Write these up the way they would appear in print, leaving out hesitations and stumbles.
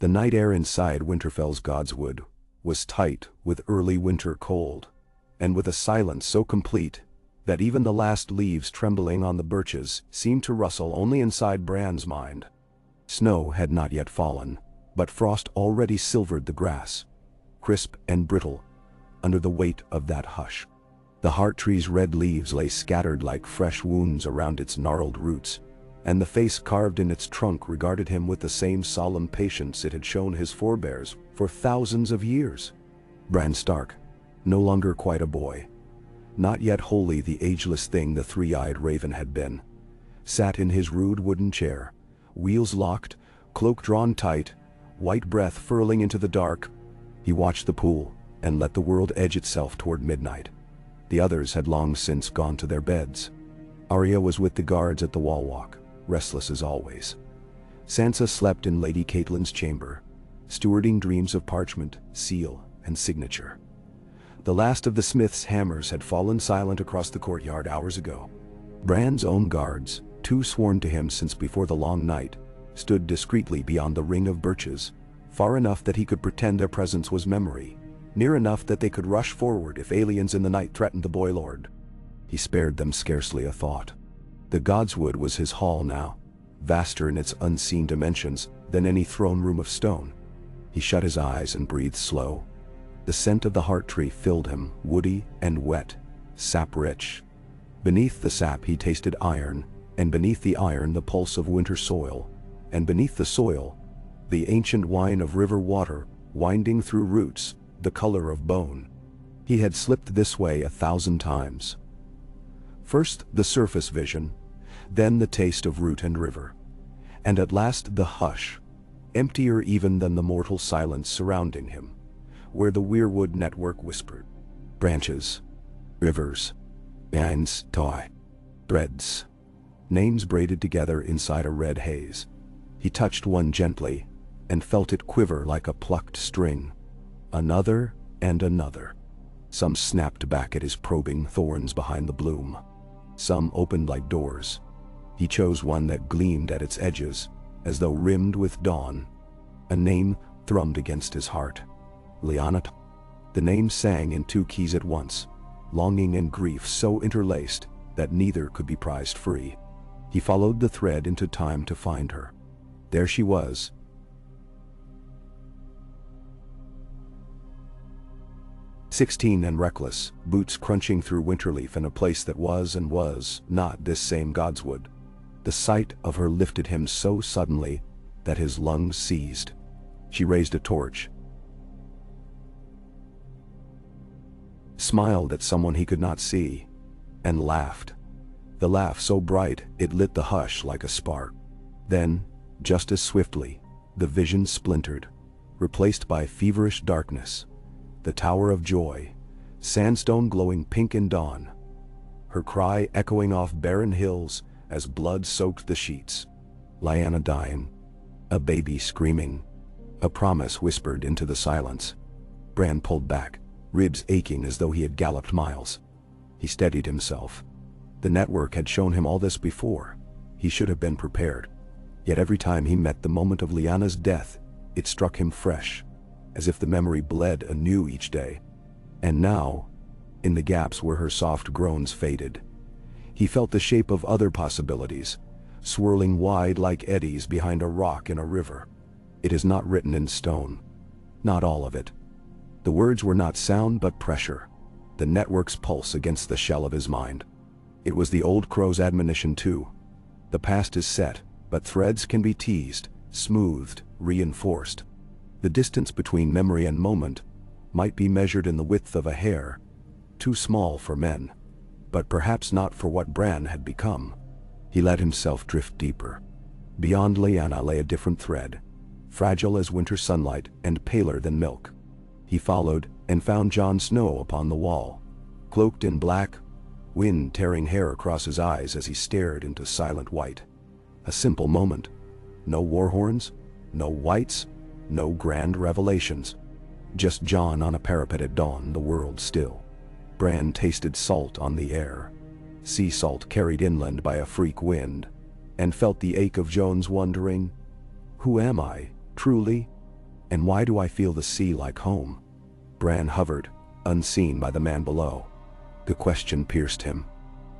The night air inside Winterfell's Godswood was tight with early winter cold, and with a silence so complete that even the last leaves trembling on the birches seemed to rustle only inside Bran's mind. Snow had not yet fallen, but frost already silvered the grass, crisp and brittle, under the weight of that hush. The heart tree's red leaves lay scattered like fresh wounds around its gnarled roots, and the face carved in its trunk regarded him with the same solemn patience it had shown his forebears for thousands of years. Bran Stark, no longer quite a boy, not yet wholly the ageless thing the three-eyed raven had been, sat in his rude wooden chair, wheels locked, cloak drawn tight, white breath furling into the dark. He watched the pool and let the world edge itself toward midnight. The others had long since gone to their beds. Arya was with the guards at the wall walk, restless as always. Sansa slept in Lady Catelyn's chamber, stewarding dreams of parchment, seal, and signature. The last of the smith's hammers had fallen silent across the courtyard hours ago. Bran's own guards, too sworn to him since before the long night, stood discreetly beyond the ring of birches, far enough that he could pretend their presence was memory, near enough that they could rush forward if aliens in the night threatened the boy lord. He spared them scarcely a thought. The Godswood was his hall now, vaster in its unseen dimensions than any throne room of stone. He shut his eyes and breathed slow. The scent of the heart tree filled him, woody and wet, sap-rich. Beneath the sap he tasted iron, and beneath the iron the pulse of winter soil, and beneath the soil, the ancient wine of river water winding through roots, the color of bone. He had slipped this way 1,000 times. First the surface vision, then the taste of root and river, and at last the hush, emptier even than the mortal silence surrounding him, where the Weirwood network whispered. Branches, rivers, vines, toy, threads, names braided together inside a red haze. He touched one gently, and felt it quiver like a plucked string. Another and another. Some snapped back at his probing thorns behind the bloom. Some opened like doors. He chose one that gleamed at its edges, as though rimmed with dawn. A name thrummed against his heart. Lyanna. The name sang in two keys at once, longing and grief so interlaced that neither could be prized free. He followed the thread into time to find her. There she was. 16 and reckless, boots crunching through winterleaf in a place that was and was not this same Godswood. The sight of her lifted him so suddenly that his lungs seized. She raised a torch, smiled at someone he could not see, and laughed. The laugh so bright it lit the hush like a spark. Then, just as swiftly, the vision splintered, replaced by feverish darkness. The Tower of Joy, sandstone glowing pink in dawn. Her cry echoing off barren hills as blood soaked the sheets. Lyanna dying. A baby screaming. A promise whispered into the silence. Bran pulled back, ribs aching as though he had galloped miles. He steadied himself. The network had shown him all this before. He should have been prepared. Yet every time he met the moment of Lyanna's death, it struck him fresh, as if the memory bled anew each day. And now, in the gaps where her soft groans faded, he felt the shape of other possibilities, swirling wide like eddies behind a rock in a river. It is not written in stone. Not all of it. The words were not sound but pressure, the network's pulse against the shell of his mind. It was the old crow's admonition too. The past is set, but threads can be teased, smoothed, reinforced. The distance between memory and moment might be measured in the width of a hair, too small for men, but perhaps not for what Bran had become. He let himself drift deeper. Beyond Lyanna lay a different thread, fragile as winter sunlight and paler than milk. He followed and found Jon Snow upon the wall, cloaked in black, wind tearing hair across his eyes as he stared into silent white. A simple moment. No war horns, no whites, no grand revelations. Just Jon on a parapet at dawn, the world still. Bran tasted salt on the air, sea salt carried inland by a freak wind, and felt the ache of Jon's wondering, who am I, truly? And why do I feel the sea like home? Bran hovered, unseen by the man below. The question pierced him.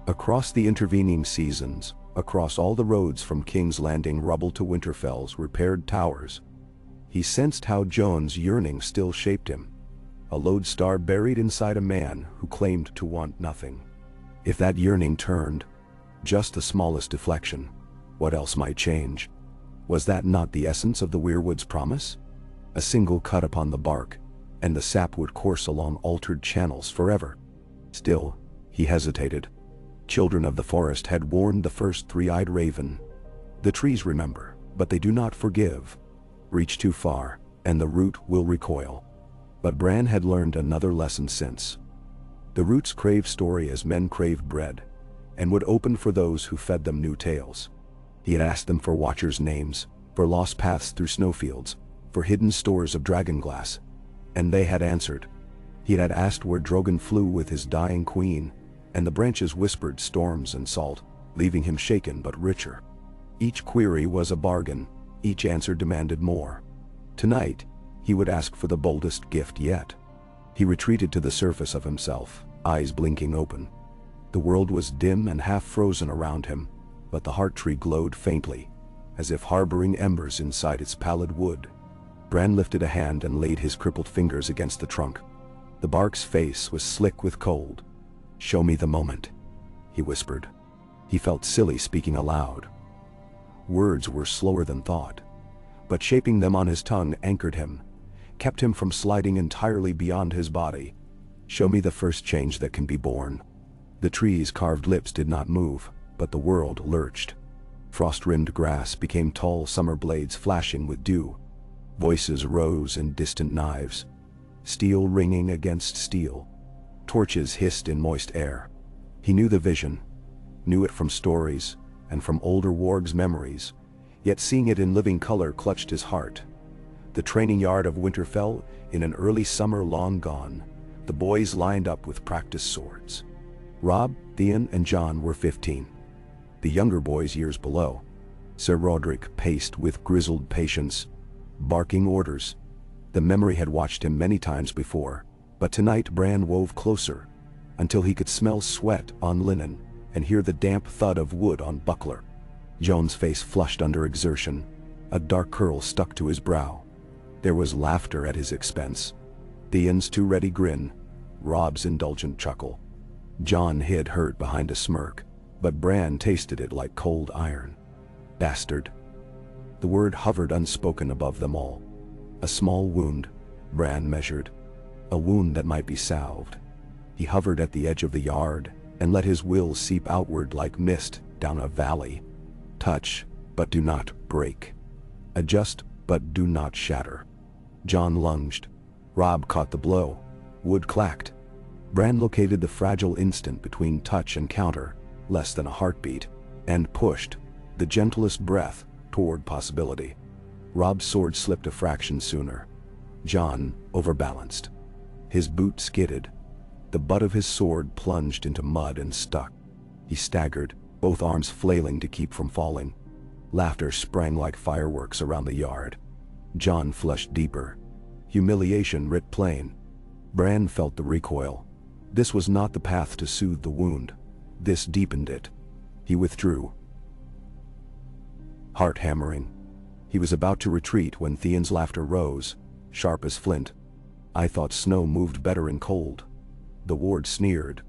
Across the intervening seasons, across all the roads from King's Landing rubble to Winterfell's repaired towers, he sensed how Jon's yearning still shaped him. A lodestar buried inside a man who claimed to want nothing. If that yearning turned, just the smallest deflection, what else might change? Was that not the essence of the Weirwood's promise? A single cut upon the bark, and the sap would course along altered channels forever. Still, he hesitated. Children of the forest had warned the first three-eyed raven. The trees remember, but they do not forgive. Reach too far, and the root will recoil. But Bran had learned another lesson since. The roots crave story as men crave bread, and would open for those who fed them new tales. He had asked them for watchers' names, for lost paths through snowfields, for hidden stores of dragonglass, and they had answered. He had asked where Drogon flew with his dying queen, and the branches whispered storms and salt, leaving him shaken but richer. Each query was a bargain, each answer demanded more. Tonight, he would ask for the boldest gift yet. He retreated to the surface of himself, eyes blinking open. The world was dim and half frozen around him, but the heart tree glowed faintly, as if harboring embers inside its pallid wood. Bran lifted a hand and laid his crippled fingers against the trunk. The bark's face was slick with cold. "Show me the moment," he whispered. He felt silly speaking aloud. Words were slower than thought, but shaping them on his tongue anchored him, kept him from sliding entirely beyond his body. "Show me the first change that can be born." The tree's carved lips did not move, but the world lurched. Frost-rimmed grass became tall summer blades flashing with dew. Voices rose in distant knives, steel ringing against steel. Torches hissed in moist air. He knew the vision, knew it from stories and from older wargs' memories, yet seeing it in living color clutched his heart. The training yard of Winterfell in an early summer long gone, the boys lined up with practice swords. Robb, Theon, and Jon were 15. The younger boys years below. Sir Roderick paced with grizzled patience, barking orders. The memory had watched him many times before, but tonight Bran wove closer, until he could smell sweat on linen and hear the damp thud of wood on buckler. Jon's face flushed under exertion. A dark curl stuck to his brow. There was laughter at his expense. Theon's too ready grin, Robb's indulgent chuckle. Jon hid hurt behind a smirk, but Bran tasted it like cold iron. Bastard. The word hovered unspoken above them all. A small wound, Bran measured. A wound that might be salved. He hovered at the edge of the yard and let his will seep outward like mist down a valley. Touch, but do not break. Adjust, but do not shatter. Jon lunged. Robb caught the blow. Wood clacked. Bran located the fragile instant between touch and counter, less than a heartbeat, and pushed, the gentlest breath, toward possibility. Robb's sword slipped a fraction sooner. Jon overbalanced. His boot skidded. The butt of his sword plunged into mud and stuck. He staggered, both arms flailing to keep from falling. Laughter sprang like fireworks around the yard. Jon flushed deeper. Humiliation writ plain. Bran felt the recoil. This was not the path to soothe the wound. This deepened it. He withdrew. Heart hammering. He was about to retreat when Theon's laughter rose, sharp as flint. "I thought snow moved better in cold." The ward sneered.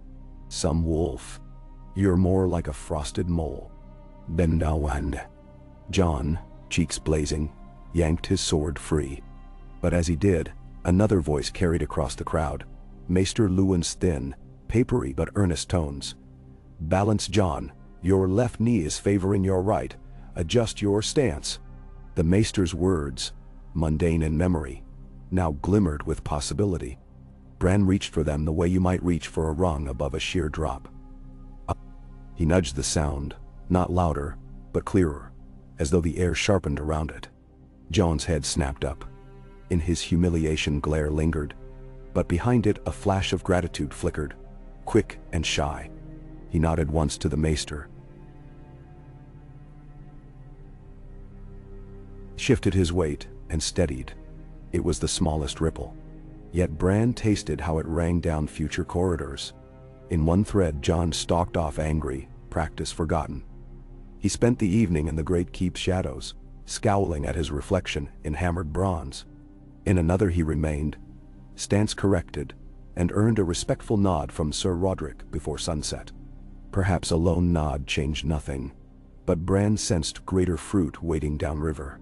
"Some wolf. You're more like a frosted mole." "Bendawand." Jon, cheeks blazing, yanked his sword free. But as he did, another voice carried across the crowd. Maester Luwin's thin, papery but earnest tones. "Balance, Jon. Your left knee is favoring your right. Adjust your stance." The Maester's words, mundane in memory, now glimmered with possibility. Bran reached for them the way you might reach for a rung above a sheer drop. Up. He nudged the sound, not louder, but clearer, as though the air sharpened around it. Jon's head snapped up. In his humiliation glare lingered, but behind it a flash of gratitude flickered, quick and shy. He nodded once to the Maester, shifted his weight, and steadied. It was the smallest ripple. Yet Bran tasted how it rang down future corridors. In one thread Jon stalked off angry, practice forgotten. He spent the evening in the great keep's shadows, scowling at his reflection in hammered bronze. In another he remained, stance corrected, and earned a respectful nod from Sir Roderick before sunset. Perhaps a lone nod changed nothing, but Bran sensed greater fruit waiting downriver.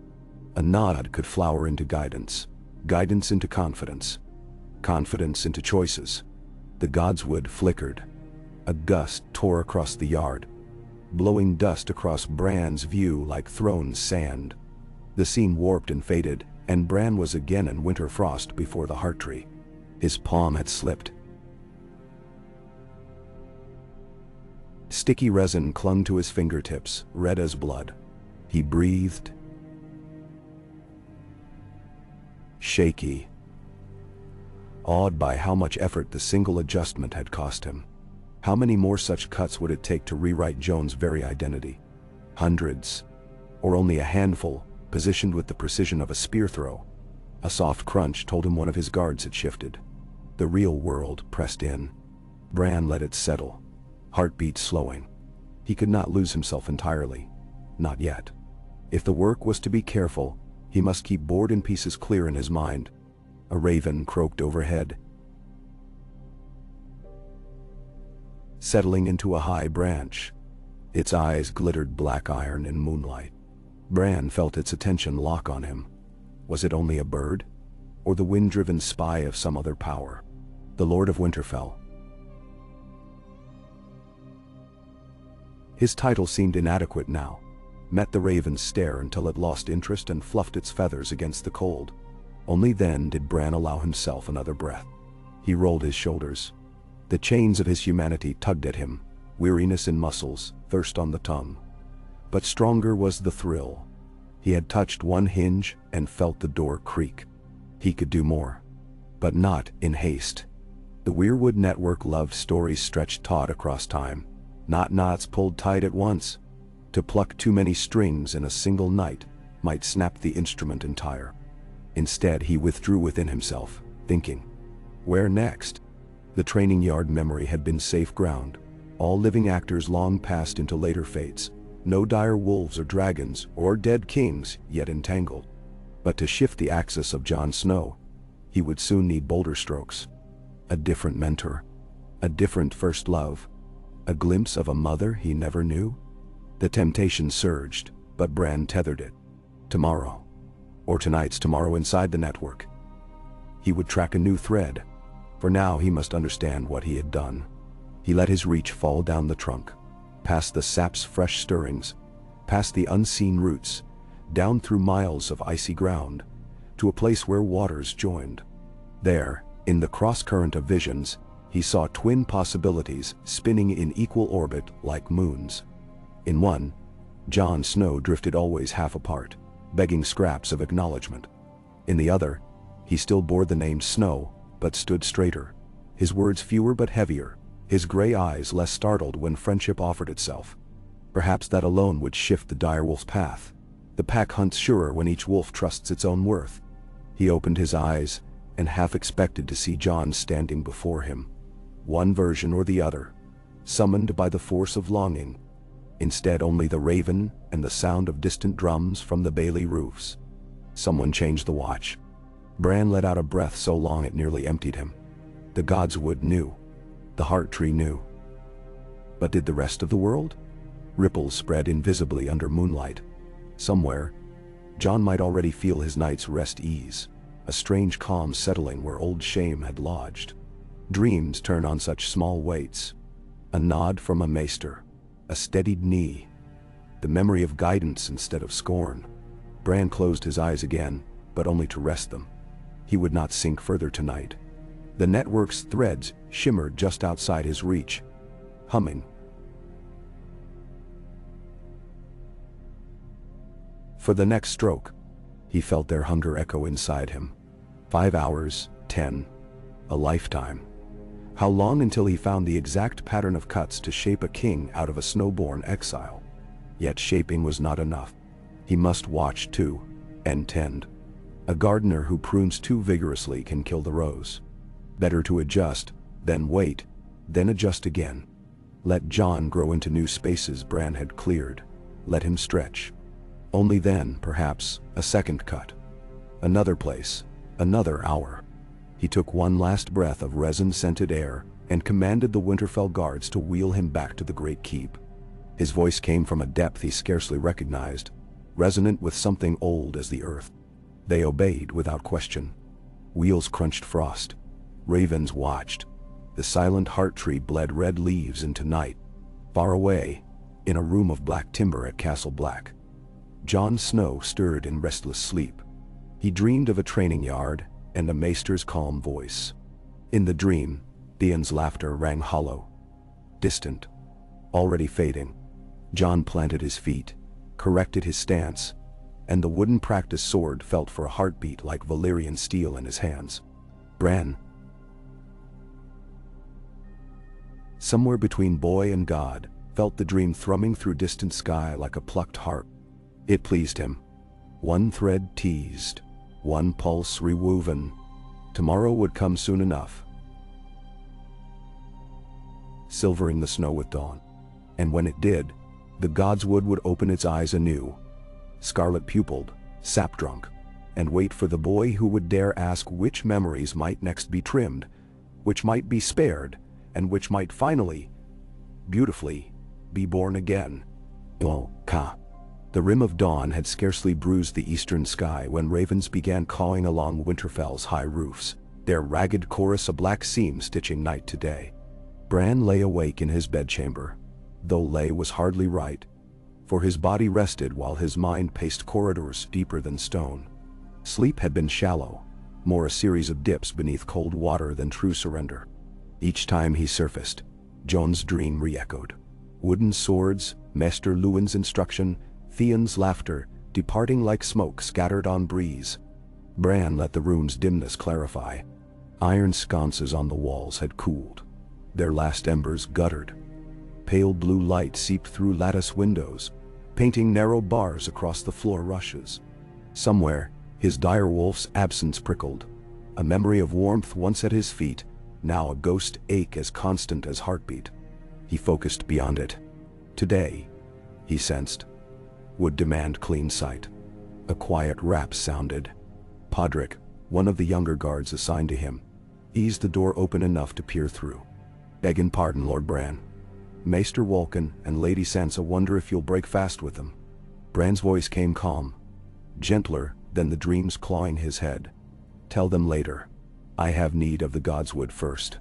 A nod could flower into guidance, guidance into confidence, confidence into choices. The godswood flickered. A gust tore across the yard, blowing dust across Bran's view like thrown sand. The scene warped and faded, and Bran was again in winter frost before the heart tree. His palm had slipped. Sticky resin clung to his fingertips, red as blood. He breathed. Shaky. Awed by how much effort the single adjustment had cost him. How many more such cuts would it take to rewrite Jon's very identity? Hundreds. Or only a handful, positioned with the precision of a spear throw. A soft crunch told him one of his guards had shifted. The real world pressed in. Bran let it settle, heartbeat slowing. He could not lose himself entirely. Not yet. If the work was to be careful, he must keep board and pieces clear in his mind. A raven croaked overhead, settling into a high branch. Its eyes glittered black iron in moonlight. Bran felt its attention lock on him. Was it only a bird? Or the wind-driven spy of some other power? The Lord of Winterfell. His title seemed inadequate now. Met the raven's stare until it lost interest and fluffed its feathers against the cold. Only then did Bran allow himself another breath. He rolled his shoulders. The chains of his humanity tugged at him, weariness in muscles, thirst on the tongue. But stronger was the thrill. He had touched one hinge and felt the door creak. He could do more. But not in haste. The Weirwood network loved stories stretched taut across time, not knots pulled tight at once. To pluck too many strings in a single night might snap the instrument entire. Instead, he withdrew within himself, thinking, where next? The training yard memory had been safe ground. All living actors long passed into later fates. No dire wolves or dragons or dead kings yet entangled. But to shift the axis of Jon Snow, he would soon need bolder strokes. A different mentor. A different first love. A glimpse of a mother he never knew. The temptation surged, but Bran tethered it. Tomorrow. Or tonight's tomorrow inside the network. He would track a new thread. For now he must understand what he had done. He let his reach fall down the trunk, past the sap's fresh stirrings, past the unseen roots, down through miles of icy ground, to a place where waters joined. There, in the cross-current of visions, he saw twin possibilities spinning in equal orbit like moons. In one, Jon Snow drifted always half apart, begging scraps of acknowledgement. In the other, he still bore the name Snow, but stood straighter, his words fewer but heavier, his gray eyes less startled when friendship offered itself. Perhaps that alone would shift the direwolf's path. The pack hunts surer when each wolf trusts its own worth. He opened his eyes, and half expected to see Jon standing before him. One version or the other, summoned by the force of longing. Instead, only the raven and the sound of distant drums from the bailey roofs. Someone changed the watch. Bran let out a breath so long it nearly emptied him. The godswood knew. The heart tree knew. But did the rest of the world? Ripples spread invisibly under moonlight. Somewhere, Jon might already feel his night's rest ease, a strange calm settling where old shame had lodged. Dreams turn on such small weights. A nod from a maester. A steadied knee. The memory of guidance instead of scorn. Bran closed his eyes again, but only to rest them. He would not sink further tonight. The network's threads shimmered just outside his reach, humming. For the next stroke, he felt their hunger echo inside him. 5 hours, 10, a lifetime. How long until he found the exact pattern of cuts to shape a king out of a snowborn exile? Yet shaping was not enough. He must watch too, and tend. A gardener who prunes too vigorously can kill the rose. Better to adjust, then wait, then adjust again. Let John grow into new spaces Bran had cleared. Let him stretch. Only then, perhaps, a second cut. Another place, another hour. He took one last breath of resin-scented air and commanded the Winterfell guards to wheel him back to the great keep. His voice came from a depth he scarcely recognized, resonant with something old as the earth. They obeyed without question. Wheels crunched frost. Ravens watched. The silent heart tree bled red leaves into night. Far away, in a room of black timber at Castle Black, Jon Snow stirred in restless sleep. He dreamed of a training yard and a maester's calm voice. In the dream, Theon's laughter rang hollow, distant, already fading. Jon planted his feet, corrected his stance, and the wooden practice sword felt for a heartbeat like Valyrian steel in his hands. Bran, somewhere between boy and god, felt the dream thrumming through distant sky like a plucked harp. It pleased him. One thread teased, one pulse rewoven. Tomorrow would come soon enough, silvering the snow with dawn. And when it did, the godswood would open its eyes anew, scarlet-pupiled, sap-drunk, and wait for the boy who would dare ask which memories might next be trimmed, which might be spared, and which might finally, beautifully, be born again. Ka. The rim of dawn had scarcely bruised the eastern sky when ravens began cawing along Winterfell's high roofs, their ragged chorus a black seam stitching night to day. Bran lay awake in his bedchamber, though lay was hardly right, for his body rested while his mind paced corridors deeper than stone. Sleep had been shallow, more a series of dips beneath cold water than true surrender. Each time he surfaced, Jon's dream re-echoed. Wooden swords, Maester Luwin's instruction, Theon's laughter, departing like smoke scattered on breeze. Bran let the room's dimness clarify. Iron sconces on the walls had cooled. Their last embers guttered. Pale blue light seeped through lattice windows, painting narrow bars across the floor rushes. Somewhere, his direwolf's absence prickled. A memory of warmth once at his feet, now a ghost ache as constant as heartbeat. He focused beyond it. Today, he sensed, would demand clean sight. A quiet rap sounded. Podrick, one of the younger guards assigned to him, eased the door open enough to peer through. "Beggin' pardon, Lord Bran. Maester Wolkan and Lady Sansa wonder if you'll break fast with them." Bran's voice came calm, gentler than the dreams clawing his head. "Tell them later. I have need of the godswood first."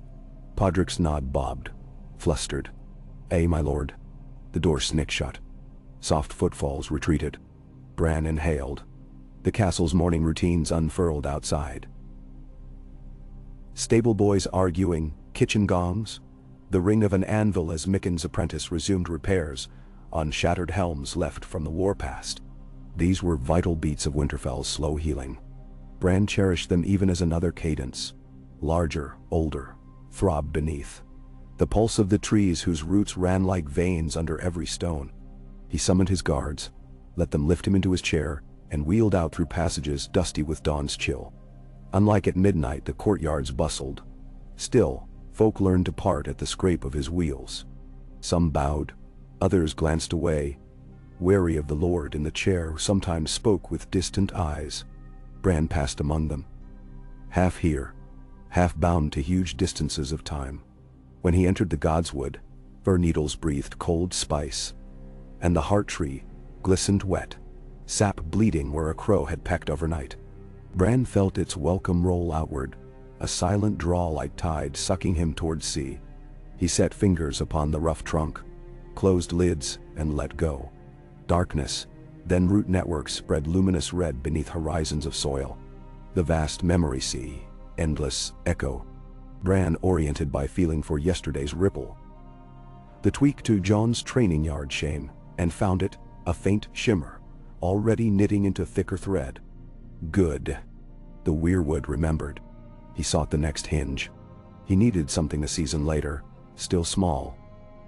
Podrick's nod bobbed, flustered. "Eh, my lord." The door snicked shut. Soft footfalls retreated. Bran inhaled. The castle's morning routines unfurled outside. Stable boys arguing, kitchen gongs, the ring of an anvil as Micken's apprentice resumed repairs on shattered helms left from the war past. These were vital beats of Winterfell's slow healing. Bran cherished them even as another cadence, larger, older, throbbed beneath. The pulse of the trees whose roots ran like veins under every stone. He summoned his guards, let them lift him into his chair, and wheeled out through passages dusty with dawn's chill. Unlike at midnight, the courtyards bustled. Still, folk learned to part at the scrape of his wheels. Some bowed, others glanced away, wary of the lord in the chair who sometimes spoke with distant eyes. Bran passed among them, half here, half bound to huge distances of time. When he entered the godswood, fir needles breathed cold spice, and the heart tree glistened wet, sap bleeding where a crow had pecked overnight. Bran felt its welcome roll outward, a silent draw like tide sucking him toward sea. He set fingers upon the rough trunk, closed lids, and let go. Darkness, then root networks spread luminous red beneath horizons of soil. The vast memory sea, endless echo. Bran oriented by feeling for yesterday's ripple. The tweak to Jon's training yard shame, and found it, a faint shimmer, already knitting into thicker thread. Good. The Weirwood remembered. He sought the next hinge. He needed something a season later, still small.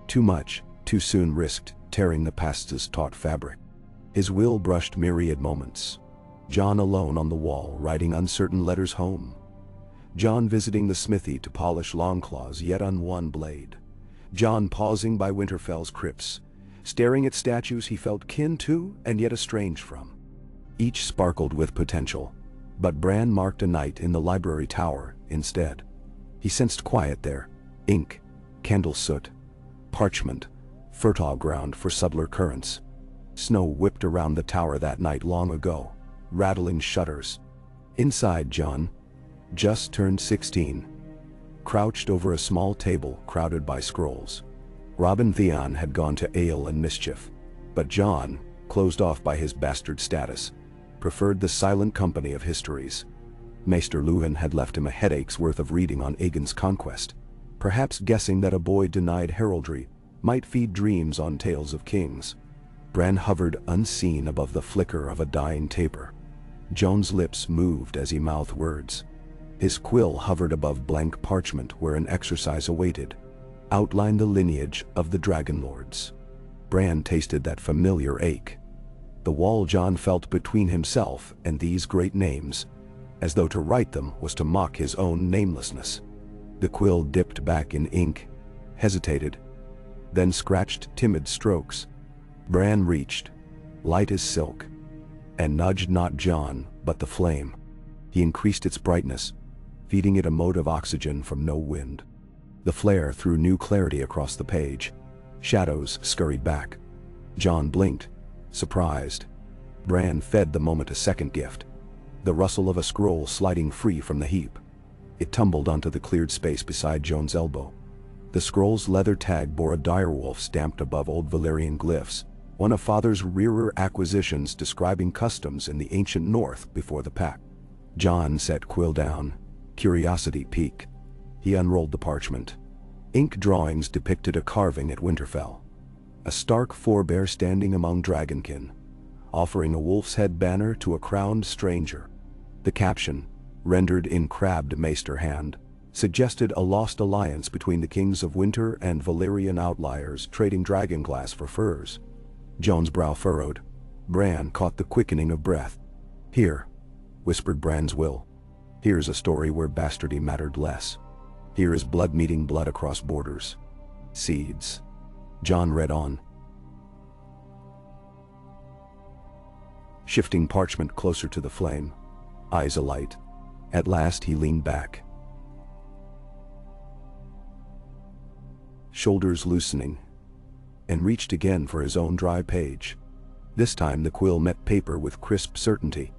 Too much, too soon risked tearing the past's taut fabric. His will brushed myriad moments. John alone on the wall writing uncertain letters home. John visiting the smithy to polish Longclaw's yet unwon blade. John pausing by Winterfell's crypts, staring at statues he felt kin to and yet estranged from. Each sparkled with potential, but Bran marked a night in the library tower instead. He sensed quiet there, ink, candle soot, parchment, fertile ground for subtler currents. Snow whipped around the tower that night long ago, rattling shutters. Inside, John, just turned 16, crouched over a small table crowded by scrolls. Robin Theon had gone to ale and mischief, but John, closed off by his bastard status, preferred the silent company of histories. Maester Luwin had left him a headache's worth of reading on Aegon's conquest, perhaps guessing that a boy denied heraldry might feed dreams on tales of kings. Bran hovered unseen above the flicker of a dying taper. Jon's lips moved as he mouthed words. His quill hovered above blank parchment where an exercise awaited, outlined the lineage of the Dragon Lords. Bran tasted that familiar ache. The wall Jon felt between himself and these great names, as though to write them was to mock his own namelessness. The quill dipped back in ink, hesitated, then scratched timid strokes. Bran reached, light as silk, and nudged not Jon, but the flame. He increased its brightness, feeding it a mode of oxygen from no wind. The flare threw new clarity across the page. Shadows scurried back. Jon blinked, surprised. Bran fed the moment a second gift, the rustle of a scroll sliding free from the heap. It tumbled onto the cleared space beside Jon's elbow. The scroll's leather tag bore a direwolf stamped above old Valyrian glyphs, one of Father's rarer acquisitions describing customs in the ancient north before the pact. Jon set quill down, curiosity piqued. He unrolled the parchment. Ink drawings depicted a carving at Winterfell. A stark forebear standing among dragonkin, offering a wolf's head banner to a crowned stranger. The caption, rendered in crabbed maester hand, suggested a lost alliance between the kings of Winter and Valyrian outliers trading dragonglass for furs. Jon's brow furrowed. Bran caught the quickening of breath. "Here," whispered Bran's will. "Here's a story where bastardy mattered less. Here is blood meeting blood across borders. Seeds." Jon read on, shifting parchment closer to the flame, eyes alight. At last he leaned back, shoulders loosening, and reached again for his own dry page. This time the quill met paper with crisp certainty.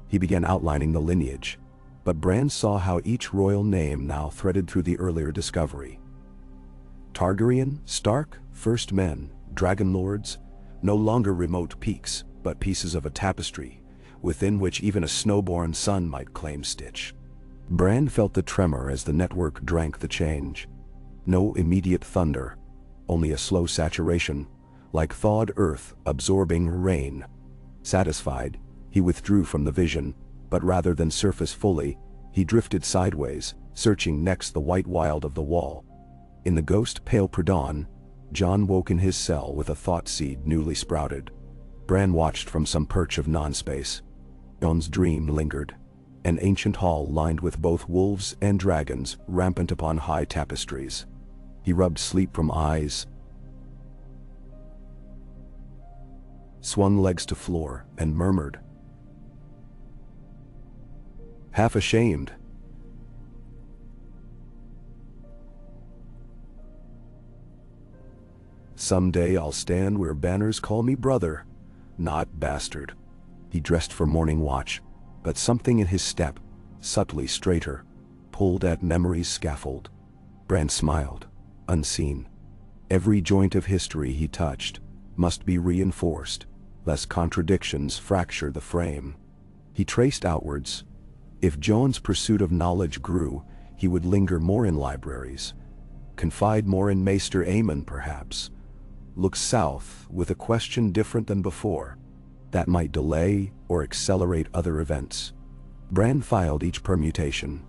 He began outlining the lineage, but Bran saw how each royal name now threaded through the earlier discovery. Targaryen, Stark, First Men, Dragon Lords, no longer remote peaks, but pieces of a tapestry, within which even a snowborn sun might claim stitch. Bran felt the tremor as the network drank the change. No immediate thunder, only a slow saturation, like thawed earth absorbing rain. Satisfied, he withdrew from the vision, but rather than surface fully, he drifted sideways, searching next the white wild of the wall. In the ghost pale pre-dawn, Jon woke in his cell with a thought seed newly sprouted. Bran watched from some perch of non-space. Jon's dream lingered. An ancient hall lined with both wolves and dragons rampant upon high tapestries. He rubbed sleep from eyes, swung legs to floor, and murmured, half ashamed, "Someday I'll stand where banners call me brother, not bastard." He dressed for morning watch, but something in his step, subtly straighter, pulled at memory's scaffold. Bran smiled, unseen. Every joint of history he touched must be reinforced, lest contradictions fracture the frame. He traced outwards. If Jon's pursuit of knowledge grew, he would linger more in libraries, confide more in Maester Aemon perhaps, look south with a question different than before, that might delay or accelerate other events. Bran filed each permutation,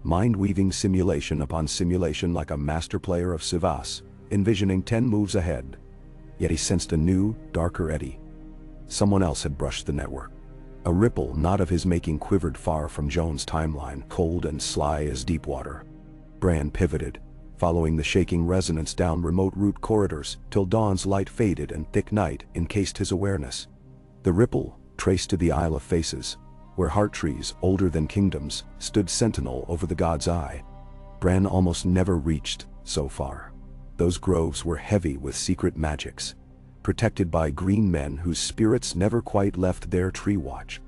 mind-weaving simulation upon simulation like a master player of Sivas, envisioning 10 moves ahead. Yet he sensed a new, darker eddy. Someone else had brushed the network. A ripple not of his making quivered far from Joan's timeline, cold and sly as deep water. Bran pivoted, following the shaking resonance down remote root corridors till dawn's light faded and thick night encased his awareness. The ripple traced to the Isle of Faces, where heart trees older than kingdoms stood sentinel over the god's eye. Bran almost never reached so far. Those groves were heavy with secret magics, protected by green men whose spirits never quite left their tree watch.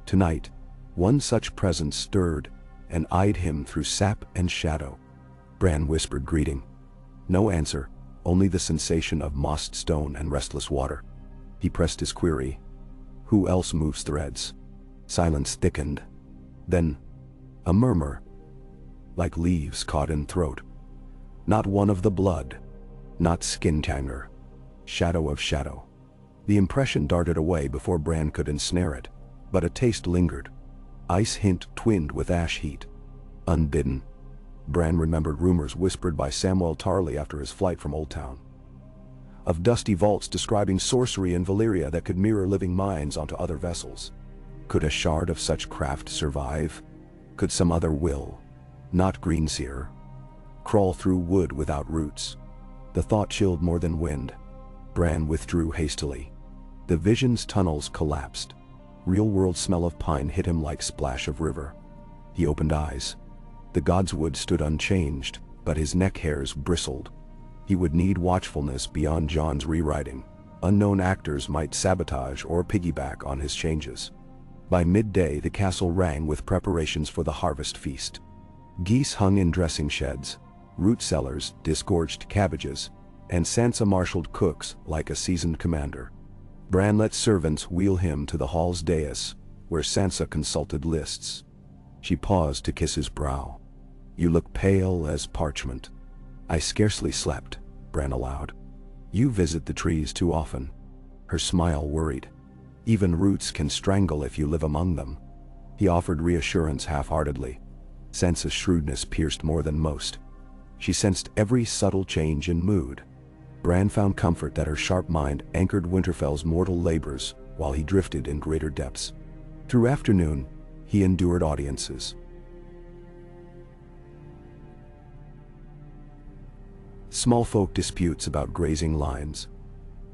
Tonight, one such presence stirred and eyed him through sap and shadow. Bran whispered greeting. No answer, only the sensation of mossed stone and restless water. He pressed his query. Who else moves threads? Silence thickened. Then, a murmur, like leaves caught in throat. Not one of the blood, not skin tanger. Shadow of shadow. The impression darted away before Bran could ensnare it, but a taste lingered. Ice hint twinned with ash heat. Unbidden, Bran remembered rumors whispered by Samwell Tarly after his flight from Old Town, of dusty vaults describing sorcery in Valyria that could mirror living minds onto other vessels. Could a shard of such craft survive? Could some other will, not Greenseer, crawl through wood without roots? The thought chilled more than wind. Bran withdrew hastily. The vision's tunnels collapsed. Real-world smell of pine hit him like splash of river. He opened eyes. The god's wood stood unchanged, but his neck hairs bristled. He would need watchfulness beyond Jon's rewriting. Unknown actors might sabotage or piggyback on his changes. By midday, the castle rang with preparations for the harvest feast. Geese hung in dressing sheds, root cellars disgorged cabbages, and Sansa marshaled cooks like a seasoned commander. Bran let servants wheel him to the hall's dais, where Sansa consulted lists. She paused to kiss his brow. You look pale as parchment. I scarcely slept, Bran allowed. You visit the trees too often. Her smile worried. Even roots can strangle if you live among them. He offered reassurance half-heartedly. Sansa's shrewdness pierced more than most. She sensed every subtle change in mood. Bran found comfort that her sharp mind anchored Winterfell's mortal labors while he drifted in greater depths. Through afternoon, he endured audiences. Small folk disputes about grazing lines.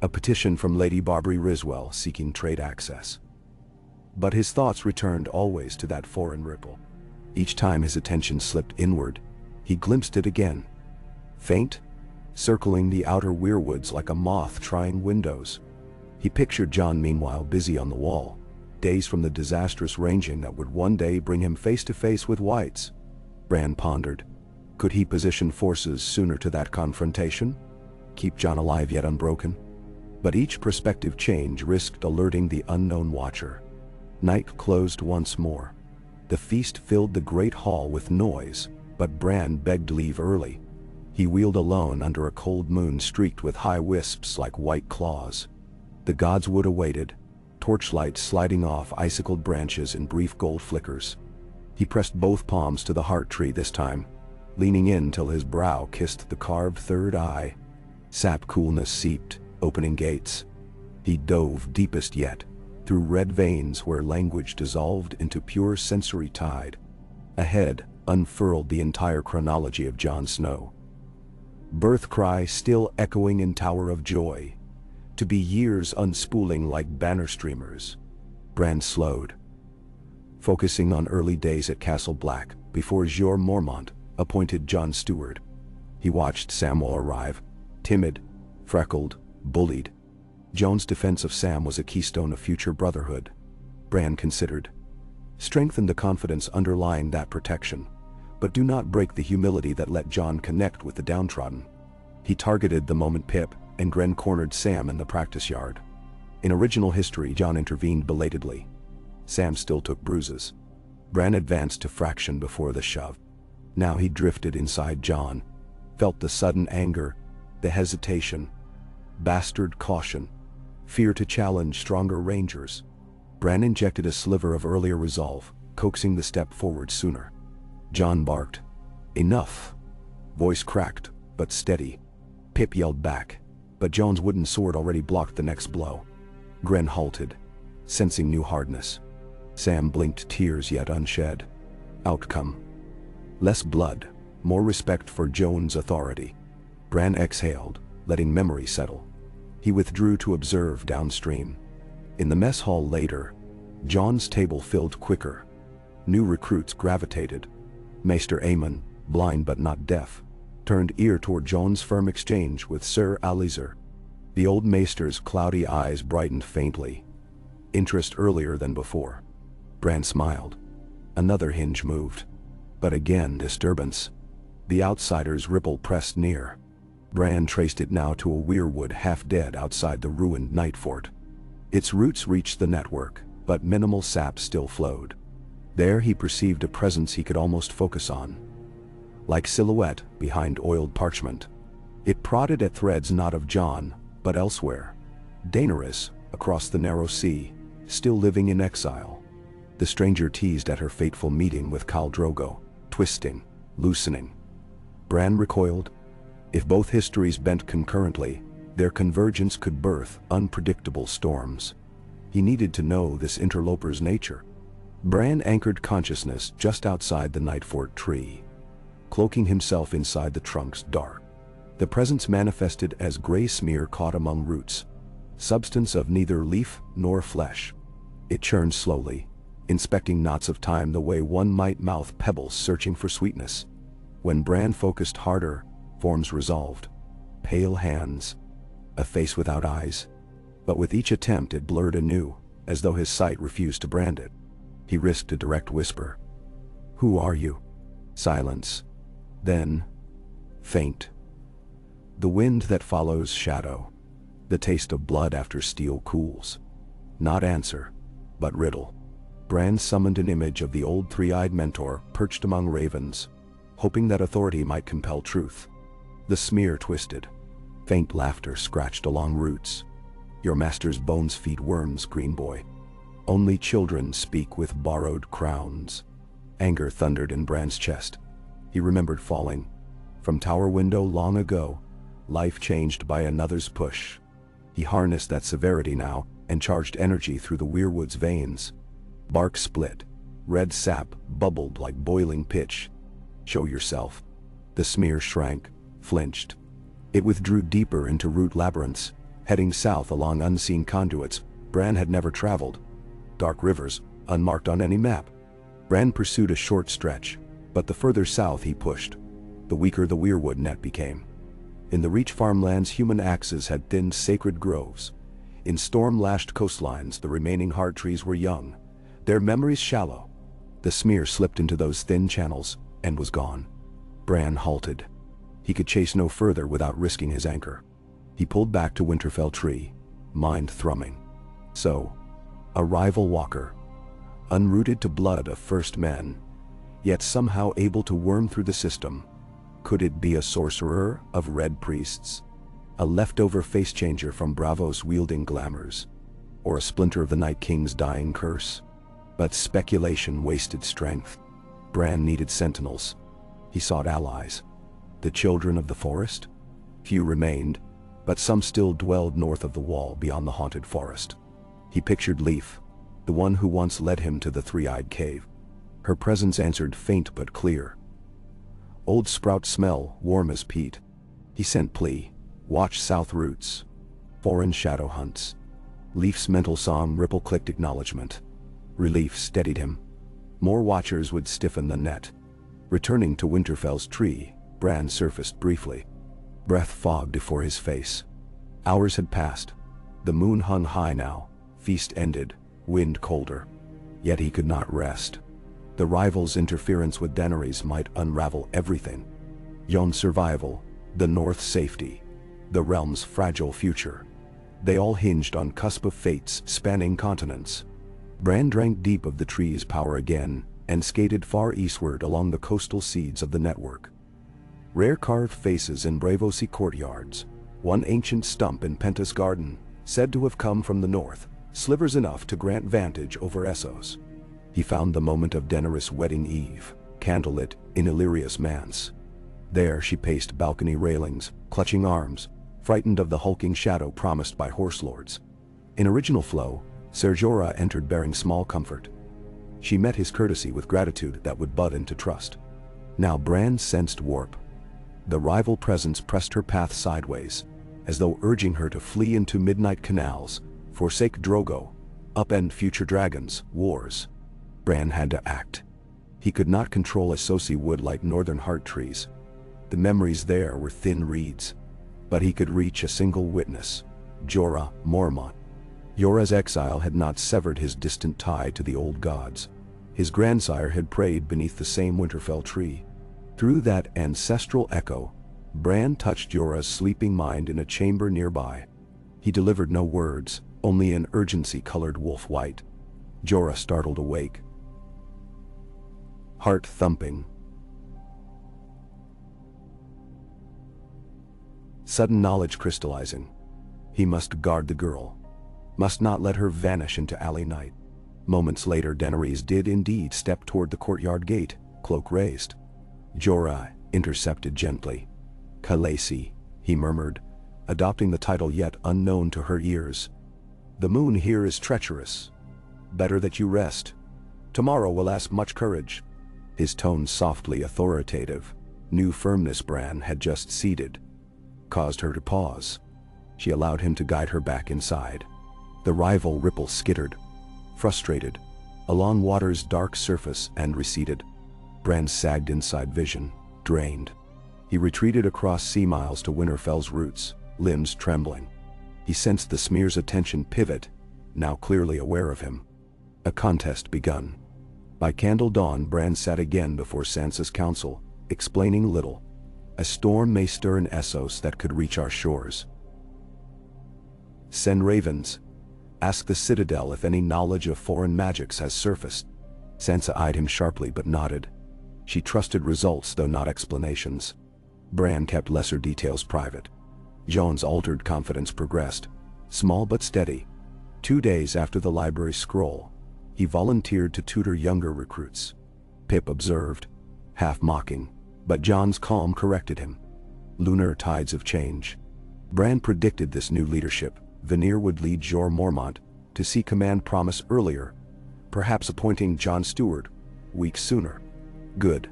A petition from Lady Barbary Riswell seeking trade access. But his thoughts returned always to that foreign ripple. Each time his attention slipped inward, he glimpsed it again. Faint, circling the outer Weirwoods like a moth trying windows. He pictured Jon meanwhile busy on the wall, days from the disastrous ranging that would one day bring him face to face with whites. Bran pondered. Could he position forces sooner to that confrontation? Keep Jon alive yet unbroken? But each prospective change risked alerting the unknown watcher. Night closed once more. The feast filled the great hall with noise, but Bran begged leave early. He wheeled alone under a cold moon streaked with high wisps like white claws. The god's wood awaited, torchlight sliding off icicled branches in brief gold flickers. He pressed both palms to the heart tree this time, leaning in till his brow kissed the carved third eye. Sap coolness seeped, opening gates. He dove deepest yet, through red veins where language dissolved into pure sensory tide. Ahead unfurled the entire chronology of Jon Snow. Birth cry still echoing in Tower of Joy, to be years unspooling like banner streamers. Bran slowed, focusing on early days at Castle Black before Jeor Mormont appointed Jon steward. He watched Samwell arrive, timid, freckled, bullied. Jon's defense of Sam was a keystone of future brotherhood. Bran considered. Strengthen the confidence underlying that protection, but do not break the humility that let Jon connect with the downtrodden. He targeted the moment Pip and Gren cornered Sam in the practice yard. In original history, Jon intervened belatedly. Sam still took bruises. Bran advanced to fraction before the shove. Now he drifted inside Jon, felt the sudden anger, the hesitation, bastard caution, fear to challenge stronger rangers. Bran injected a sliver of earlier resolve, coaxing the step forward sooner. Jon barked. Enough. Voice cracked, but steady. Pip yelled back, but Jon's wooden sword already blocked the next blow. Gren halted, sensing new hardness. Sam blinked, tears yet unshed. Outcome: less blood, more respect for Joan's authority. Bran exhaled, letting memory settle. He withdrew to observe downstream. In the mess hall later, Jon's table filled quicker. New recruits gravitated. Maester Aemon, blind but not deaf, turned ear toward Jon's firm exchange with Sir Alizer. The old maester's cloudy eyes brightened faintly. Interest earlier than before. Bran smiled. Another hinge moved. But again disturbance. The outsider's ripple pressed near. Bran traced it now to a weirwood half-dead outside the ruined night fort. Its roots reached the network, but minimal sap still flowed. There he perceived a presence he could almost focus on. Like silhouette behind oiled parchment. It prodded at threads not of Jon, but elsewhere. Daenerys, across the narrow sea, still living in exile. The stranger teased at her fateful meeting with Khal Drogo, twisting, loosening. Bran recoiled. If both histories bent concurrently, their convergence could birth unpredictable storms. He needed to know this interloper's nature. Bran anchored consciousness just outside the Nightfort tree, cloaking himself inside the trunk's dark. The presence manifested as gray smear caught among roots, substance of neither leaf nor flesh. It churned slowly, inspecting knots of time the way one might mouth pebbles searching for sweetness. When Bran focused harder, forms resolved. Pale hands, a face without eyes. But with each attempt it blurred anew, as though his sight refused to brand it. He risked a direct whisper. "Who are you?" Silence. Then, faint. The wind that follows shadow. The taste of blood after steel cools. Not answer, but riddle. Bran summoned an image of the old three-eyed mentor perched among ravens, hoping that authority might compel truth. The smear twisted. Faint laughter scratched along roots. "Your master's bones feed worms, green boy. Only children speak with borrowed crowns." Anger thundered in Bran's chest. He remembered falling from tower window long ago, life changed by another's push. He harnessed that severity now and charged energy through the Weirwood's veins. Bark split. Red sap bubbled like boiling pitch. "Show yourself." The smear shrank, flinched. It withdrew deeper into root labyrinths, heading south along unseen conduits Bran had never traveled. Dark rivers, unmarked on any map. Bran pursued a short stretch, but the further south he pushed, the weaker the Weirwood net became. In the Reach farmlands human axes had thinned sacred groves. In storm-lashed coastlines the remaining heart trees were young, their memories shallow. The smear slipped into those thin channels, and was gone. Bran halted. He could chase no further without risking his anchor. He pulled back to Winterfell tree, mind thrumming. So, a rival walker, unrooted to blood of first men, yet somehow able to worm through the system. Could it be a sorcerer of red priests? A leftover face-changer from Braavos wielding glamours? Or a splinter of the Night King's dying curse? But speculation wasted strength. Bran needed sentinels. He sought allies. The children of the forest? Few remained, but some still dwelled north of the wall beyond the haunted forest. He pictured Leaf, the one who once led him to the three-eyed cave. Her presence answered faint but clear. Old sprout smell, warm as peat. He sent plea. Watch south roots. Foreign shadow hunts. Leaf's mental song ripple-clicked acknowledgement. Relief steadied him. More watchers would stiffen the net. Returning to Winterfell's tree, Bran surfaced briefly. Breath fogged before his face. Hours had passed. The moon hung high now, feast ended, wind colder. Yet he could not rest. The rival's interference with Daenerys might unravel everything. Jon's survival, the North's safety, the realm's fragile future. They all hinged on cusp of fates spanning continents. Bran drank deep of the tree's power again, and skated far eastward along the coastal seeds of the network. Rare carved faces in Braavosi courtyards, one ancient stump in Pentas Garden, said to have come from the north, slivers enough to grant vantage over Essos. He found the moment of Daenerys' wedding eve, candlelit in Illyria's manse. There she paced balcony railings, clutching arms, frightened of the hulking shadow promised by horse lords. In original flow, Ser Jorah entered bearing small comfort. She met his courtesy with gratitude that would bud into trust. Now Bran sensed warp. The rival presence pressed her path sideways, as though urging her to flee into midnight canals, forsake Drogo, upend future dragons, wars. Bran had to act. He could not control Essosi wood like northern heart trees. The memories there were thin reeds. But he could reach a single witness, Jorah Mormont. Jorah's exile had not severed his distant tie to the old gods. His grandsire had prayed beneath the same Winterfell tree. Through that ancestral echo, Bran touched Jorah's sleeping mind in a chamber nearby. He delivered no words, only an urgency-colored wolf white. Jorah startled awake, heart thumping. Sudden knowledge crystallizing. He must guard the girl. Must not let her vanish into alley night. Moments later, Daenerys did indeed step toward the courtyard gate, cloak raised. Jorah intercepted gently. "Khaleesi," he murmured, adopting the title yet unknown to her ears. "The moon here is treacherous. Better that you rest. Tomorrow will ask much courage." His tone softly authoritative. New firmness Bran had just ceded caused her to pause. She allowed him to guide her back inside. The rival ripple skittered, frustrated, along water's dark surface and receded. Bran sagged inside vision, drained. He retreated across sea miles to Winterfell's roots, limbs trembling. He sensed the smear's attention pivot, now clearly aware of him. A contest begun. By candle dawn, Bran sat again before Sansa's council, explaining little. A storm may stir in Essos that could reach our shores. Send ravens. Ask the Citadel if any knowledge of foreign magics has surfaced. Sansa eyed him sharply but nodded. She trusted results though not explanations. Bran kept lesser details private. Jon's altered confidence progressed, small but steady. 2 days after the library scroll, he volunteered to tutor younger recruits. Pip observed, half mocking, but Jon's calm corrected him. Lunar tides of change. Bran predicted this new leadership. Vanir would lead Jorah Mormont to see command promise earlier, perhaps appointing Jon Stewart weeks sooner. Good.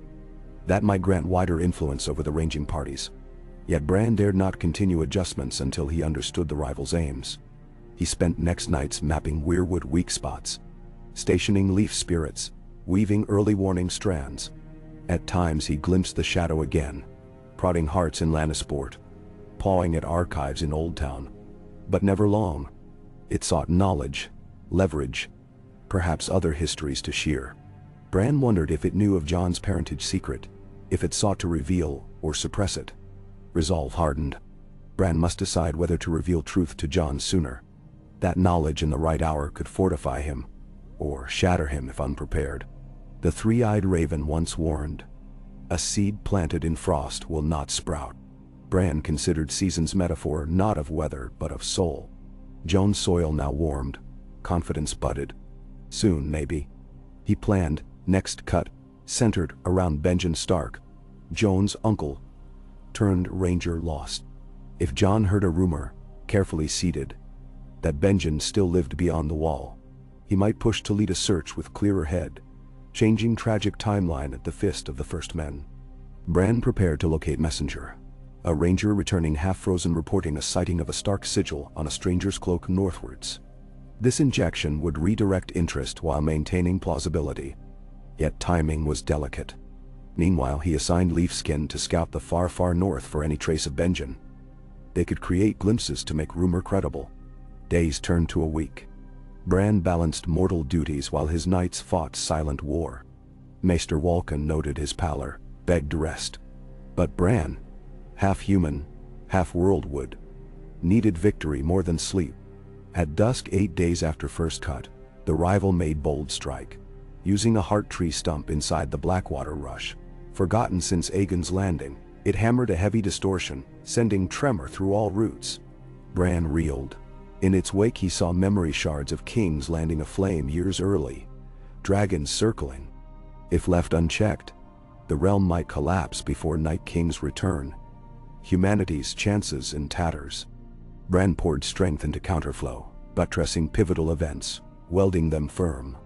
That might grant wider influence over the ranging parties. Yet Bran dared not continue adjustments until he understood the rivals' aims. He spent next nights mapping Weirwood weak spots, stationing leaf spirits, weaving early warning strands. At times he glimpsed the shadow again, prodding hearts in Lannisport, pawing at archives in Old Town. But never long. It sought knowledge, leverage, perhaps other histories to shear. Bran wondered if it knew of Jon's parentage secret, if it sought to reveal or suppress it. Resolve hardened. Bran must decide whether to reveal truth to Jon sooner. That knowledge in the right hour could fortify him, or shatter him if unprepared. The three-eyed raven once warned, "A seed planted in frost will not sprout." Bran considered season's metaphor not of weather but of soul. Jon's soil now warmed, confidence budded. Soon, maybe. He planned, next cut, centered around Benjen Stark, Jon's uncle, turned ranger lost. If Jon heard a rumor, carefully seeded, that Benjen still lived beyond the wall, he might push to lead a search with clearer head, changing tragic timeline at the fist of the first men. Bran prepared to locate messenger. A ranger returning half-frozen reporting a sighting of a Stark sigil on a stranger's cloak northwards. This injection would redirect interest while maintaining plausibility. Yet timing was delicate. Meanwhile, he assigned Leafskin to scout the far, far north for any trace of Benjen. They could create glimpses to make rumor credible. Days turned to a week. Bran balanced mortal duties while his knights fought silent war. Maester Walken noted his pallor, begged rest. But Bran, half human, half worldwood, needed victory more than sleep. At dusk 8 days after first cut, the rival made bold strike. Using a heart tree stump inside the Blackwater rush, forgotten since Aegon's landing, it hammered a heavy distortion, sending tremor through all roots. Bran reeled. In its wake he saw memory shards of kings landing aflame years early, dragons circling. If left unchecked, the realm might collapse before Night King's return. Humanity's chances in tatters. Bran poured strength into counterflow, buttressing pivotal events, welding them firm.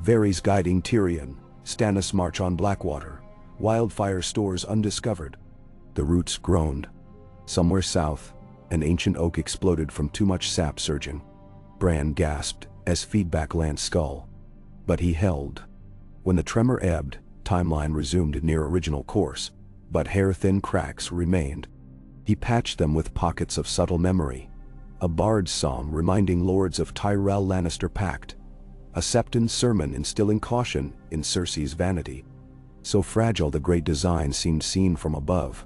Varys guiding Tyrion, Stannis march on Blackwater, wildfire stores undiscovered. The roots groaned. Somewhere south, an ancient oak exploded from too much sap surging. Bran gasped as feedback landed skull. But he held. When the tremor ebbed, timeline resumed near original course, but hair-thin cracks remained. He patched them with pockets of subtle memory. A bard's song reminding lords of Tyrell Lannister pact. A Septon sermon instilling caution in Cersei's vanity. So fragile the great design seemed seen from above.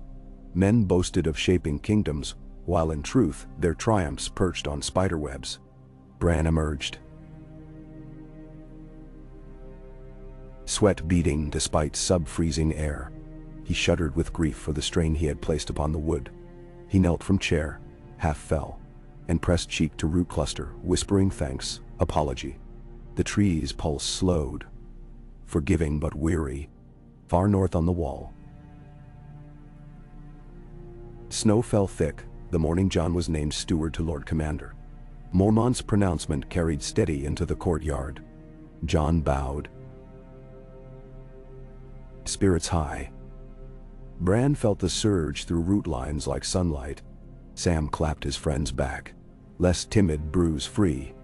Men boasted of shaping kingdoms, while in truth their triumphs perched on spiderwebs. Bran emerged. Sweat beading despite sub-freezing air. He shuddered with grief for the strain he had placed upon the wood. He knelt from chair, half fell, and pressed cheek to root cluster, whispering thanks, apology. The tree's pulse slowed, forgiving but weary. Far north on the wall, snow fell thick the morning Jon was named steward to Lord Commander. Mormont's pronouncement carried steady into the courtyard. Jon bowed, spirits high. Bran felt the surge through root lines like sunlight. Sam clapped his friend's back. Less timid, bruise-free.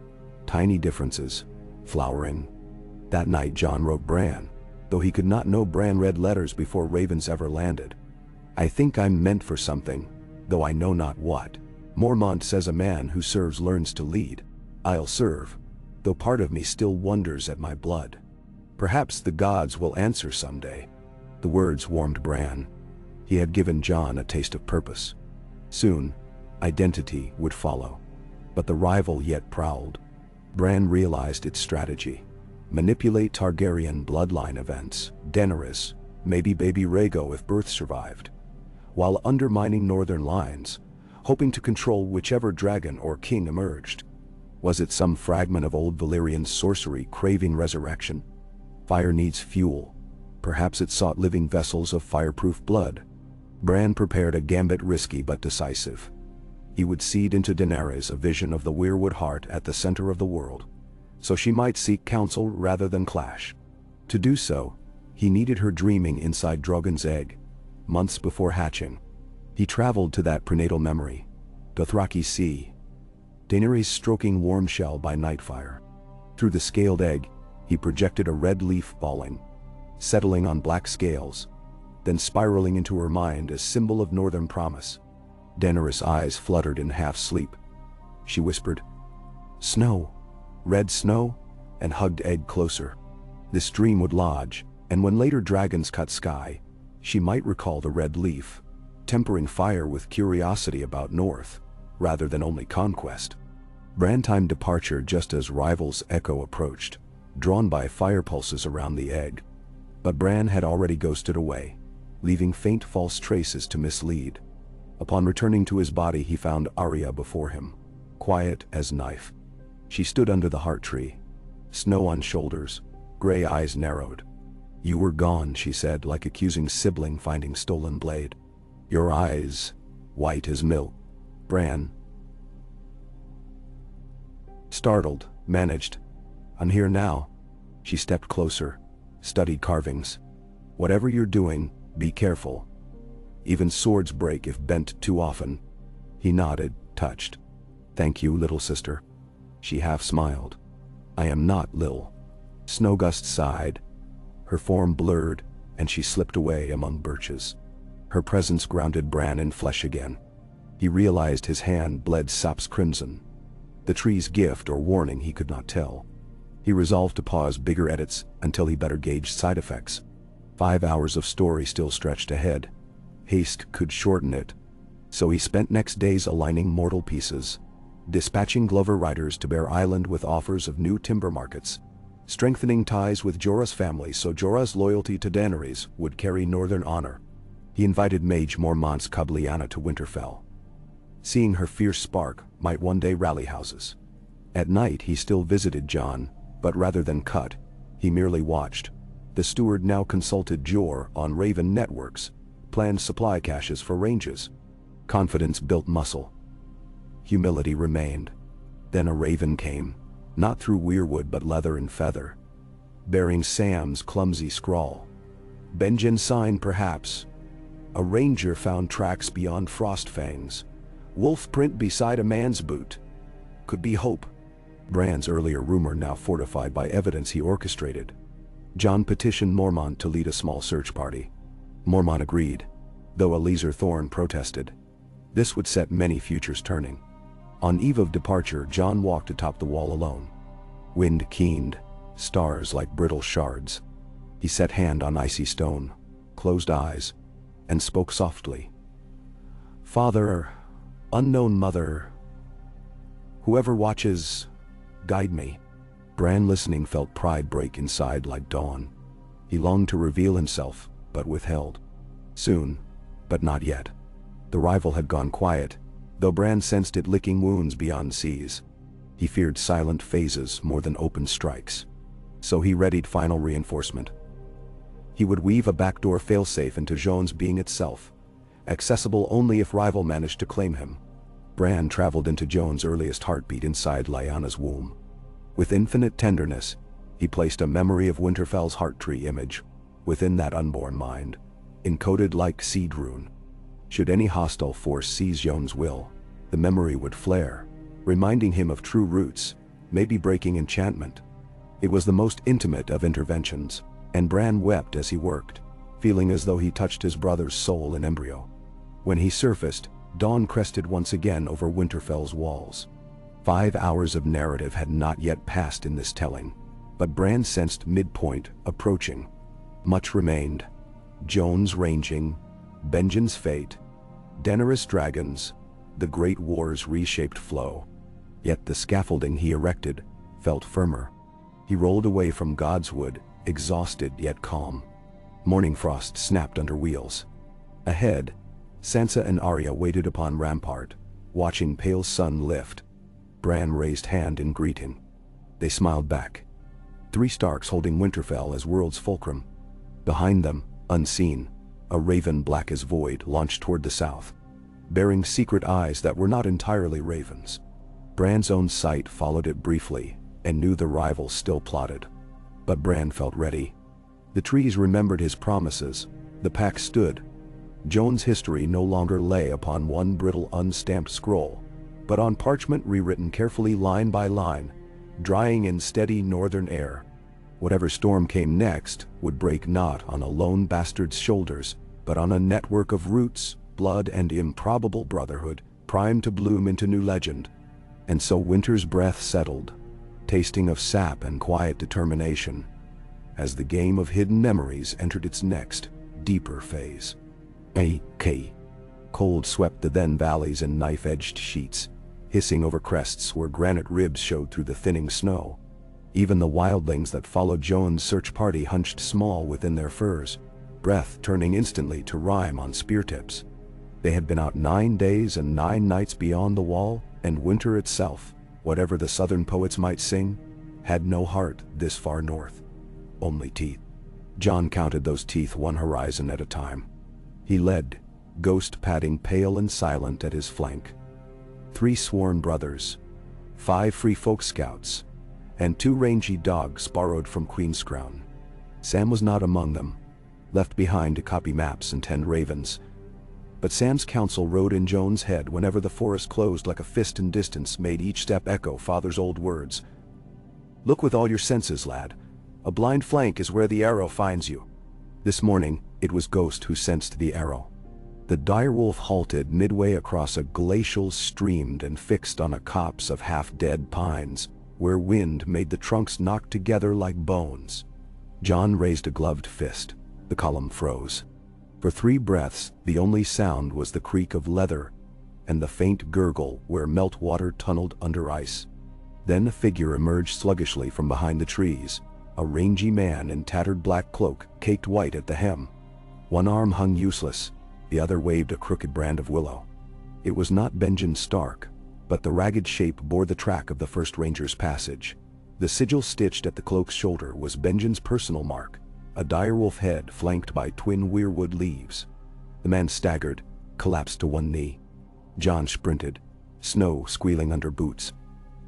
Tiny differences, flowering. That night Jon wrote Bran, though he could not know Bran read letters before ravens ever landed. I think I'm meant for something, though I know not what. Mormont says a man who serves learns to lead. I'll serve, though part of me still wonders at my blood. Perhaps the gods will answer someday. The words warmed Bran. He had given Jon a taste of purpose. Soon, identity would follow. But the rival yet prowled. Bran realized its strategy. Manipulate Targaryen bloodline events, Daenerys, maybe baby Rhaego if birth survived, while undermining northern lines, hoping to control whichever dragon or king emerged. Was it some fragment of old Valyrian sorcery craving resurrection? Fire needs fuel. Perhaps it sought living vessels of fireproof blood. Bran prepared a gambit risky but decisive. He would seed into Daenerys a vision of the Weirwood heart at the center of the world, so she might seek counsel rather than clash. To do so, he needed her dreaming inside Drogon's egg, months before hatching. He traveled to that prenatal memory, Dothraki Sea. Daenerys stroking warm shell by night fire. Through the scaled egg, he projected a red leaf falling, settling on black scales, then spiraling into her mind as symbol of northern promise. Daenerys' eyes fluttered in half-sleep. She whispered, "Snow, red snow," and hugged egg closer. This dream would lodge, and when later dragons cut sky, she might recall the red leaf, tempering fire with curiosity about north, rather than only conquest. Bran timed departure just as rivals' echo approached, drawn by fire pulses around the egg. But Bran had already ghosted away, leaving faint false traces to mislead. Upon returning to his body he found Arya before him, quiet as knife. She stood under the heart tree, snow on shoulders, gray eyes narrowed. "You were gone," she said, like accusing sibling finding stolen blade. "Your eyes, white as milk." Bran, startled, managed, "I'm here now." She stepped closer, studied carvings. "Whatever you're doing, be careful. Even swords break if bent too often." He nodded, touched. "Thank you, little sister." She half smiled. "I am not Lil." Snowgust sighed. Her form blurred, and she slipped away among birches. Her presence grounded Bran in flesh again. He realized his hand bled sap's crimson. The tree's gift or warning he could not tell. He resolved to pause bigger edits until he better gauged side effects. 5 hours of story still stretched ahead. Haste could shorten it. So he spent next days aligning mortal pieces, dispatching Glover riders to Bear Island with offers of new timber markets, strengthening ties with Jorah's family so Jorah's loyalty to Daenerys would carry northern honor. He invited Mage Mormont's cub Lyanna to Winterfell. Seeing her fierce spark might one day rally houses. At night he still visited Jon, but rather than cut, he merely watched. The steward now consulted Jor on Raven networks, planned supply caches for ranges. Confidence built muscle. Humility remained. Then a raven came, not through Weirwood but leather and feather. bearing Sam's clumsy scrawl. Benjamin's sign, perhaps. A ranger found tracks beyond frost fangs. Wolf print beside a man's boot. Could be hope. Bran's earlier rumor now fortified by evidence he orchestrated. John petitioned Mormont to lead a small search party. Mormont agreed, though Eliezer Thorne protested. This would set many futures turning. On eve of departure, John walked atop the wall alone. Wind keened, stars like brittle shards. He set hand on icy stone, closed eyes, and spoke softly. "Father, unknown mother, whoever watches, guide me." Bran, listening, felt pride break inside like dawn. He longed to reveal himself, but withheld. Soon, but not yet. The rival had gone quiet, though Bran sensed it licking wounds beyond seas. He feared silent phases more than open strikes. So he readied final reinforcement. He would weave a backdoor failsafe into Joan's being itself, accessible only if rival managed to claim him. Bran traveled into Joan's earliest heartbeat inside Lyanna's womb. With infinite tenderness, he placed a memory of Winterfell's heart tree image within that unborn mind, encoded like seed rune. Should any hostile force seize Joan's will, the memory would flare, reminding him of true roots, maybe breaking enchantment. It was the most intimate of interventions, and Bran wept as he worked, feeling as though he touched his brother's soul in embryo. When he surfaced, dawn crested once again over Winterfell's walls. 5 hours of narrative had not yet passed in this telling, but Bran sensed midpoint approaching. Much remained. Joan's ranging, Benjen's fate, Daenerys' dragons, the Great War's reshaped flow. Yet the scaffolding he erected felt firmer. He rolled away from Godswood, exhausted yet calm. Morning frost snapped under wheels. Ahead, Sansa and Arya waited upon rampart, watching pale sun lift. Bran raised hand in greeting. They smiled back. 3 Starks holding Winterfell as world's fulcrum. Behind them, unseen, a raven black as void launched toward the south, bearing secret eyes that were not entirely ravens. Bran's own sight followed it briefly, and knew the rival still plotted. But Bran felt ready. The trees remembered his promises, the pack stood. Joan's history no longer lay upon one brittle unstamped scroll, but on parchment rewritten carefully line by line, drying in steady northern air. Whatever storm came next would break not on a lone bastard's shoulders, but on a network of roots, blood, and improbable brotherhood, primed to bloom into new legend. And so winter's breath settled, tasting of sap and quiet determination, as the game of hidden memories entered its next, deeper phase. Cold swept the then valleys in knife-edged sheets, hissing over crests where granite ribs showed through the thinning snow. Even the wildlings that followed Joan's search party hunched small within their furs, breath turning instantly to rime on spear tips. They had been out 9 days and 9 nights beyond the wall, and winter itself, whatever the southern poets might sing, had no heart this far north. Only teeth. Jon counted those teeth one horizon at a time. He led, ghost padding pale and silent at his flank. 3 sworn brothers, 5 free folk scouts, and 2 rangy dogs borrowed from Queen's Crown. Sam was not among them, left behind to copy maps and tend ravens. But Sam's counsel rode in Joan's head whenever the forest closed like a fist in distance made each step echo father's old words. "Look with all your senses, lad. A blind flank is where the arrow finds you." This morning, it was Ghost who sensed the arrow. The direwolf halted midway across a glacial stream and fixed on a copse of half-dead pines, where wind made the trunks knock together like bones. Jon raised a gloved fist. The column froze. For 3 breaths, the only sound was the creak of leather and the faint gurgle where meltwater tunneled under ice. Then a figure emerged sluggishly from behind the trees, a rangy man in tattered black cloak, caked white at the hem. One arm hung useless, the other waved a crooked brand of willow. It was not Benjen Stark, but the ragged shape bore the track of the first ranger's passage. The sigil stitched at the cloak's shoulder was Benjen's personal mark, a direwolf head flanked by twin weirwood leaves. The man staggered, collapsed to one knee. Jon sprinted, snow squealing under boots.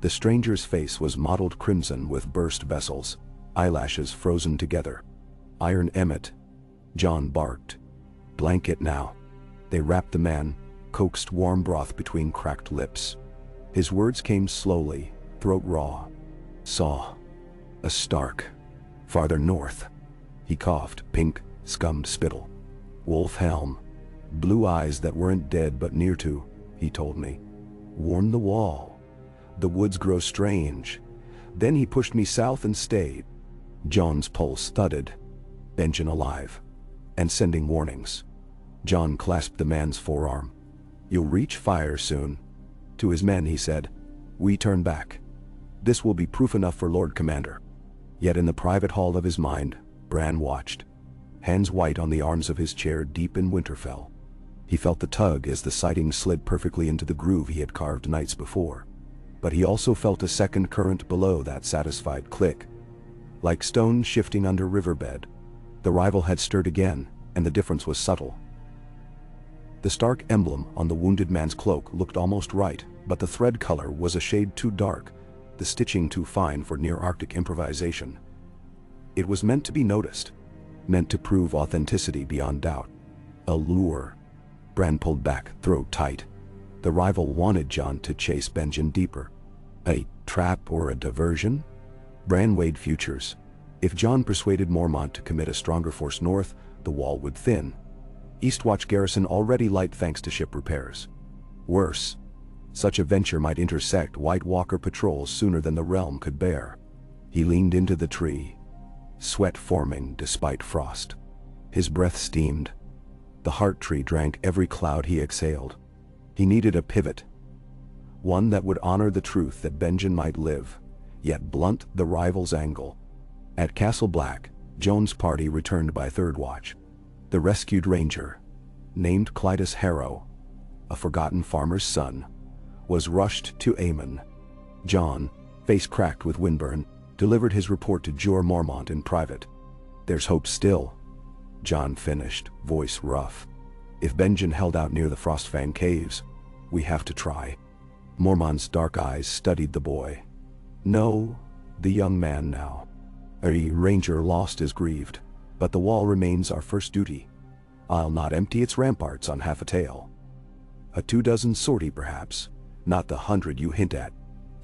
The stranger's face was mottled crimson with burst vessels. eyelashes frozen together. "Iron Emmett," Jon barked. "Blanket now." They wrapped the man, coaxed warm broth between cracked lips. His words came slowly, throat raw. "Saw a Stark. Farther north." He coughed, pink, scummed spittle. "Wolf helm. Blue eyes that weren't dead but near to," he told me. "Warned the wall. The woods grow strange." Then he pushed me south and stayed. Jon's pulse thudded. Benjen alive. And sending warnings. Jon clasped the man's forearm. "You'll reach fire soon." To his men he said, "We turn back. This will be proof enough for Lord Commander." Yet in the private hall of his mind, Bran watched. Hands white on the arms of his chair deep in Winterfell. He felt the tug as the sighting slid perfectly into the groove he had carved nights before. But he also felt a second current below that satisfied click. Like stones shifting under riverbed. The rival had stirred again, and the difference was subtle. The Stark emblem on the wounded man's cloak looked almost right, but the thread color was a shade too dark, the stitching too fine for near-Arctic improvisation. It was meant to be noticed, meant to prove authenticity beyond doubt. A lure. Bran pulled back, throat tight. The rival wanted Jon to chase Benjen deeper. A trap or a diversion? Bran weighed futures. If Jon persuaded Mormont to commit a stronger force north, the wall would thin. Eastwatch garrison already light thanks to ship repairs. Worse, such a venture might intersect White Walker patrols sooner than the realm could bear. He leaned into the tree, sweat forming despite frost. His breath steamed. The heart tree drank every cloud he exhaled. He needed a pivot. One that would honor the truth that Benjen might live, yet blunt the rival's angle. At Castle Black, Jon's party returned by third watch. The rescued ranger, named Clytus Harrow, a forgotten farmer's son, was rushed to Aemon. Jon, face cracked with windburn, delivered his report to Jorah Mormont in private. "There's hope still," Jon finished, voice rough. "If Benjen held out near the Frostfang caves, we have to try." Mormont's dark eyes studied the boy. "No," the young man now. "A ranger lost is grieved, but the wall remains our first duty. I'll not empty its ramparts on half a tale. A 24 sortie perhaps, not the 100 you hint at."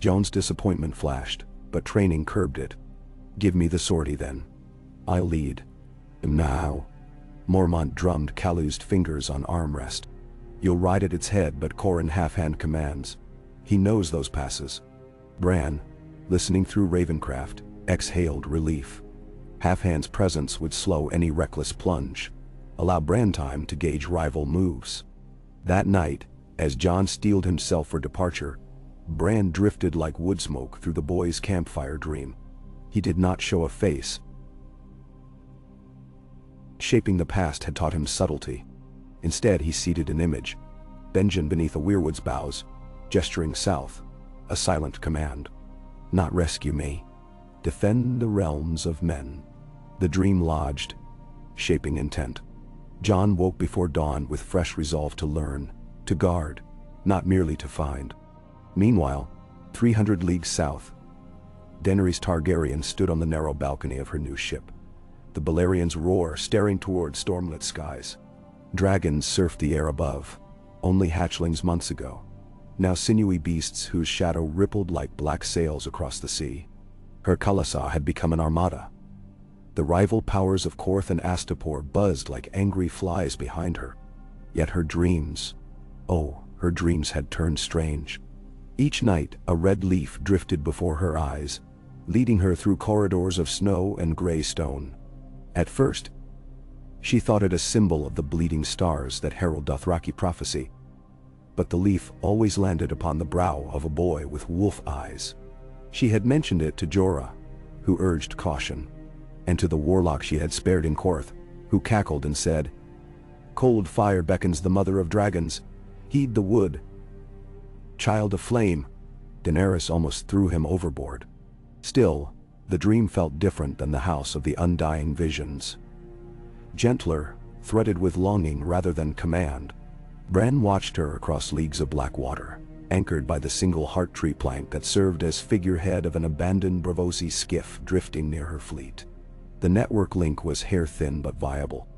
Jon's disappointment flashed, but training curbed it. "Give me the sortie then. I'll lead." "Now." Mormont drummed calloused fingers on armrest. "You'll ride at its head but Corran half-hand commands. He knows those passes." Bran, listening through Ravencraft, exhaled relief. Half-hand's presence would slow any reckless plunge, allow Bran time to gauge rival moves. That night, as Jon steeled himself for departure, Bran drifted like wood smoke through the boy's campfire dream. He did not show a face. Shaping the past had taught him subtlety. Instead he seated an image. Benjen beneath a Weirwood's boughs, gesturing south, a silent command. "Not rescue me. Defend the realms of men." The dream lodged, shaping intent. Jon woke before dawn with fresh resolve to learn, to guard, not merely to find. Meanwhile, 300 leagues south, Daenerys Targaryen stood on the narrow balcony of her new ship. The Balerians roar, staring toward stormlit skies. Dragons surfed the air above, only hatchlings months ago. Now sinewy beasts whose shadow rippled like black sails across the sea. Her Khalasah had become an armada. The rival powers of Korth and Astapor buzzed like angry flies behind her. Yet her dreams, oh, her dreams had turned strange. Each night a red leaf drifted before her eyes, leading her through corridors of snow and gray stone. At first, she thought it a symbol of the bleeding stars that herald Dothraki prophecy. But the leaf always landed upon the brow of a boy with wolf eyes. She had mentioned it to Jorah, who urged caution, and to the warlock she had spared in Korth, who cackled and said, "Cold fire beckons the mother of dragons. Heed the wood." Child of flame, Daenerys almost threw him overboard. Still, the dream felt different than the house of the undying visions. Gentler, threaded with longing rather than command. Bran watched her across leagues of black water. anchored by the single heart tree plank that served as figurehead of an abandoned Bravosi skiff drifting near her fleet. The network link was hair-thin but viable.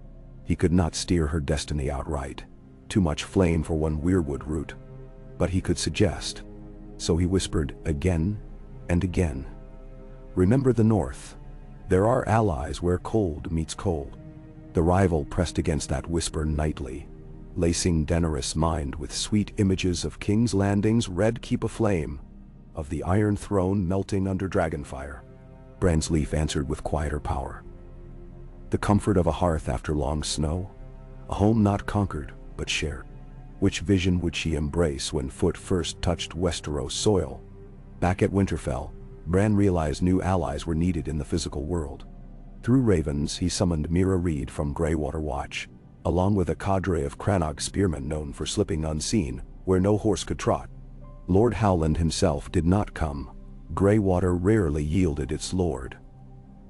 He could not steer her destiny outright. Too much flame for one Weirwood route. But he could suggest. So he whispered again and again. Remember the North. There are allies where cold meets cold. The rival pressed against that whisper nightly, lacing Daenerys' mind with sweet images of King's Landing's red keep aflame, of the Iron Throne melting under dragonfire. Bran's leaf answered with quieter power. The comfort of a hearth after long snow, a home not conquered but shared. Which vision would she embrace when foot first touched Westeros soil? Back at Winterfell, Bran realized new allies were needed in the physical world. Through ravens he summoned Mira Reed from Greywater Watch, along with a cadre of Crannog spearmen known for slipping unseen where no horse could trot. Lord Howland himself did not come. Greywater rarely yielded its lord.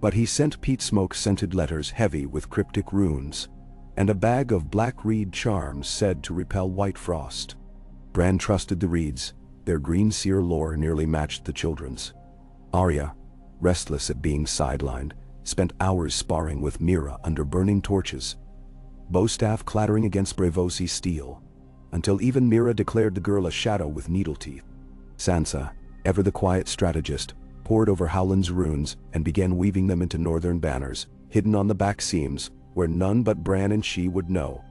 But he sent peat smoke-scented letters heavy with cryptic runes, and a bag of black reed charms said to repel white frost. Bran trusted the reeds. Their green seer lore nearly matched the children's. Arya, restless at being sidelined, spent hours sparring with Mira under burning torches, bowstaff clattering against Braavosi steel, until even Mira declared the girl a shadow with needle teeth. Sansa, ever the quiet strategist, pored over Howland's runes and began weaving them into northern banners, hidden on the back seams, where none but Bran and she would know.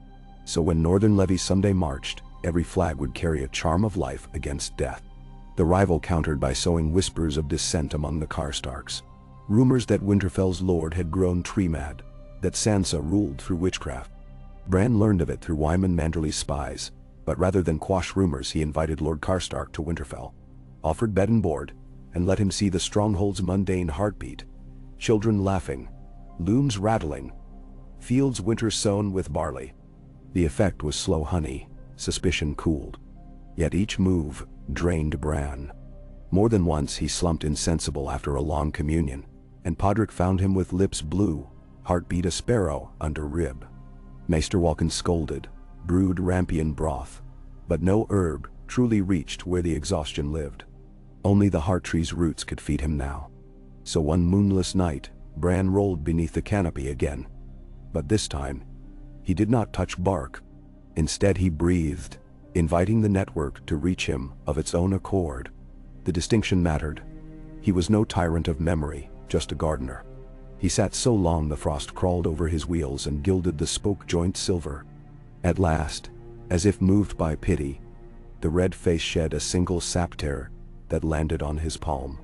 So when northern levies someday marched, every flag would carry a charm of life against death. The rival countered by sowing whispers of dissent among the Karstarks. Rumors that Winterfell's lord had grown tree-mad, that Sansa ruled through witchcraft. Bran learned of it through Wyman Manderly's spies, but rather than quash rumors he invited Lord Karstark to Winterfell, offered bed and board, and let him see the stronghold's mundane heartbeat. Children laughing, looms rattling, fields winter sown with barley. The effect was slow honey, suspicion cooled. Yet each move drained Bran. More than once he slumped insensible after a long communion, and Podrick found him with lips blue, heartbeat a sparrow under rib. Maester Walken scolded, brewed rampion broth, but no herb truly reached where the exhaustion lived. Only the heart tree's roots could feed him now. So one moonless night, Bran rolled beneath the canopy again. But this time, he did not touch bark. Instead he breathed, inviting the network to reach him of its own accord. The distinction mattered. He was no tyrant of memory, just a gardener. He sat so long the frost crawled over his wheels and gilded the spoke-joint silver. At last, as if moved by pity, the red face shed a single sap tear that landed on his palm.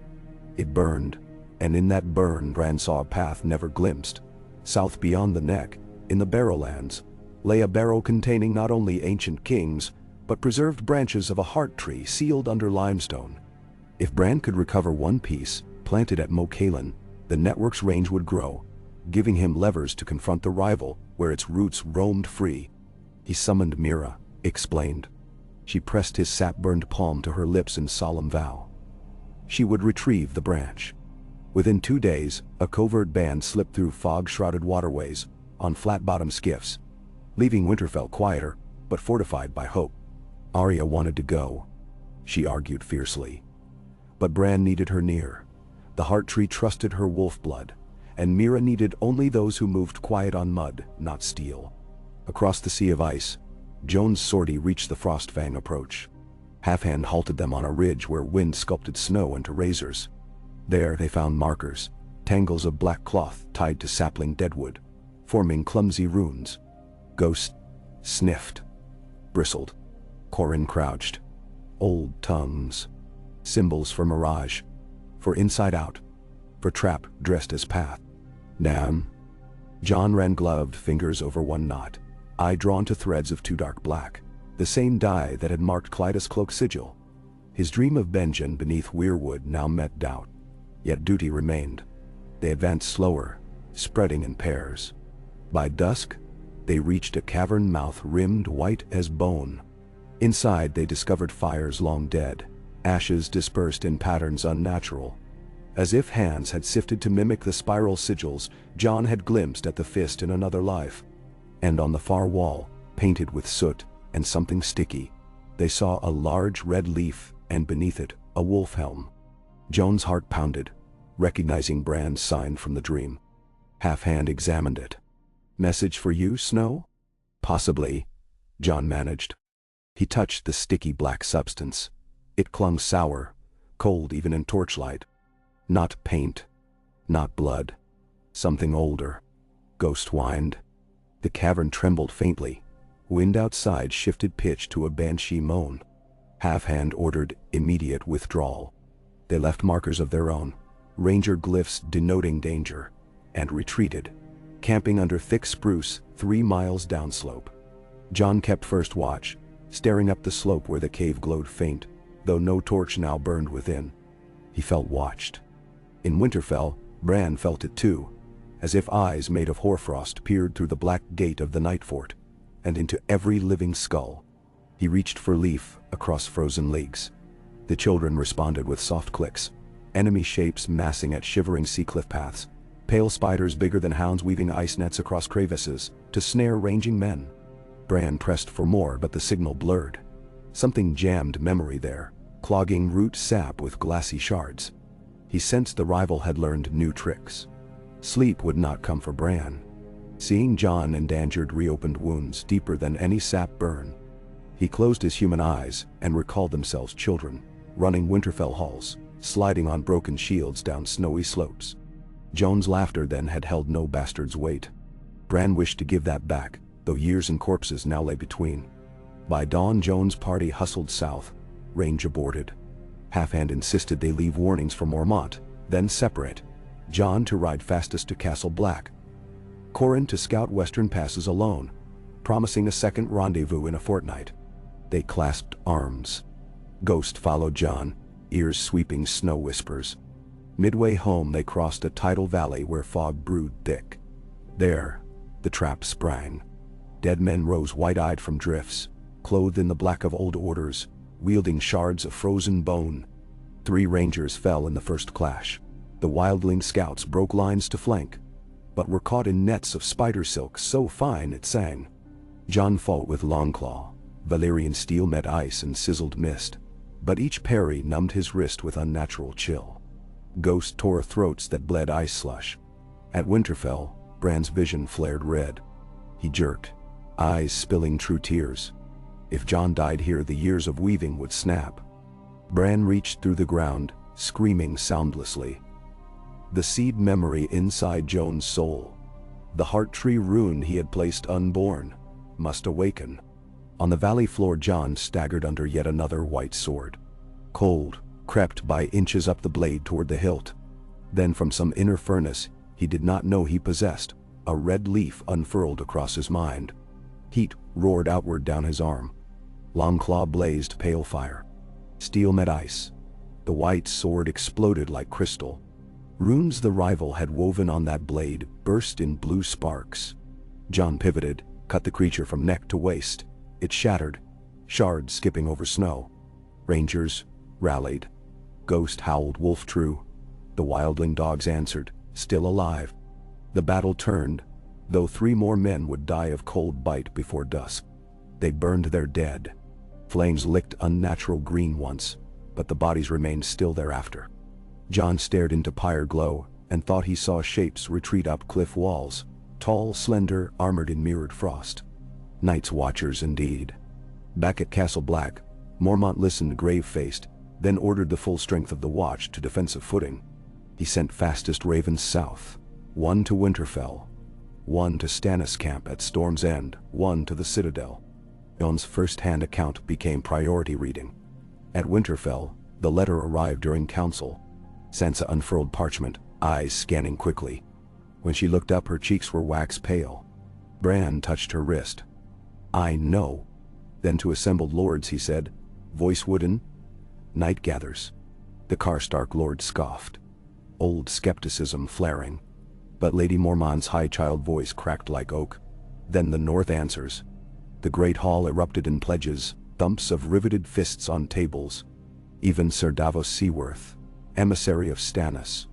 It burned, and in that burn Bran saw a path never glimpsed. South beyond the neck, in the Barrowlands, lay a barrow containing not only ancient kings, but preserved branches of a heart tree sealed under limestone. If Bran could recover one piece, planted at Mokalan, the network's range would grow, giving him levers to confront the rival where its roots roamed free. He summoned Mira, explained. She pressed his sap-burned palm to her lips in solemn vow. She would retrieve the branch. Within 2 days, a covert band slipped through fog-shrouded waterways, on flat-bottomed skiffs, leaving Winterfell quieter, but fortified by hope. Arya wanted to go. She argued fiercely. But Bran needed her near. The heart tree trusted her wolf blood, and Mira needed only those who moved quiet on mud, not steel. Across the sea of ice, Joan's sortie reached the Frostfang approach. Halfhand halted them on a ridge where wind sculpted snow into razors. There they found markers, tangles of black cloth tied to sapling deadwood, forming clumsy runes. Ghost sniffed, bristled. Corin crouched. Old tongues. Symbols for mirage, for inside out, for trap dressed as path. Damn. Jon ran gloved fingers over one knot, eye drawn to threads of too dark black, the same dye that had marked Clyda's cloak sigil. His dream of Benjen beneath Weirwood now met doubt. Yet duty remained. They advanced slower, spreading in pairs. By dusk, they reached a cavern mouth rimmed white as bone. Inside they discovered fires long dead, ashes dispersed in patterns unnatural. As if hands had sifted to mimic the spiral sigils Jon had glimpsed at the fist in another life. And on the far wall, painted with soot and something sticky, They saw a large red leaf, and beneath it, a wolf helm. Joan's heart pounded, recognizing Bran's sign from the dream. Half-Hand examined it. "Message for you, Snow?" "Possibly," Jon managed. He touched the sticky black substance. It clung sour, cold even in torchlight. Not paint. Not blood. Something older. Ghost whined. The cavern trembled faintly. Wind outside shifted pitch to a banshee moan. Half-Hand ordered immediate withdrawal. They left markers of their own, ranger glyphs denoting danger, and retreated, camping under thick spruce 3 miles downslope. Jon kept first watch, staring up the slope where the cave glowed faint, though no torch now burned within. He felt watched. In Winterfell, Bran felt it too, as if eyes made of hoarfrost peered through the black gate of the night fort, and into every living skull. He reached for Leaf across frozen leagues. The children responded with soft clicks, enemy shapes massing at shivering sea cliff paths, pale spiders bigger than hounds weaving ice nets across crevices to snare ranging men. Bran pressed for more, but the signal blurred. Something jammed memory there, clogging root sap with glassy shards. He sensed the rival had learned new tricks. Sleep would not come for Bran. Seeing Jon endangered reopened wounds deeper than any sap burn. He closed his human eyes and recalled themselves children, running Winterfell halls, sliding on broken shields down snowy slopes. Jon's laughter then had held no bastard's weight. Bran wished to give that back, though years and corpses now lay between. By dawn, Jon's party hustled south, range aborted. Half-Hand insisted they leave warnings for Mormont, then separate. Jon to ride fastest to Castle Black. Corran to scout western passes alone, promising a second rendezvous in a fortnight. They clasped arms. Ghost followed Jon, ears sweeping snow whispers. Midway home they crossed a tidal valley where fog brewed thick. There, the trap sprang. Dead men rose wide-eyed from drifts, clothed in the black of old orders, wielding shards of frozen bone. 3 rangers fell in the first clash. The wildling scouts broke lines to flank, but were caught in nets of spider silk so fine it sang. Jon fought with Longclaw. Valyrian steel met ice and sizzled mist, but each parry numbed his wrist with unnatural chill. Ghost tore throats that bled ice slush. At Winterfell, Bran's vision flared red. He jerked, eyes spilling true tears. If Jon died here, the years of weaving would snap. Bran reached through the ground, screaming soundlessly. The seed memory inside Jon's soul, the heart tree rune he had placed unborn, must awaken. On the valley floor, Jon staggered under yet another white sword. Cold crept by inches up the blade toward the hilt. Then from some inner furnace he did not know he possessed, a red leaf unfurled across his mind. Heat roared outward down his arm. Longclaw blazed pale fire. Steel met ice. The white sword exploded like crystal. Runes the rival had woven on that blade burst in blue sparks. Jon pivoted, cut the creature from neck to waist. It shattered, shards skipping over snow. Rangers rallied. Ghost howled wolf true. The wildling dogs answered, still alive. The battle turned, though 3 more men would die of cold bite before dusk. They burned their dead. Flames licked unnatural green once, but the bodies remained still thereafter. Jon stared into pyre glow and thought he saw shapes retreat up cliff walls, tall, slender, armored in mirrored frost. Night's Watchers indeed. Back at Castle Black, Mormont listened grave-faced, then ordered the full strength of the watch to defensive footing. He sent fastest ravens south, 1 to Winterfell, 1 to Stannis' camp at Storm's End, 1 to the Citadel. Jon's first-hand account became priority reading. At Winterfell, the letter arrived during council. Sansa unfurled parchment, eyes scanning quickly. When she looked up, her cheeks were wax pale. Bran touched her wrist. "I know." Then to assembled lords he said, voice wooden, "Night gathers." The Karstark lord scoffed, old skepticism flaring. But Lady Mormont's high-child voice cracked like oak. Then the North answers. The great hall erupted in pledges, thumps of riveted fists on tables. Even Sir Davos Seaworth, emissary of Stannis,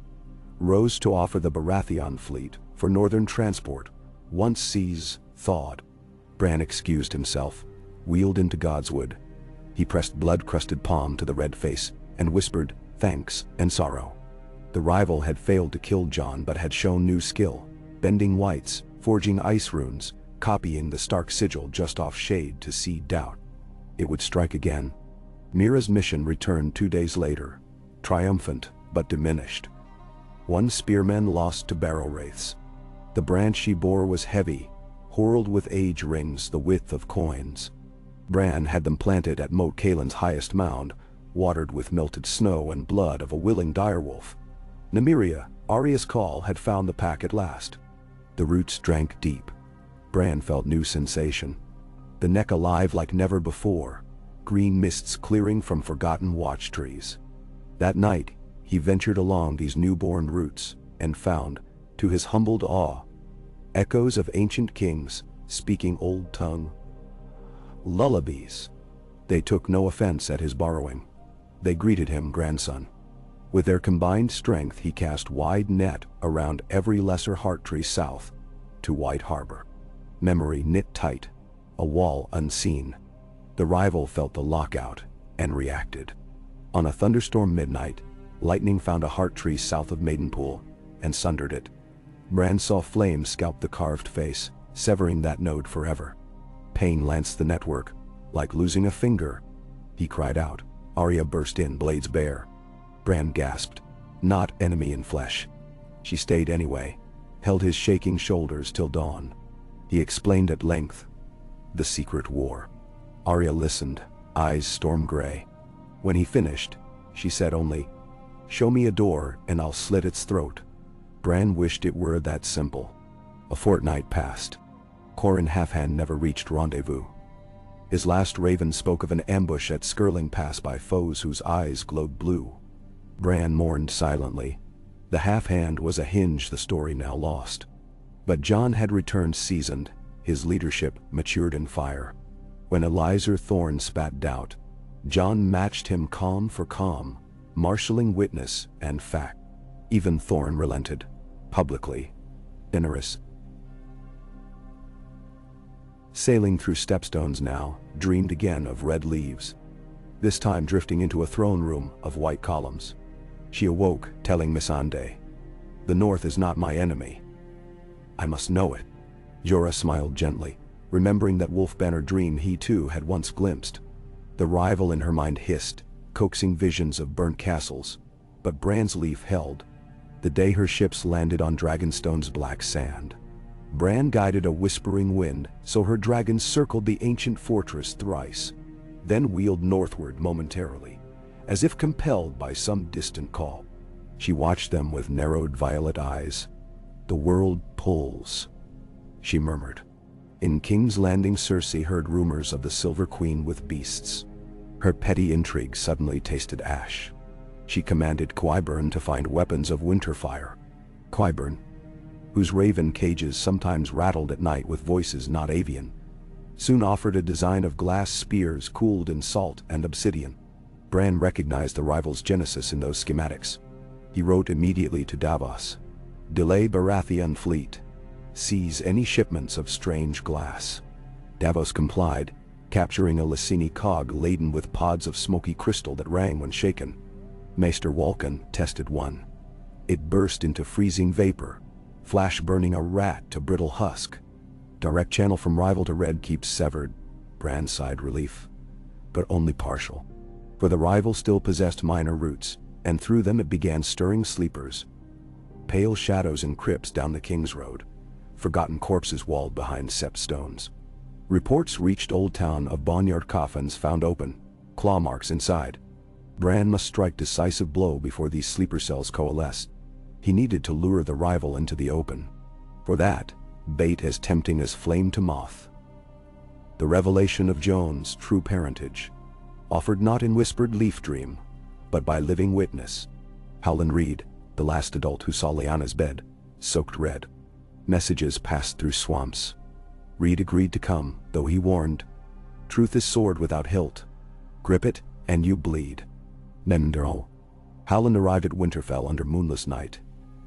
rose to offer the Baratheon fleet for northern transport, once seas thawed. Bran excused himself, wheeled into Godswood. He pressed blood-crusted palm to the red face and whispered, "Thanks," and sorrow. The rival had failed to kill Jon but had shown new skill, bending whites, forging ice runes, copying the stark sigil just off shade to seed doubt. It would strike again. Mira's mission returned 2 days later, triumphant but diminished. One spearman lost to barrow wraiths. The branch she bore was heavy, whorled with age rings the width of coins. Bran had them planted at Moat Caelin's highest mound, watered with melted snow and blood of a willing direwolf. Nymeria, Arya's call, had found the pack at last. The roots drank deep. Bran felt new sensation. The neck alive like never before, green mists clearing from forgotten watch trees. That night, he ventured along these newborn roots and found, to his humbled awe, echoes of ancient kings speaking old tongue lullabies. They took no offense at his borrowing. They greeted him grandson. With their combined strength he cast wide net around every lesser heart tree south to White Harbor. Memory knit tight, a wall unseen. The rival felt the lockout and reacted. On a thunderstorm midnight, lightning found a heart tree south of Maidenpool and sundered it. Bran saw flames scalp the carved face, severing that node forever. Pain lanced the network, like losing a finger. He cried out. Arya burst in, blades bare. Bran gasped. Not enemy in flesh. She stayed anyway, held his shaking shoulders till dawn. He explained at length. The secret war. Arya listened, eyes storm gray. When he finished, she said only, "Show me a door and I'll slit its throat." Bran wished it were that simple. A fortnight passed. Qhorin Halfhand never reached rendezvous. His last raven spoke of an ambush at Skirling Pass by foes whose eyes glowed blue. Bran mourned silently. The Half-Hand was a hinge the story now lost. But Jon had returned seasoned, his leadership matured in fire. When Elizar Thorne spat doubt, Jon matched him calm for calm, marshalling witness and fact. Even Thorne relented, publicly, generous. Sailing through stepstones now, dreamed again of red leaves. This time drifting into a throne room of white columns. She awoke, telling Missandei, "The North is not my enemy. I must know it." Jorah smiled gently, remembering that Wolfbanner dream he too had once glimpsed. The rival in her mind hissed, coaxing visions of burnt castles. But Bran's leaf held. The day her ships landed on Dragonstone's black sand. Bran guided a whispering wind, so her dragons circled the ancient fortress thrice, then wheeled northward momentarily, as if compelled by some distant call. She watched them with narrowed violet eyes. "The world pulls," she murmured. In King's Landing, Cersei heard rumors of the Silver Queen with beasts. Her petty intrigue suddenly tasted ash. She commanded Qyburn to find weapons of winterfire. Qyburn, whose raven cages sometimes rattled at night with voices not avian, soon offered a design of glass spears cooled in salt and obsidian. Bran recognized the rival's genesis in those schematics. He wrote immediately to Davos, "Delay Baratheon fleet. Seize any shipments of strange glass." Davos complied, capturing a Lysini cog laden with pods of smoky crystal that rang when shaken. Maester Walken tested one. It burst into freezing vapor, flash burning a rat to brittle husk. Direct channel from rival to red keeps severed. Bran sighed relief. But only partial. For the rival still possessed minor roots, and through them it began stirring sleepers. Pale shadows in crypts down the King's Road. Forgotten corpses walled behind sept stones. Reports reached Old Town of boneyard coffins found open, claw marks inside. Bran must strike decisive blow before these sleeper cells coalesced. He needed to lure the rival into the open. For that, bait as tempting as flame to moth. The revelation of Jon's true parentage, offered not in whispered leaf dream, but by living witness. Howland Reed, the last adult who saw Lyanna's bed, soaked red. Messages passed through swamps. Reed agreed to come, though he warned, "Truth is sword without hilt. Grip it, and you bleed." Nemndrel. Howland arrived at Winterfell under moonless night,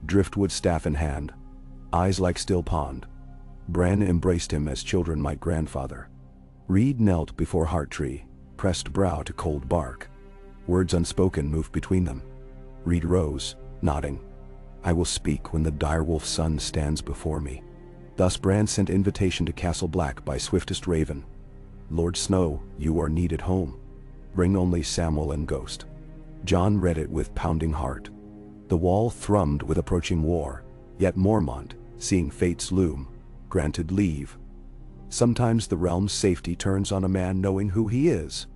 driftwood staff in hand, eyes like still pond. Bran embraced him as children might grandfather. Reed knelt before Hearttree, pressed brow to cold bark. Words unspoken moved between them. Reed rose, nodding. I will speak when the direwolf sun stands before me. Thus Bran sent invitation to Castle Black by swiftest raven. Lord Snow, you are needed home. Bring only Samwell and Ghost. Jon read it with pounding heart. The wall thrummed with approaching war, yet Mormont, seeing fate's loom, granted leave. Sometimes the realm's safety turns on a man knowing who he is.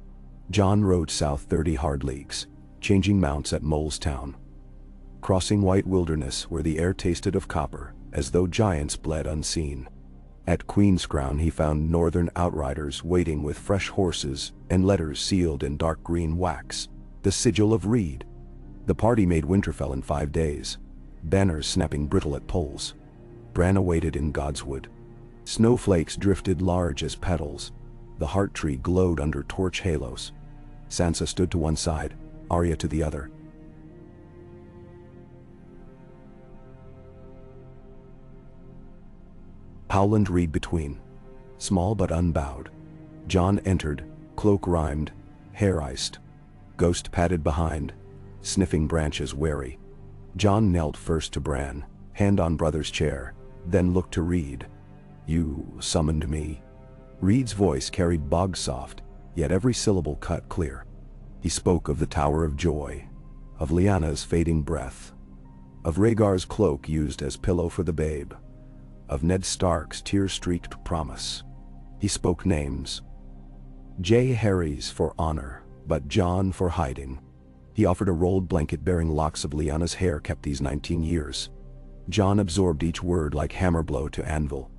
Jon rode south 30 hard leagues, changing mounts at Mole's Town. Crossing white wilderness where the air tasted of copper, as though giants bled unseen. At Queen's Crown he found northern outriders waiting with fresh horses and letters sealed in dark green wax, the sigil of Reed. The party made Winterfell in 5 days, banners snapping brittle at poles. Bran awaited in Godswood. Snowflakes drifted large as petals. The heart tree glowed under torch halos. Sansa stood to one side, Arya to the other. Howland Reed between, small but unbowed. Jon entered, cloak rimed, hair iced. Ghost padded behind, sniffing branches wary. Jon knelt first to Bran, hand on brother's chair, then looked to Reed. You summoned me. Reed's voice carried bog-soft, yet every syllable cut clear. He spoke of the Tower of Joy, of Lyanna's fading breath, of Rhaegar's cloak used as pillow for the babe, of Ned Stark's tear-streaked promise. He spoke names. J. Harry's for honor, but Jon for hiding. He offered a rolled blanket bearing locks of Lyanna's hair kept these 19 years. Jon absorbed each word like hammer blow to anvil.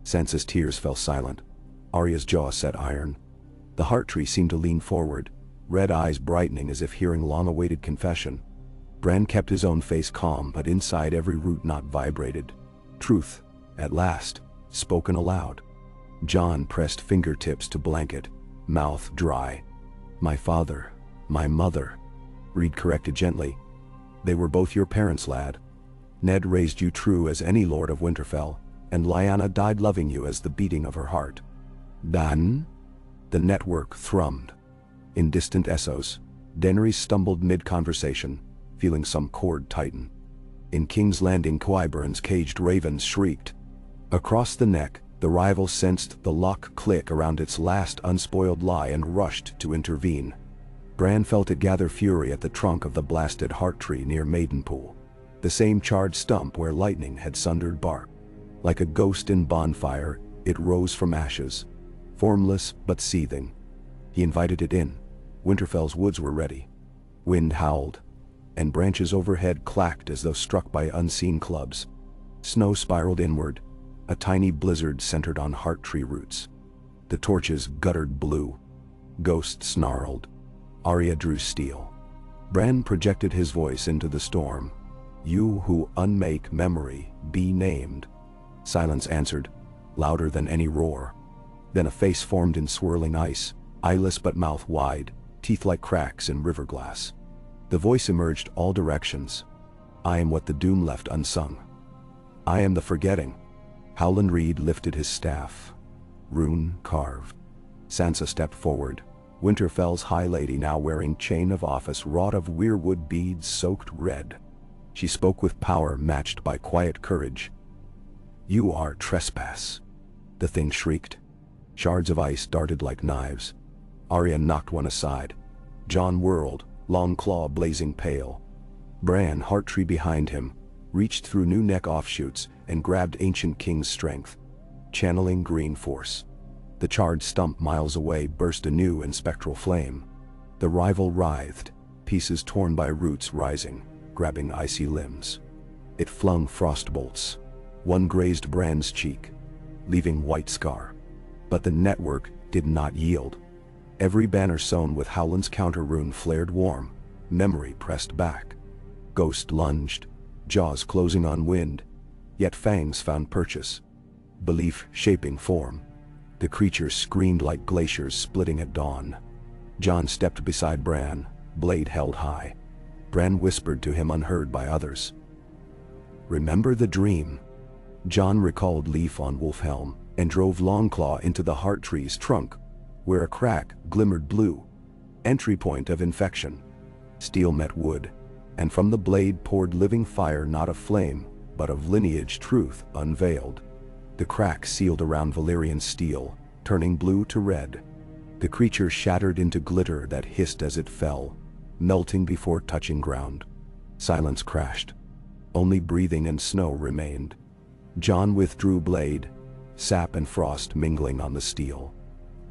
Sansa's tears fell silent. Arya's jaw set iron. The heart tree seemed to lean forward, red eyes brightening as if hearing long-awaited confession. Bran kept his own face calm, but inside every root knot vibrated. Truth, at last, spoken aloud. Jon pressed fingertips to blanket, mouth dry. My father, my mother. Reed corrected gently. They were both your parents, lad. Ned raised you true as any lord of Winterfell, and Lyanna died loving you as the beating of her heart. Dan? The network thrummed. In distant Essos, Daenerys stumbled mid-conversation, feeling some chord tighten. In King's Landing, Qyburns caged ravens shrieked. Across the neck, the rival sensed the lock click around its last unspoiled lie and rushed to intervene. Bran felt it gather fury at the trunk of the blasted heart tree near Maidenpool, the same charred stump where lightning had sundered bark. Like a ghost in bonfire, it rose from ashes, formless but seething. He invited it in. Winterfell's woods were ready. Wind howled, and branches overhead clacked as though struck by unseen clubs. Snow spiraled inward, a tiny blizzard centered on heart tree roots. The torches guttered blue. Ghost snarled. Arya drew steel. Bran projected his voice into the storm. You who unmake memory, be named. Silence answered, louder than any roar. Then a face formed in swirling ice, eyeless but mouth wide, teeth like cracks in river glass. The voice emerged all directions. I am what the doom left unsung. I am the forgetting. Howland Reed lifted his staff. Rune carved. Sansa stepped forward. Winterfell's high lady now wearing chain of office wrought of weirwood beads soaked red. She spoke with power matched by quiet courage. You are trespass. The thing shrieked. Shards of ice darted like knives. Arya knocked one aside. Jon whirled, long claw blazing pale. Bran, heart tree behind him, reached through new neck offshoots and grabbed ancient king's strength, channeling green force. The charred stump miles away burst anew in spectral flame. The rival writhed, pieces torn by roots rising, grabbing icy limbs. It flung frost bolts. One grazed Bran's cheek, leaving white scar. But the network did not yield. Every banner sewn with Howland's counter rune flared warm, memory pressed back. Ghost lunged, jaws closing on wind, yet fangs found purchase. Belief shaping form. The creature screamed like glaciers splitting at dawn. Jon stepped beside Bran, blade held high. Bran whispered to him unheard by others. Remember the dream. Jon recalled Leaf on Wolfhelm and drove Longclaw into the heart tree's trunk. where a crack glimmered blue. Entry point of infection. Steel met wood, and from the blade poured living fire, not of flame, but of lineage truth unveiled. The crack sealed around Valyrian steel, turning blue to red. The creature shattered into glitter that hissed as it fell, melting before touching ground. Silence crashed. Only breathing and snow remained. Jon withdrew blade, sap and frost mingling on the steel.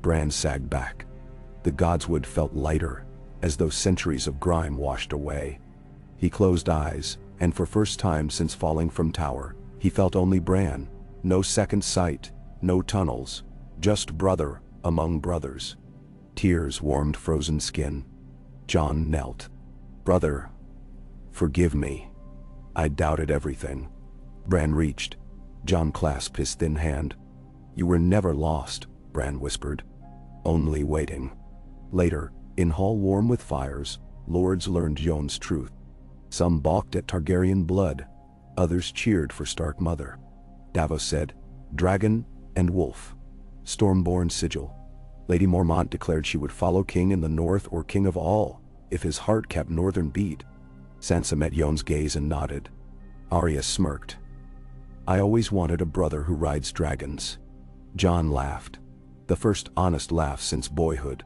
Bran sagged back. The godswood felt lighter, as though centuries of grime washed away. He closed eyes, and for first time since falling from tower, he felt only Bran. No second sight, no tunnels, just brother among brothers. Tears warmed frozen skin. Jon knelt. "Brother, forgive me. I doubted everything." Bran reached. Jon clasped his thin hand. "You were never lost," Bran whispered. "Only waiting." Later, in hall warm with fires, lords learned Jon's truth. Some balked at Targaryen blood, others cheered for Stark mother. Davos said, "Dragon and wolf. Stormborn sigil." Lady Mormont declared she would follow king in the north or king of all, if his heart kept northern beat. Sansa met Jon's gaze and nodded. Arya smirked. "I always wanted a brother who rides dragons." Jon laughed. The first honest laugh since boyhood.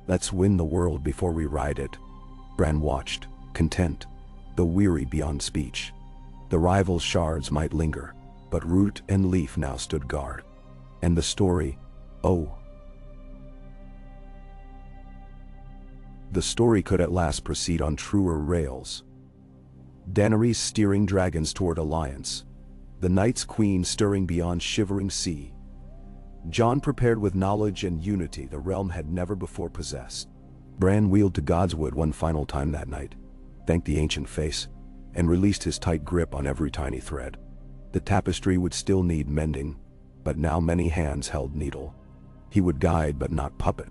"Let's win the world before we ride it." Bran watched, content, though weary beyond speech. The rival shards might linger, but root and leaf now stood guard. And the story, oh. The story could at last proceed on truer rails. Daenerys steering dragons toward alliance. The Night's Queen stirring beyond shivering sea. Jon prepared with knowledge and unity the realm had never before possessed. Bran wheeled to Godswood one final time that night, thanked the ancient face, and released his tight grip on every tiny thread. The tapestry would still need mending, but now many hands held needle. He would guide but not puppet.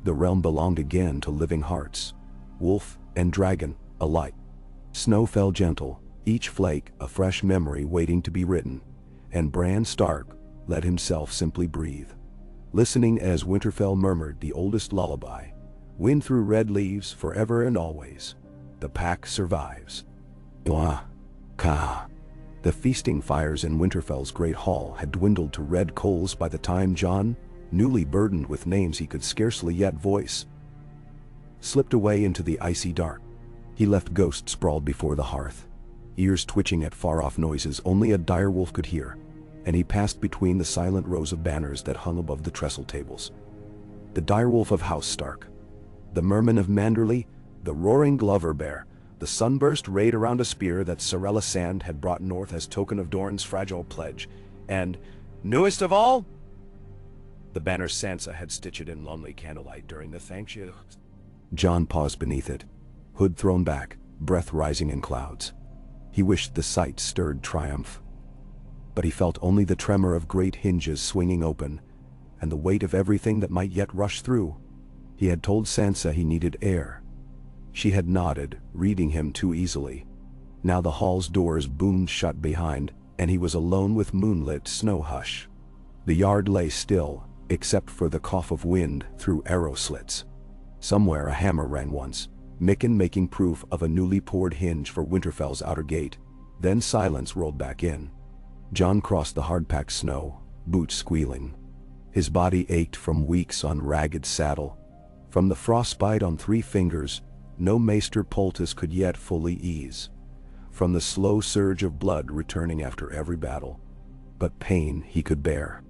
The realm belonged again to living hearts, wolf and dragon alike. Snow fell gentle, each flake a fresh memory waiting to be written, and Bran Stark let himself simply breathe, listening as Winterfell murmured the oldest lullaby. Wind through red leaves forever and always. The pack survives. Blah, ka. The feasting fires in Winterfell's great hall had dwindled to red coals by the time Jon, newly burdened with names he could scarcely yet voice, slipped away into the icy dark. He left ghosts sprawled before the hearth, ears twitching at far-off noises only a direwolf could hear, and he passed between the silent rows of banners that hung above the trestle tables. The direwolf of House Stark, the merman of Manderley, the roaring Glover Bear, the sunburst raid around a spear that Sorella Sand had brought north as token of Dorne's fragile pledge, and, newest of all, the banner Sansa had stitched in lonely candlelight during the Thanksgiving. Jon paused beneath it, hood thrown back, breath rising in clouds. He wished the sight stirred triumph. But he felt only the tremor of great hinges swinging open, and the weight of everything that might yet rush through. He had told Sansa he needed air. She had nodded, reading him too easily. Now the hall's doors boomed shut behind, and he was alone with moonlit snow hush. The yard lay still, except for the cough of wind through arrow slits. Somewhere a hammer rang once, Mikken making proof of a newly poured hinge for Winterfell's outer gate. Then silence rolled back in. Jon crossed the hard-packed snow, boots squealing. His body ached from weeks on ragged saddle. From the frostbite on 3 fingers, no maester poultice could yet fully ease. From the slow surge of blood returning after every battle. But pain he could bear.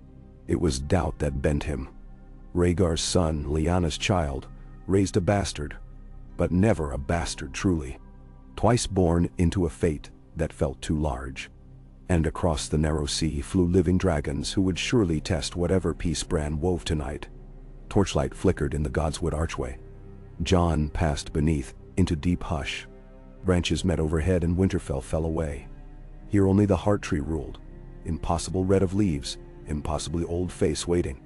It was doubt that bent him. Rhaegar's son, Lyanna's child, raised a bastard, but never a bastard truly. Twice born into a fate that felt too large. And across the narrow sea flew living dragons who would surely test whatever peace Bran wove tonight. Torchlight flickered in the Godswood archway. Jon passed beneath, into deep hush. Branches met overhead and Winterfell fell away. Here only the heart tree ruled, impossible red of leaves, impossibly old face waiting.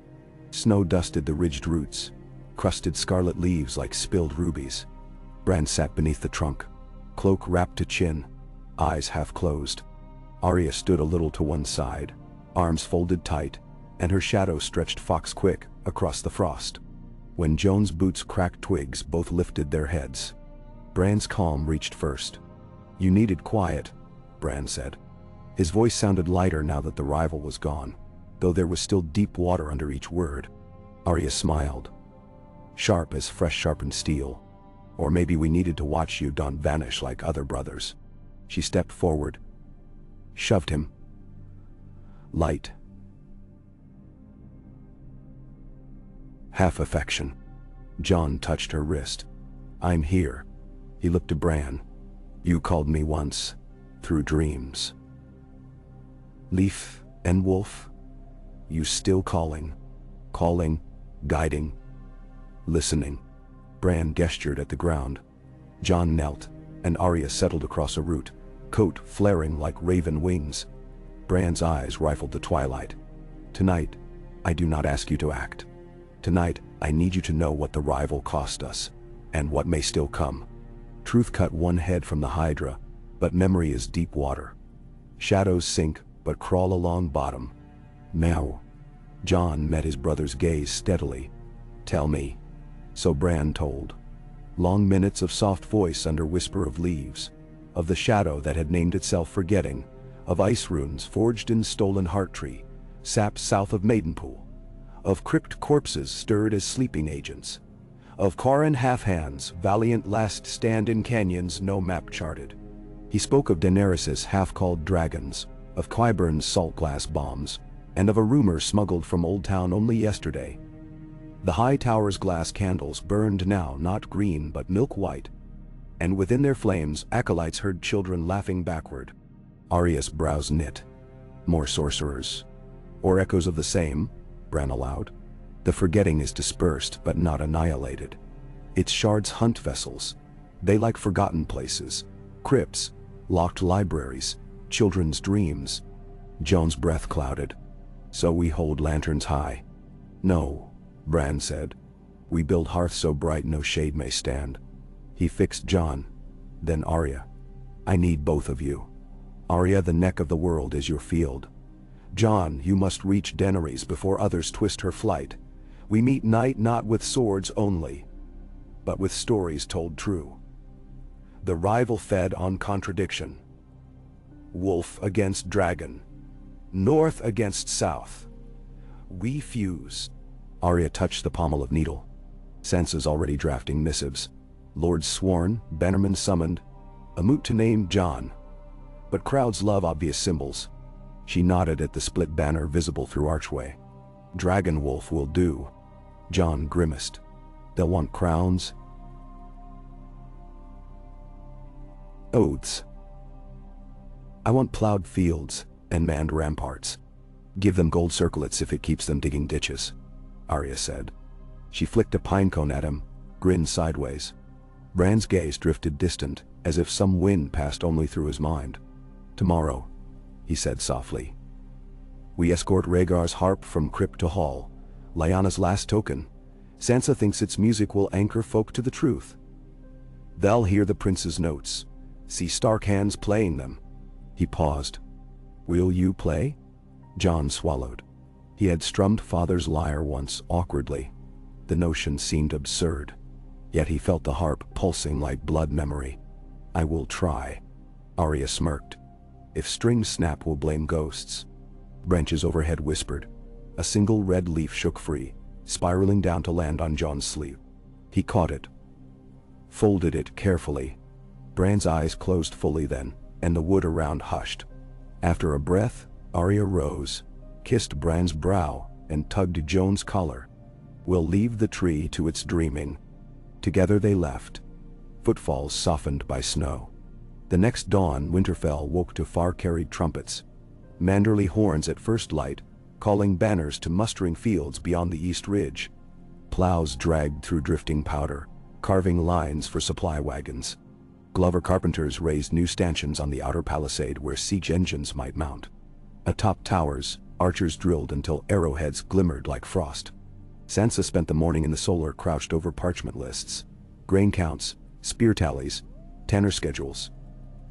Snow dusted the ridged roots, crusted scarlet leaves like spilled rubies. Bran sat beneath the trunk, cloak wrapped to chin, eyes half closed. Arya stood a little to one side, arms folded tight, and her shadow stretched fox-quick across the frost. When Joan's boots cracked twigs, both lifted their heads. Bran's calm reached first. "You needed quiet," Bran said. His voice sounded lighter now that the rival was gone, though there was still deep water under each word. Arya smiled. "Sharp as fresh sharpened steel. Or maybe we needed to watch you don't vanish like other brothers." She stepped forward, shoved him. Light. Half affection. Jon touched her wrist. "I'm here." He looked to Bran. "You called me once, through dreams. Leaf and wolf, you still calling, guiding, listening." Bran gestured at the ground. Jon knelt, and Arya settled across a root, coat flaring like raven wings. Bran's eyes rifled the twilight. "Tonight, I do not ask you to act. Tonight, I need you to know what the rival cost us, and what may still come. Truth cut one head from the Hydra, but memory is deep water. Shadows sink, but crawl along bottom. Now." Jon met his brother's gaze steadily. "Tell me." So Bran told. Long minutes of soft voice under whisper of leaves, of the shadow that had named itself forgetting, of ice runes forged in stolen heart tree, saps south of Maidenpool, of crypt corpses stirred as sleeping agents, of Corran half-hands, valiant last stand in canyons no map charted. He spoke of Daenerys's half-called dragons, of Qyburn's salt glass bombs, and of a rumor smuggled from Old Town only yesterday. The high tower's glass candles burned now not green but milk white, and within their flames acolytes heard children laughing backward. Arya's brows knit. "More sorcerers? Or echoes of the same?" Bran allowed. "The forgetting is dispersed but not annihilated. Its shards hunt vessels. They like forgotten places, crypts, locked libraries, children's dreams." Jon's breath clouded. "So we hold lanterns high?" "No," Bran said. "We build hearths so bright no shade may stand." He fixed Jon, then Arya. "I need both of you. Arya, the neck of the world is your field. Jon, you must reach Daenerys before others twist her flight. We meet night not with swords only, but with stories told true. The rival fed on contradiction. Wolf against dragon. North against south. We fuse." Arya touched the pommel of needle. "Sansa's already drafting missives. Lords sworn, bannermen summoned. A moot to name Jon. But crowds love obvious symbols." She nodded at the split banner visible through archway. "Dragon wolf will do." Jon grimaced. "They'll want crowns." "Oaths. I want plowed fields and manned ramparts. Give them gold circlets if it keeps them digging ditches," Arya said. She flicked a pinecone at him, grinned sideways. Bran's gaze drifted distant, as if some wind passed only through his mind. "Tomorrow," he said softly, "we escort Rhaegar's harp from crypt to hall, Lyanna's last token. Sansa thinks its music will anchor folk to the truth. They'll hear the prince's notes, see Stark hands playing them." He paused. "Will you play?" Jon swallowed. He had strummed father's lyre once awkwardly. The notion seemed absurd, yet he felt the harp pulsing like blood memory. "I will try." Arya smirked. "If strings snap, we'll blame ghosts." Branches overhead whispered. A single red leaf shook free, spiraling down to land on Jon's sleeve. He caught it, folded it carefully. Bran's eyes closed fully then, and the wood around hushed. After a breath, Arya rose, kissed Bran's brow, and tugged Jon's collar. "We'll leave the tree to its dreaming." Together they left, footfalls softened by snow. The next dawn, Winterfell woke to far-carried trumpets, manderly horns at first light, calling banners to mustering fields beyond the east ridge. Plows dragged through drifting powder, carving lines for supply wagons. Glover carpenters raised new stanchions on the outer palisade where siege engines might mount. Atop towers, archers drilled until arrowheads glimmered like frost. Sansa spent the morning in the solar crouched over parchment lists, grain counts, spear tallies, tanner schedules.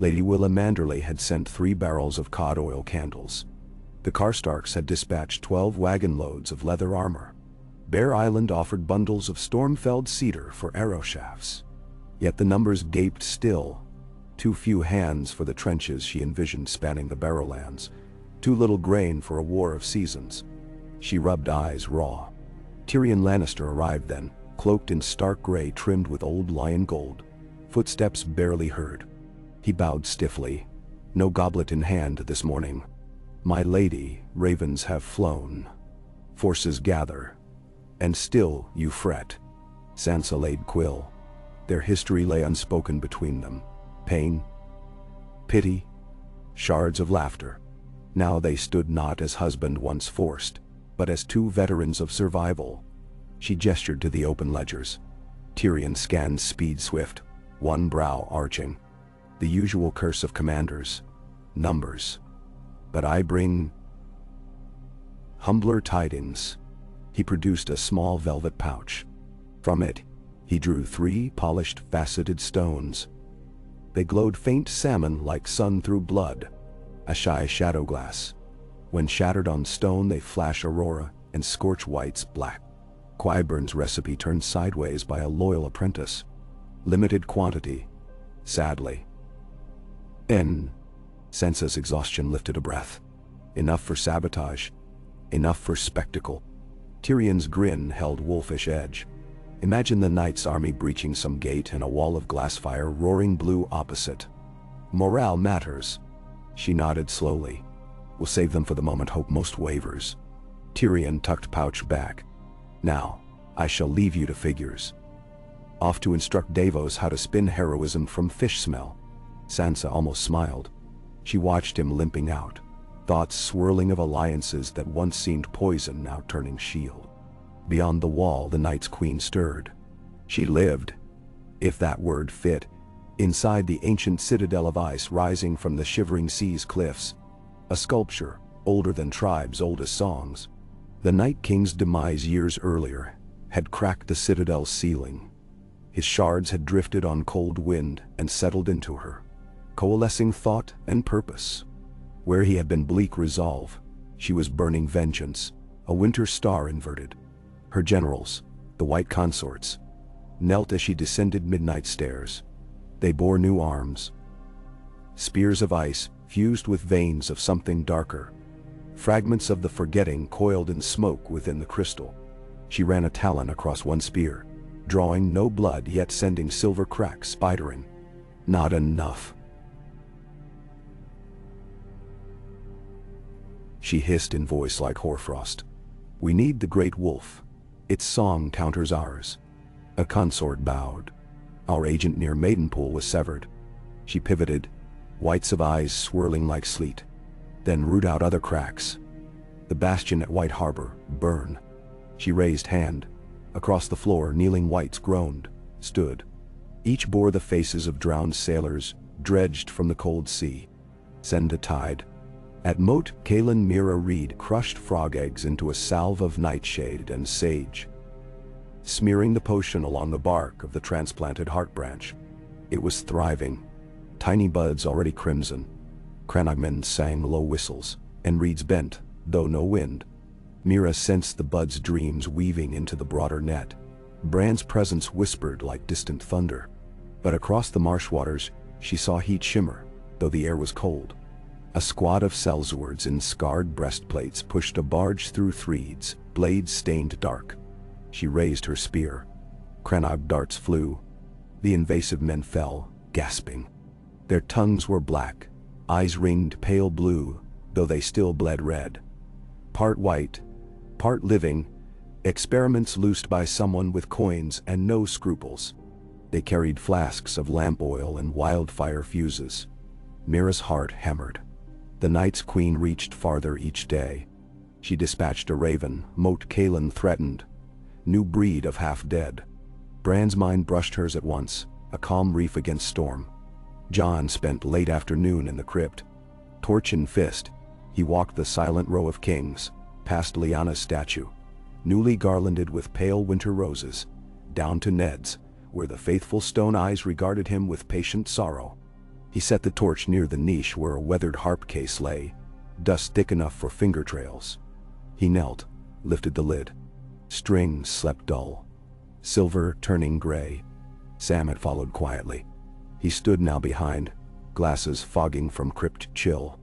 Lady Willa Manderley had sent 3 barrels of cod oil candles. The Karstarks had dispatched 12 wagon loads of leather armor. Bear Island offered bundles of storm-felled cedar for arrow shafts. Yet the numbers gaped still. Too few hands for the trenches she envisioned spanning the Barrowlands. Too little grain for a war of seasons. She rubbed eyes raw. Tyrion Lannister arrived then, cloaked in stark gray trimmed with old lion gold. Footsteps barely heard. He bowed stiffly. No goblet in hand this morning. My lady, ravens have flown. Forces gather. And still you fret. Sansa laid quill. Their history lay unspoken between them. Pain, pity, shards of laughter. Now they stood not as husband once forced, but as two veterans of survival. She gestured to the open ledgers. Tyrion scanned speed swift, one brow arching. The usual curse of commanders. Numbers. But I bring humbler tidings. He produced a small velvet pouch. From it, he drew 3 polished faceted stones. They glowed faint salmon like sun through blood. A shy shadow glass. When shattered on stone they flash aurora and scorch whites black. Qyburn's recipe turned sideways by a loyal apprentice. Limited quantity. Sadly. Sansa's exhaustion lifted a breath. Enough for sabotage. Enough for spectacle. Tyrion's grin held wolfish edge. Imagine the Knight's army breaching some gate and a wall of glass fire roaring blue opposite. Morale matters. She nodded slowly. We'll save them for the moment hope most wavers. Tyrion tucked pouch back. Now, I shall leave you to figures. Off to instruct Davos how to spin heroism from fish smell. Sansa almost smiled. She watched him limping out. Thoughts swirling of alliances that once seemed poison now turning shield. Beyond the wall the Night's Queen stirred. She lived, if that word fit, inside the ancient citadel of ice rising from the shivering sea's cliffs. A sculpture, older than tribes' oldest songs. The Night King's demise years earlier had cracked the citadel's ceiling. His shards had drifted on cold wind and settled into her, coalescing thought and purpose. Where he had been bleak resolve, she was burning vengeance, a winter star inverted. Her generals, the white consorts, knelt as she descended midnight stairs. They bore new arms. Spears of ice fused with veins of something darker. Fragments of the forgetting coiled in smoke within the crystal. She ran a talon across one spear, drawing no blood yet sending silver cracks spidering. Not enough. She hissed in voice like hoarfrost. We need the great wolf. Its song counters ours. A consort bowed. Our agent near Maidenpool was severed. She pivoted, whites of eyes swirling like sleet. Then root out other cracks. The bastion at White Harbor, burn. She raised hand. Across the floor, kneeling whites groaned, stood. Each bore the faces of drowned sailors, dredged from the cold sea. Send a tide. At Moat Caelan Mira Reed crushed frog eggs into a salve of nightshade and sage, smearing the potion along the bark of the transplanted heart branch. It was thriving. Tiny buds already crimson. Cranagmen sang low whistles, and reeds bent, though no wind. Mira sensed the buds' dreams weaving into the broader net. Bran's presence whispered like distant thunder. But across the marsh waters, she saw heat shimmer, though the air was cold. A squad of sellswords in scarred breastplates pushed a barge through threads, blades stained dark. She raised her spear. Crannog darts flew. The invasive men fell, gasping. Their tongues were black, eyes ringed pale blue, though they still bled red. Part white, part living, experiments loosed by someone with coins and no scruples. They carried flasks of lamp oil and wildfire fuses. Mira's heart hammered. The Night's Queen reached farther each day. She dispatched a raven, Moat Caelan threatened. New breed of half-dead. Bran's mind brushed hers at once, a calm reef against storm. Jon spent late afternoon in the crypt. Torch in fist, he walked the silent row of kings, past Lyanna's statue, newly garlanded with pale winter roses, down to Ned's, where the faithful stone eyes regarded him with patient sorrow. He set the torch near the niche where a weathered harp case lay, dust thick enough for finger trails. He knelt, lifted the lid. String slept dull, silver turning gray. Sam had followed quietly. He stood now behind, glasses fogging from crypt chill.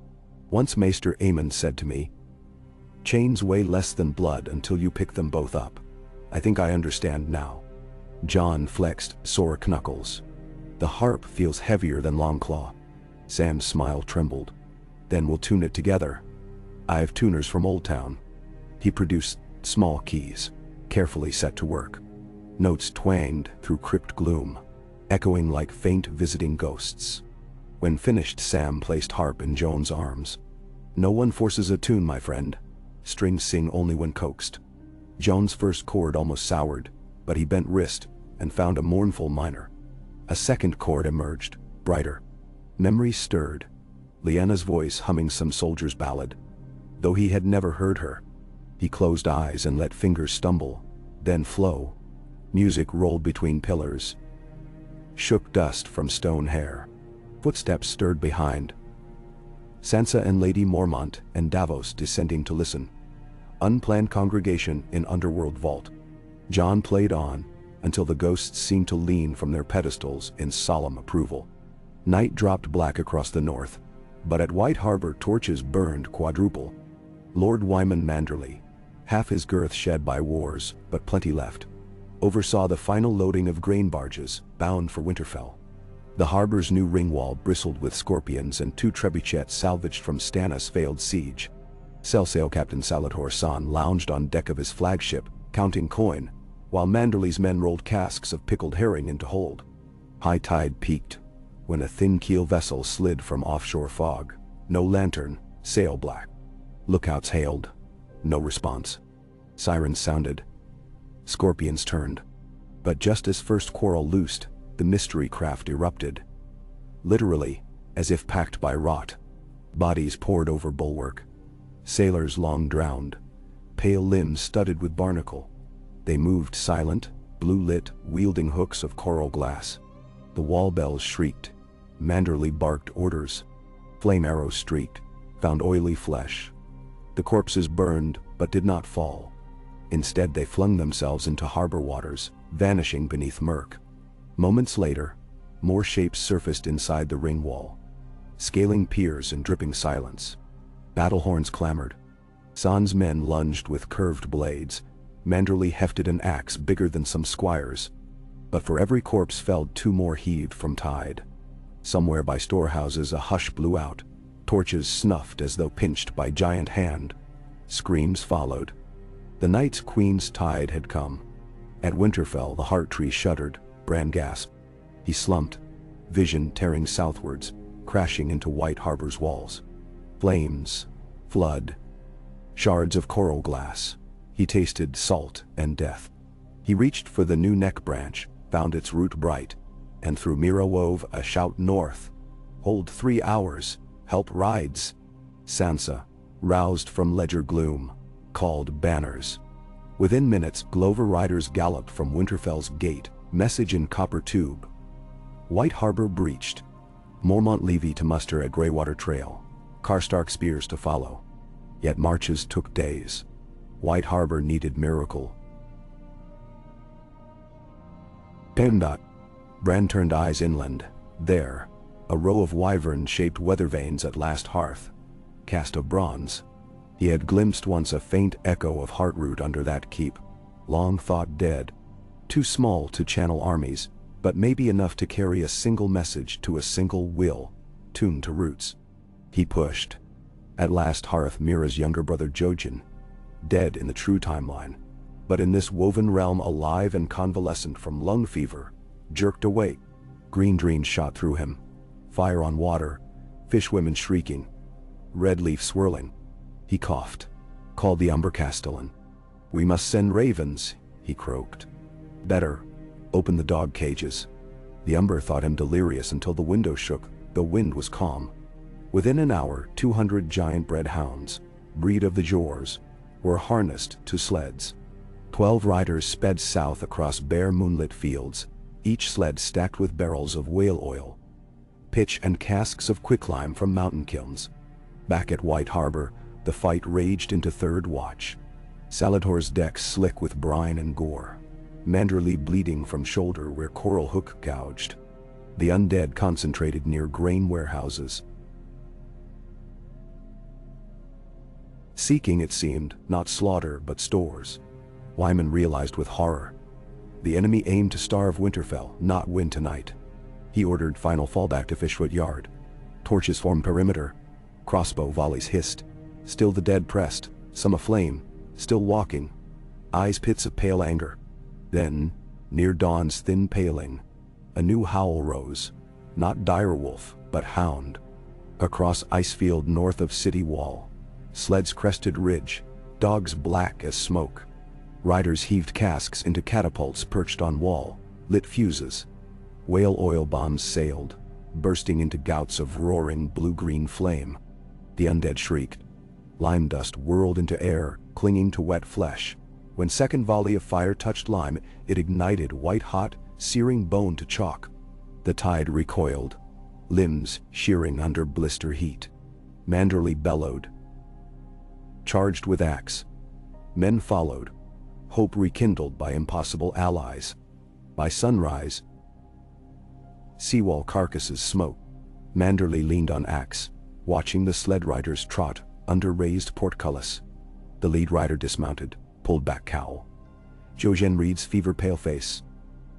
Once Maester Aemon said to me, "Chains weigh less than blood until you pick them both up. I think I understand now." John flexed sore knuckles. "The harp feels heavier than Longclaw." Sam's smile trembled. "Then we'll tune it together. I've tuners from Old Town." He produced small keys, carefully set to work. Notes twanged through crypt gloom, echoing like faint visiting ghosts. When finished, Sam placed harp in Joan's arms. "No one forces a tune, my friend. Strings sing only when coaxed." Joan's first chord almost soured, but he bent wrist and found a mournful minor. A second chord emerged, brighter. Memory stirred, Lyanna's voice humming some soldier's ballad. Though he had never heard her, he closed eyes and let fingers stumble, then flow. Music rolled between pillars, shook dust from stone hair. Footsteps stirred behind. Sansa and Lady Mormont and Davos descending to listen. Unplanned congregation in underworld vault. John played on, until the ghosts seemed to lean from their pedestals in solemn approval. Night dropped black across the north, but at White Harbor torches burned quadruple. Lord Wyman Manderley, half his girth shed by wars, but plenty left, oversaw the final loading of grain barges, bound for Winterfell. The harbor's new ring wall bristled with scorpions and 2 trebuchets salvaged from Stannis' failed siege. Sailsail Captain Salladhor Saan lounged on deck of his flagship, counting coin, while Manderley's men rolled casks of pickled herring into hold. High tide peaked, when a thin-keel vessel slid from offshore fog. No lantern, sail black. Lookouts hailed. No response. Sirens sounded. Scorpions turned. But just as first quarrel loosed, the mystery craft erupted. Literally, as if packed by rot. Bodies poured over bulwark. Sailors long drowned. Pale limbs studded with barnacle. They moved silent, blue-lit, wielding hooks of coral glass. The wall bells shrieked. Manderley barked orders. Flame arrows streaked, found oily flesh. The corpses burned, but did not fall. Instead they flung themselves into harbor waters, vanishing beneath murk. Moments later, more shapes surfaced inside the ring wall. Scaling piers in dripping silence. Battle horns clamored. Saan's men lunged with curved blades. Manderley hefted an axe bigger than some squires. But for every corpse felled, 2 more heaved from tide. Somewhere by storehouses a hush blew out. Torches snuffed as though pinched by giant hand. Screams followed. The Night's Queen's tide had come. At Winterfell the heart tree shuddered. Bran gasped. He slumped, vision tearing southwards, crashing into White Harbor's walls. Flames, flood, shards of coral glass. He tasted salt and death. He reached for the new neck branch, found its root bright, and through Mira wove a shout north. "Hold 3 hours, help rides." Sansa, roused from ledger gloom, called banners. Within minutes, Glover riders galloped from Winterfell's gate, message in copper tube. White Harbor breached. Mormont Levy to muster at Greywater Trail. Karstark spears to follow. Yet marches took days. White Harbor needed miracle. Pendot. Bran turned eyes inland. There, a row of wyvern-shaped weather vanes at last hearth. Cast of bronze. He had glimpsed once a faint echo of heartroot under that keep. Long thought dead. Too small to channel armies, but maybe enough to carry a single message to a single will, tuned to roots. He pushed. At last hearth Mira's younger brother Jojen. Dead in the true timeline, but in this woven realm alive and convalescent from lung fever, jerked awake. Green dreams shot through him. Fire on water, fishwomen shrieking, red leaf swirling. He coughed, called the Umber Castellan. "We must send ravens," he croaked. "Better, open the dog cages." The Umber thought him delirious until the window shook. The wind was calm. Within an hour, 200 giant-bred hounds, breed of the Jors, were harnessed to sleds. 12 riders sped south across bare moonlit fields, each sled stacked with barrels of whale oil, pitch and casks of quicklime from mountain kilns. Back at White Harbor, the fight raged into third watch. Saladhor's deck slick with brine and gore. Manderly bleeding from shoulder where coral hook gouged. The undead concentrated near grain warehouses. Seeking, it seemed, not slaughter but stores. Wyman realized with horror. The enemy aimed to starve Winterfell, not win tonight. He ordered final fallback to Fishfoot Yard. Torches formed perimeter. Crossbow volleys hissed. Still the dead pressed, some aflame, still walking. Eyes pits of pale anger. Then, near dawn's thin paling, a new howl rose. Not direwolf, but hound. Across Icefield north of city wall. Sleds crested ridge, dogs black as smoke. Riders heaved casks into catapults perched on wall, lit fuses. Whale oil bombs sailed, bursting into gouts of roaring blue-green flame. The undead shrieked. Lime dust whirled into air, clinging to wet flesh. When second volley of fire touched lime, it ignited white-hot, searing bone to chalk. The tide recoiled, limbs shearing under blister heat. Manderly bellowed. Charged with axe. Men followed, hope rekindled by impossible allies. By sunrise, seawall carcasses smoke. Manderly leaned on axe, watching the sled riders trot under raised portcullis. The lead rider dismounted, pulled back cowl. Jojen Reed's fever-pale face.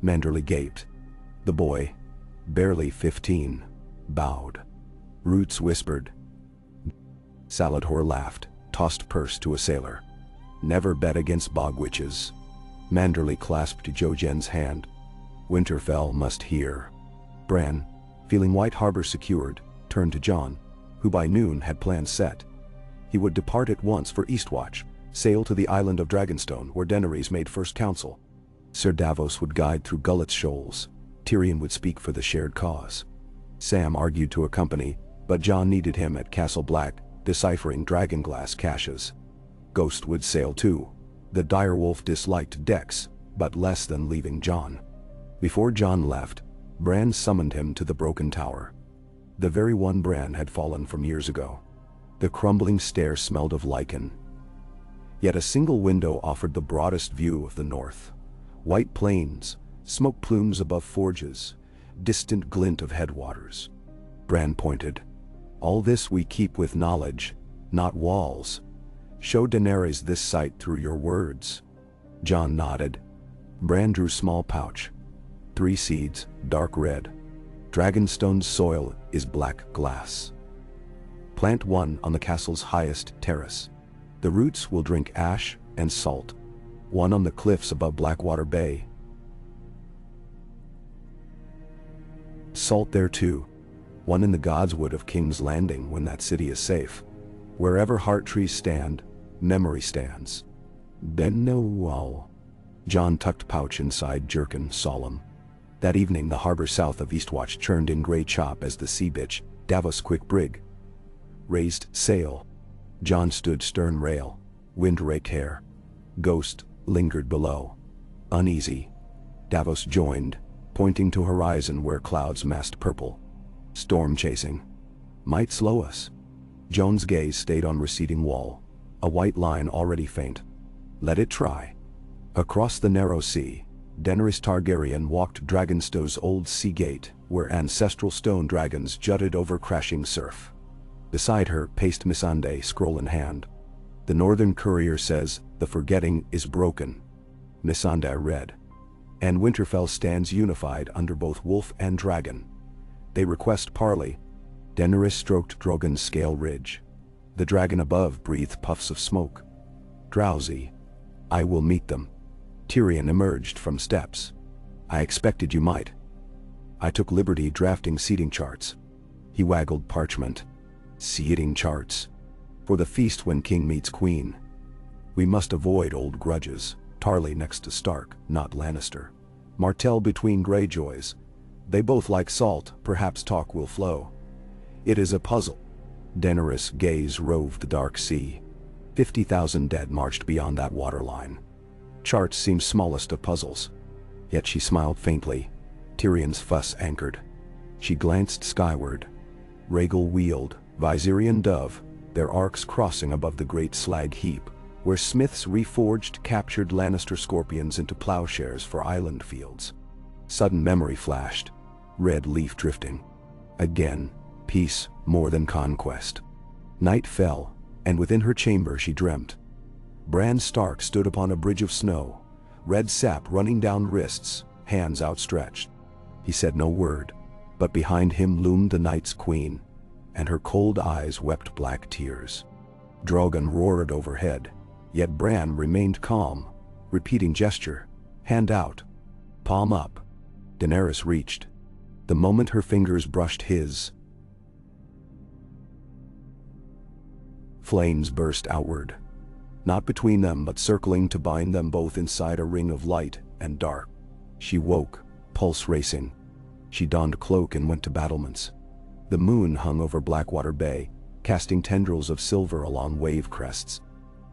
Manderly gaped. The boy, barely 15, bowed. Roots whispered. Saladhor laughed, tossed purse to a sailor. Never bet against bog witches. Manderly clasped Jojen's hand. Winterfell must hear. Bran, feeling White Harbor secured, turned to Jon, who by noon had plans set. He would depart at once for Eastwatch, sail to the island of Dragonstone where Daenerys made first counsel. Ser Davos would guide through Gullet's shoals. Tyrion would speak for the shared cause. Sam argued to accompany, but Jon needed him at Castle Black, deciphering dragonglass caches. Ghost would sail too. The direwolf disliked Dex, but less than leaving Jon. Before Jon left, Bran summoned him to the broken tower. The very one Bran had fallen from years ago. The crumbling stair smelled of lichen. Yet a single window offered the broadest view of the north. White plains, smoke plumes above forges, distant glint of headwaters. Bran pointed. All this we keep with knowledge, not walls. Show Daenerys this sight through your words. Jon nodded. Bran drew small pouch. 3 seeds, dark red. Dragonstone's soil is black glass. Plant 1 on the castle's highest terrace. The roots will drink ash and salt. 1 on the cliffs above Blackwater Bay. Salt there too. 1 in the Godswood of King's Landing when that city is safe. Wherever heart trees stand, memory stands. Then no wall. Jon tucked pouch inside jerkin, solemn. That evening the harbor south of Eastwatch churned in grey chop as the sea bitch, Davos quick brig, raised sail. Jon stood stern rail, wind raked hair. Ghost lingered below. Uneasy. Davos joined, pointing to horizon where clouds massed purple. Storm chasing. Might slow us. Jon's gaze stayed on receding wall, a white line already faint. Let it try. Across the narrow sea, Daenerys Targaryen walked Dragonstone's old sea gate, where ancestral stone dragons jutted over crashing surf. Beside her paced Missandei, scroll in hand. The northern courier says, the forgetting is broken. Missandei read. And Winterfell stands unified under both wolf and dragon. They request parley. Daenerys stroked Drogon's scale ridge. The dragon above breathed puffs of smoke. Drowsy. I will meet them. Tyrion emerged from steps. I expected you might. I took liberty drafting seating charts. He waggled parchment. Seating charts. For the feast when king meets queen. We must avoid old grudges. Tarly next to Stark, not Lannister. Martell between Greyjoys. They both like salt, perhaps talk will flow. It is a puzzle. Daenerys' gaze roved the dark sea. 50,000 dead marched beyond that waterline. Charts seemed smallest of puzzles. Yet she smiled faintly. Tyrion's fuss anchored. She glanced skyward. Rhaegal wheeled, Viserion dove, their arcs crossing above the great slag heap, where smiths reforged captured Lannister scorpions into plowshares for island fields. Sudden memory flashed, red leaf drifting. Again, peace more than conquest. Night fell, and within her chamber she dreamt. Bran Stark stood upon a bridge of snow, red sap running down wrists, hands outstretched. He said no word, but behind him loomed the Night's Queen, and her cold eyes wept black tears. Drogon roared overhead, yet Bran remained calm, repeating gesture, hand out, palm up. Daenerys reached. The moment her fingers brushed his, flames burst outward, not between them but circling to bind them both inside a ring of light and dark. She woke, pulse racing. She donned cloak and went to battlements. The moon hung over Blackwater Bay, casting tendrils of silver along wave crests.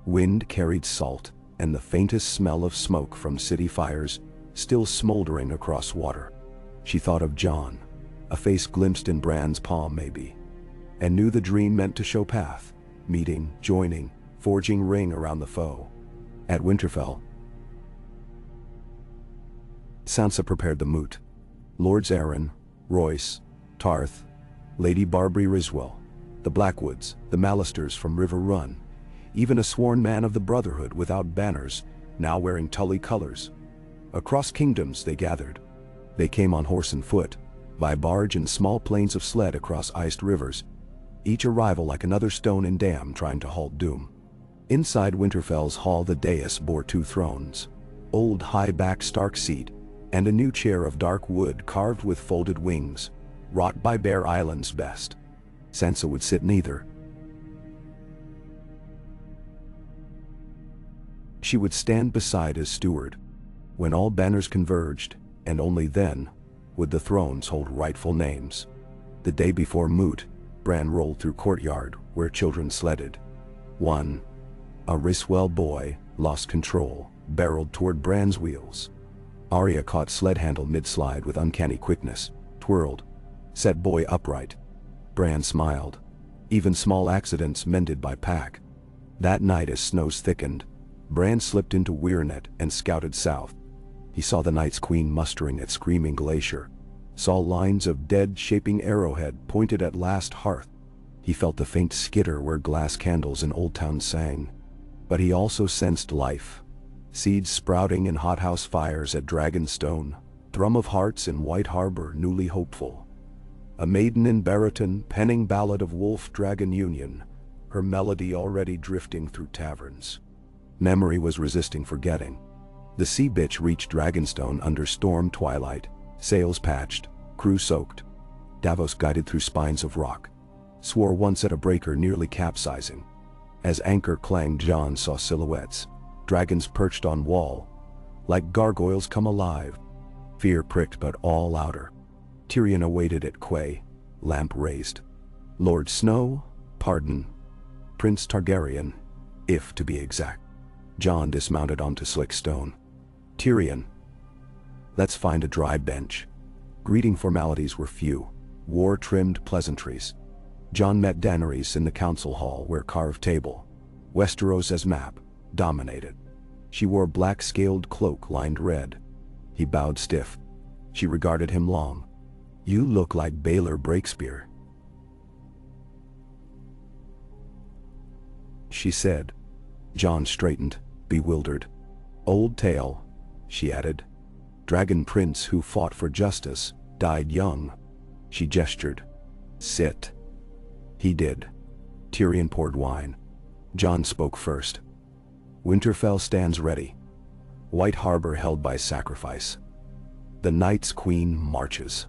Wind carried salt, and the faintest smell of smoke from city fires still smoldering across water. She thought of Jon, a face glimpsed in Bran's palm maybe, and knew the dream meant to show path, meeting, joining, forging ring around the foe. At Winterfell, Sansa prepared the moot. Lords Arryn, Royce, Tarth, Lady Barbary Riswell, the Blackwoods, the Mallisters from River Run, even a sworn man of the Brotherhood without banners, now wearing Tully colors. Across kingdoms they gathered. They came on horse and foot, by barge and small planes of sled across iced rivers, each arrival like another stone in dam trying to halt doom. Inside Winterfell's hall the dais bore 2 thrones, old high-backed Stark seat, and a new chair of dark wood carved with folded wings, wrought by Bear Island's best. Sansa would sit neither. She would stand beside as steward. When all banners converged, and only then, would the thrones hold rightful names. The day before moot, Bran rolled through courtyard where children sledded. One, a Riswell boy, lost control, barreled toward Bran's wheels. Arya caught sled handle mid-slide with uncanny quickness, twirled, set boy upright. Bran smiled. Even small accidents mended by pack. That night as snows thickened, Bran slipped into Weirwood and scouted south. He saw the Night's Queen mustering at Screaming Glacier, saw lines of dead shaping arrowhead pointed at last hearth. He felt the faint skitter where glass candles in Old Town sang. But he also sensed life. Seeds sprouting in hothouse fires at Dragonstone, thrum of hearts in White Harbor newly hopeful. A maiden in Barroton penning ballad of wolf-dragon union, her melody already drifting through taverns. Memory was resisting forgetting. The sea bitch reached Dragonstone under storm twilight, sails patched, crew soaked. Davos guided through spines of rock. Swore once at a breaker nearly capsizing. As anchor clanged, Jon saw silhouettes. Dragons perched on wall, like gargoyles come alive. Fear pricked but all louder. Tyrion awaited at quay, lamp raised. Lord Snow, pardon. Prince Targaryen, if to be exact. Jon dismounted onto slick stone. Tyrion. Let's find a dry bench. Greeting formalities were few, war-trimmed pleasantries. Jon met Daenerys in the council hall where carved table, Westeros as map, dominated. She wore black-scaled cloak lined red. He bowed stiff. She regarded him long. You look like Baelor Breakspear, she said. Jon straightened, bewildered. Old tale, she added. Dragon prince who fought for justice, died young. She gestured. Sit. He did. Tyrion poured wine. Jon spoke first. Winterfell stands ready. White Harbor held by sacrifice. The Night's Queen marches.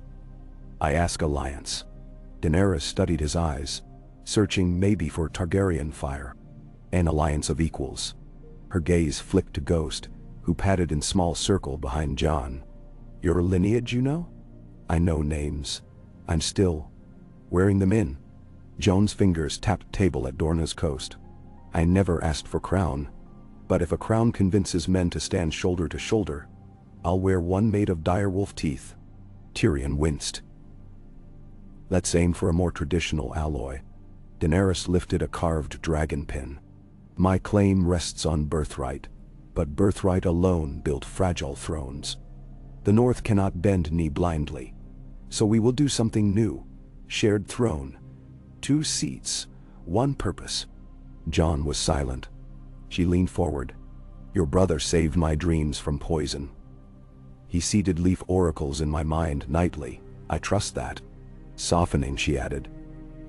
I ask alliance. Daenerys studied his eyes, searching maybe for Targaryen fire. An alliance of equals. Her gaze flicked to Ghost, who padded in small circle behind Jon. Your lineage, you know? I know names. I'm still wearing them in. Jon's fingers tapped table at Dorna's coast. I never asked for crown, but if a crown convinces men to stand shoulder to shoulder, I'll wear one made of direwolf teeth. Tyrion winced. Let's aim for a more traditional alloy. Daenerys lifted a carved dragon pin. My claim rests on birthright, but birthright alone built fragile thrones. The North cannot bend knee blindly. So we will do something new. Shared throne. 2 seats, 1 purpose. Jon was silent. She leaned forward. Your brother saved my dreams from poison. He seeded leaf oracles in my mind nightly. I trust that. Softening, she added.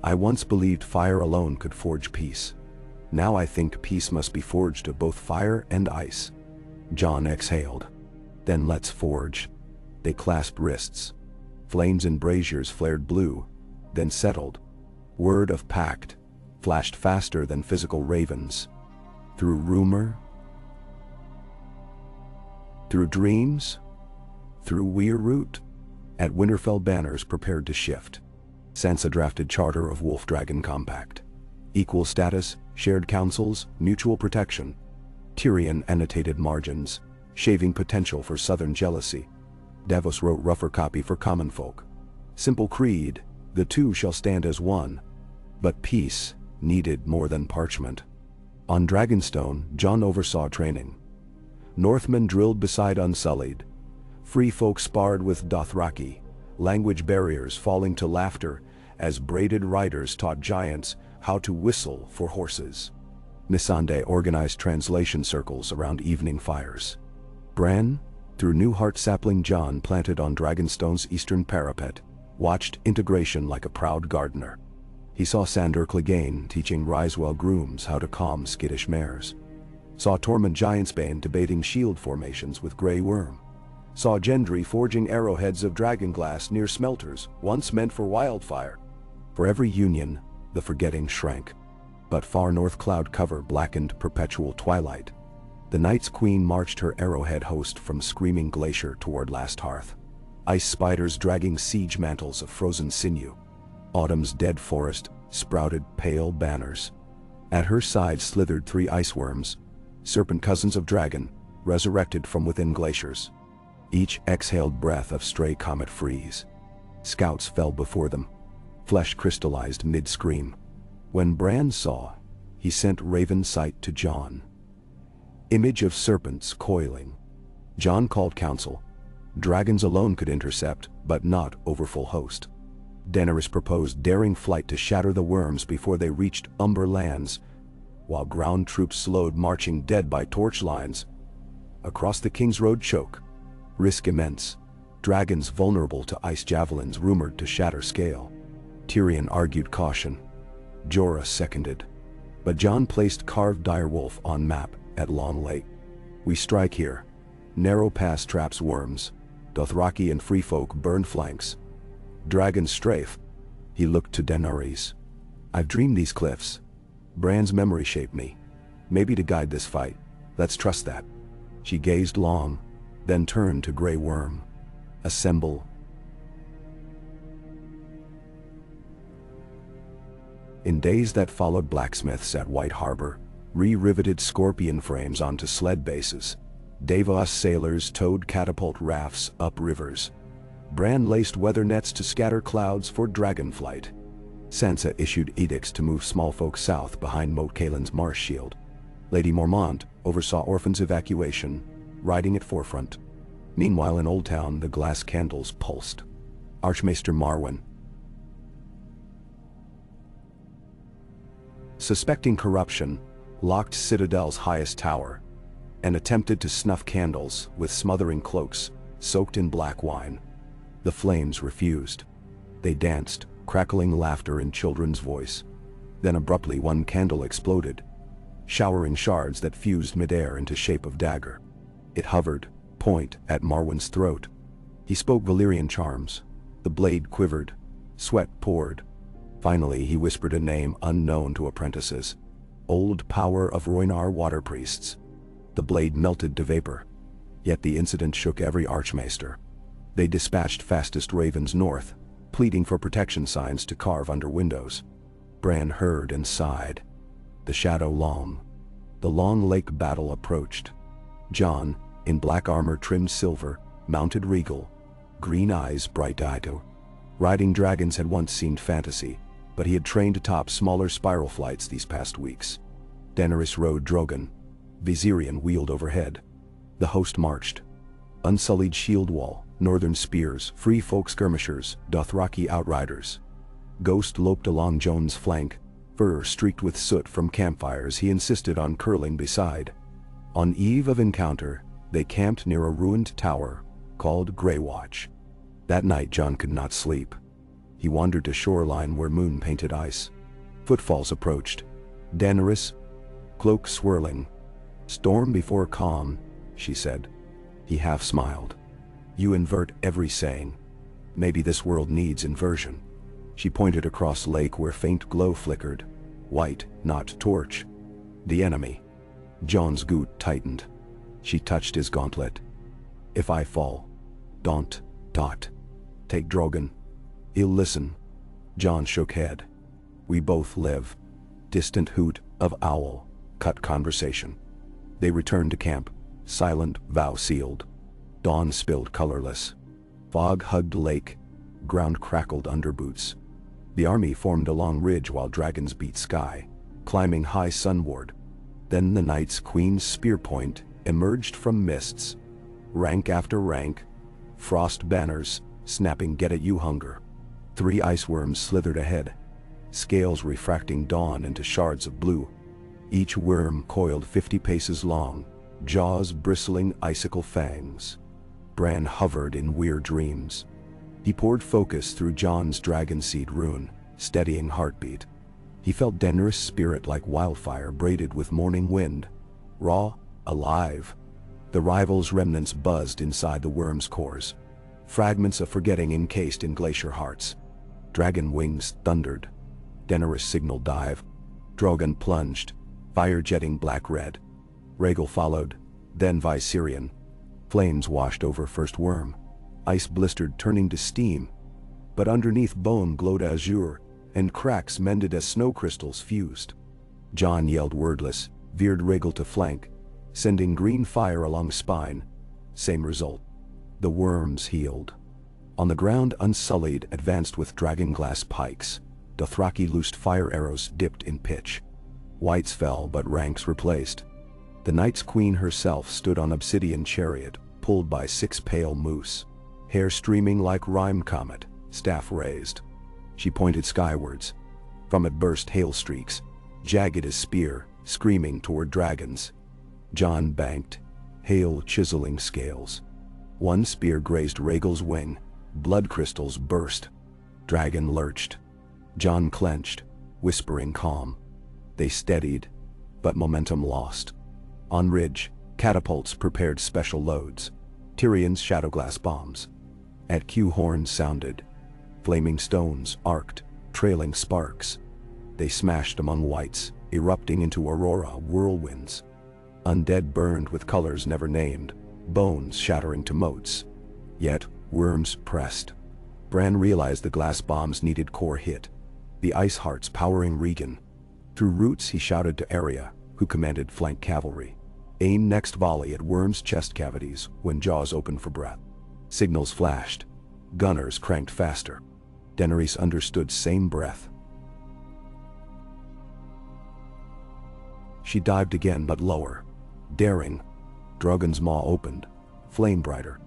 I once believed fire alone could forge peace. Now I think peace must be forged of both fire and ice. Jon exhaled. Then let's forge. They clasped wrists. Flames in braziers flared blue, then settled. Word of pact flashed faster than physical ravens. Through rumor, through dreams, through Weirwood. At Winterfell, banners prepared to shift. Sansa drafted Charter of Wolf Dragon Compact. Equal status, shared councils, mutual protection. Tyrion annotated margins, shaving potential for southern jealousy. Davos wrote rougher copy for common folk. Simple creed, the two shall stand as one. But peace needed more than parchment. On Dragonstone, Jon oversaw training. Northmen drilled beside Unsullied. Free folk sparred with Dothraki, language barriers falling to laughter as braided riders taught giants how to whistle for horses. Missandei organized translation circles around evening fires. Bran, through Newhart sapling Jon planted on Dragonstone's eastern parapet, watched integration like a proud gardener. He saw Sandor Clegane teaching Ryswell grooms how to calm skittish mares. Saw Tormund Giantsbane debating shield formations with Grey Worm. Saw Gendry forging arrowheads of dragonglass near smelters, once meant for wildfire. For every union, the forgetting shrank. But far north cloud cover blackened perpetual twilight. The Night's Queen marched her arrowhead host from screaming glacier toward Last Hearth. Ice spiders dragging siege mantles of frozen sinew. Autumn's dead forest sprouted pale banners. At her side slithered 3 ice worms, serpent cousins of dragon, resurrected from within glaciers. Each exhaled breath of stray comet freeze. Scouts fell before them. Flesh crystallized mid-scream. When Bran saw, he sent Raven Sight to Jon. Image of serpents coiling. Jon called council. Dragons alone could intercept, but not overfull host. Daenerys proposed daring flight to shatter the worms before they reached Umber lands, while ground troops slowed marching dead by torch lines. Across the King's Road choke. Risk immense. Dragons vulnerable to ice javelins rumored to shatter scale. Tyrion argued caution. Jorah seconded. But Jon placed carved direwolf on map at Long Lake. We strike here. Narrow pass traps worms. Dothraki and free folk burn flanks. Dragons strafe. He looked to Daenerys. I've dreamed these cliffs. Bran's memory shaped me. Maybe to guide this fight. Let's trust that. She gazed long, then turned to Grey Worm. Assemble. In days that followed, blacksmiths at White Harbor re-riveted scorpion frames onto sled bases. Davos sailors towed catapult rafts up rivers. Bran laced weather nets to scatter clouds for dragonflight. Sansa issued edicts to move small folk south behind Moat Caelin's marsh shield. Lady Mormont oversaw orphans' evacuation, riding at forefront. Meanwhile in Old Town, the glass candles pulsed. Archmaester Marwyn, suspecting corruption, locked Citadel's highest tower, and attempted to snuff candles with smothering cloaks soaked in black wine. The flames refused. They danced, crackling laughter in children's voice. Then abruptly one candle exploded, showering shards that fused midair into shape of dagger. It hovered, point at Marwyn's throat. He spoke Valyrian charms. The blade quivered. Sweat poured. Finally he whispered a name unknown to apprentices. Old Power of Rhoynar water priests. The blade melted to vapor. Yet the incident shook every archmaester. They dispatched fastest ravens north, pleading for protection signs to carve under windows. Bran heard and sighed. The shadow long. The Long Lake battle approached. Jon, in black armor trimmed silver, mounted regal, green eyes bright-eyed. Riding dragons had once seemed fantasy, but he had trained atop smaller spiral flights these past weeks. Daenerys rode Drogon. Viserion wheeled overhead. The host marched. Unsullied shield wall, northern spears, free folk skirmishers, Dothraki outriders. Ghost loped along Jon's flank, fur streaked with soot from campfires he insisted on curling beside. On eve of encounter, they camped near a ruined tower, called Grey Watch. That night Jon could not sleep. He wandered to shoreline where moon-painted ice. Footfalls approached. Daenerys, cloak swirling. "Storm before calm," she said. He half smiled. "You invert every saying. Maybe this world needs inversion." She pointed across lake where faint glow flickered. White, not torch. The enemy. Jon's goot tightened. She touched his gauntlet. "If I fall, don't, take Drogon. He'll listen." Jon shook head. "We both live." Distant hoot of owl cut conversation. They returned to camp, silent, vow sealed. Dawn spilled colorless. Fog hugged lake. Ground crackled under boots. The army formed along ridge while dragons beat sky, climbing high sunward. Then the night's queen's spear point emerged from mists. Rank after rank, frost banners, snapping get-at-you hunger. 3 ice worms slithered ahead, scales refracting dawn into shards of blue. Each worm coiled 50 paces long, jaws bristling icicle fangs. Bran hovered in weird dreams. He poured focus through Jon's dragonseed rune, steadying heartbeat. He felt Daenerys' spirit like wildfire braided with morning wind. Raw, alive. The rivals' remnants buzzed inside the worms' cores. Fragments of forgetting encased in glacier hearts. Dragon wings thundered. Daenerys signaled dive. Drogon plunged, fire jetting black-red. Rhaegal followed, then Viserion. Flames washed over first worm. Ice blistered turning to steam. But underneath bone glowed azure, and cracks mended as snow crystals fused. Jon yelled wordless, veered Rhaegal to flank, sending green fire along spine. Same result. The worms healed. On the ground unsullied advanced with dragonglass pikes. Dothraki loosed fire arrows dipped in pitch. Whites fell but ranks replaced. The Night's Queen herself stood on obsidian chariot, pulled by 6 pale moose. Hair streaming like rime comet, staff raised. She pointed skywards. From it burst hail streaks, jagged as spear, screaming toward dragons. Jon banked, hail chiseling scales. One spear grazed Rhaegal's wing, blood crystals burst. Dragon lurched. Jon clenched, whispering calm. They steadied, but momentum lost. On ridge, catapults prepared special loads. Tyrion's shadowglass bombs. At Q horns sounded. Flaming stones arced, trailing sparks. They smashed among whites, erupting into aurora whirlwinds. Undead burned with colors never named, bones shattering to motes. Yet, worms pressed. Bran realized the glass bombs needed core hit. The ice hearts powering Regan. Through roots he shouted to Arya, who commanded flank cavalry. Aim next volley at worms' chest cavities when jaws opened for breath. Signals flashed. Gunners cranked faster. Daenerys understood same breath. She dived again but lower. Daring. Drogon's maw opened, flame brighter.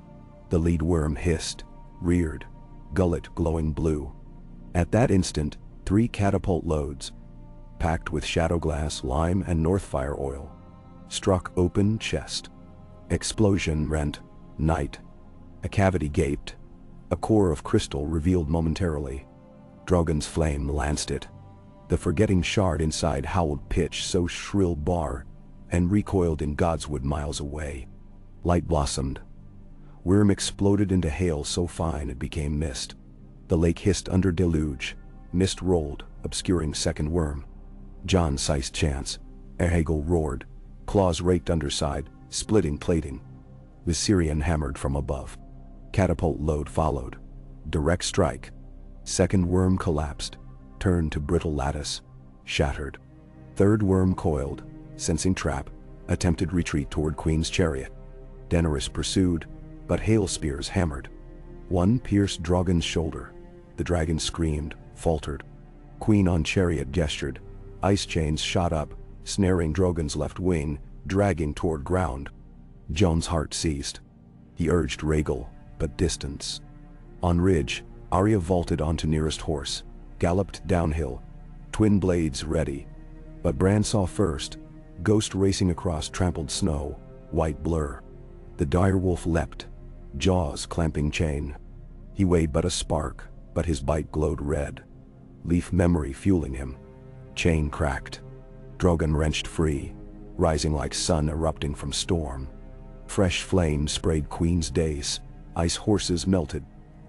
The lead worm hissed, reared, gullet glowing blue. At that instant, 3 catapult loads, packed with shadowglass, lime, and Northfire oil, struck open chest. Explosion rent, night. A cavity gaped. A core of crystal revealed momentarily. Drogon's flame lanced it. The forgetting shard inside howled pitch so shrill bar, and recoiled in Godswood miles away. Light blossomed. Worm exploded into hail so fine it became mist. The lake hissed under deluge. Mist rolled, obscuring second worm. Jon sized chance. Rhaegal roared. Claws raked underside, splitting plating. Viserion hammered from above. Catapult load followed. Direct strike. Second worm collapsed, turned to brittle lattice, shattered. Third worm coiled, sensing trap, attempted retreat toward Queen's chariot. Daenerys pursued, but hail spears hammered. One pierced Drogon's shoulder. The dragon screamed, faltered. Queen on chariot gestured. Ice chains shot up, snaring Drogon's left wing, dragging toward ground. Jon's heart seized. He urged Rhaegal, but distance. On ridge, Arya vaulted onto nearest horse, galloped downhill, twin blades ready. But Bran saw first, ghost racing across trampled snow, white blur. The direwolf leapt, jaws clamping chain. He weighed but a spark, but his bite glowed red. Leaf memory fueling him. Chain cracked. Drogon wrenched free, rising like sun erupting from storm. Fresh flame sprayed Queen's days, ice horses melted,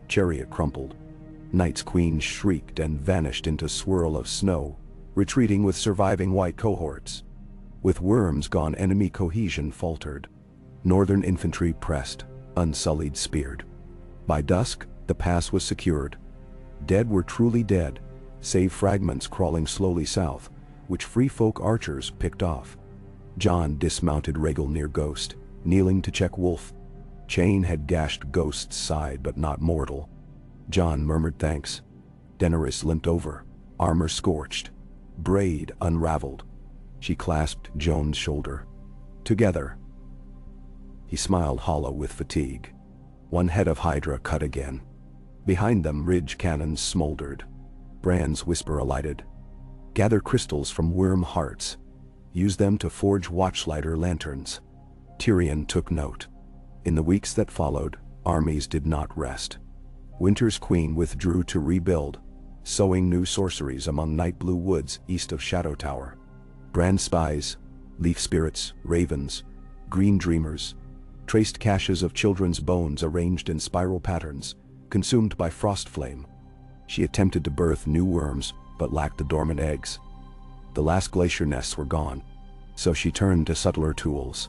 chariot crumpled. Night's Queen shrieked and vanished into swirl of snow, retreating with surviving white cohorts. With worms gone, enemy cohesion faltered. Northern infantry pressed, unsullied speared. By dusk, the pass was secured. Dead were truly dead, save fragments crawling slowly south, which free folk archers picked off. Jon dismounted Rhaegal near Ghost, kneeling to check Wolf. Chain had gashed Ghost's side but not mortal. Jon murmured thanks. Daenerys limped over, armor scorched, braid unraveled. She clasped Jon's shoulder. Together. He smiled hollow with fatigue. One head of Hydra cut again. Behind them ridge cannons smoldered. Bran's whisper alighted. Gather crystals from worm hearts. Use them to forge watchlighter lanterns. Tyrion took note. In the weeks that followed, armies did not rest. Winter's Queen withdrew to rebuild, sowing new sorceries among night blue woods east of Shadow Tower. Bran spies, leaf spirits, ravens, green dreamers, traced caches of children's bones arranged in spiral patterns, consumed by frost flame. She attempted to birth new worms, but lacked the dormant eggs. The last glacier nests were gone, so she turned to subtler tools.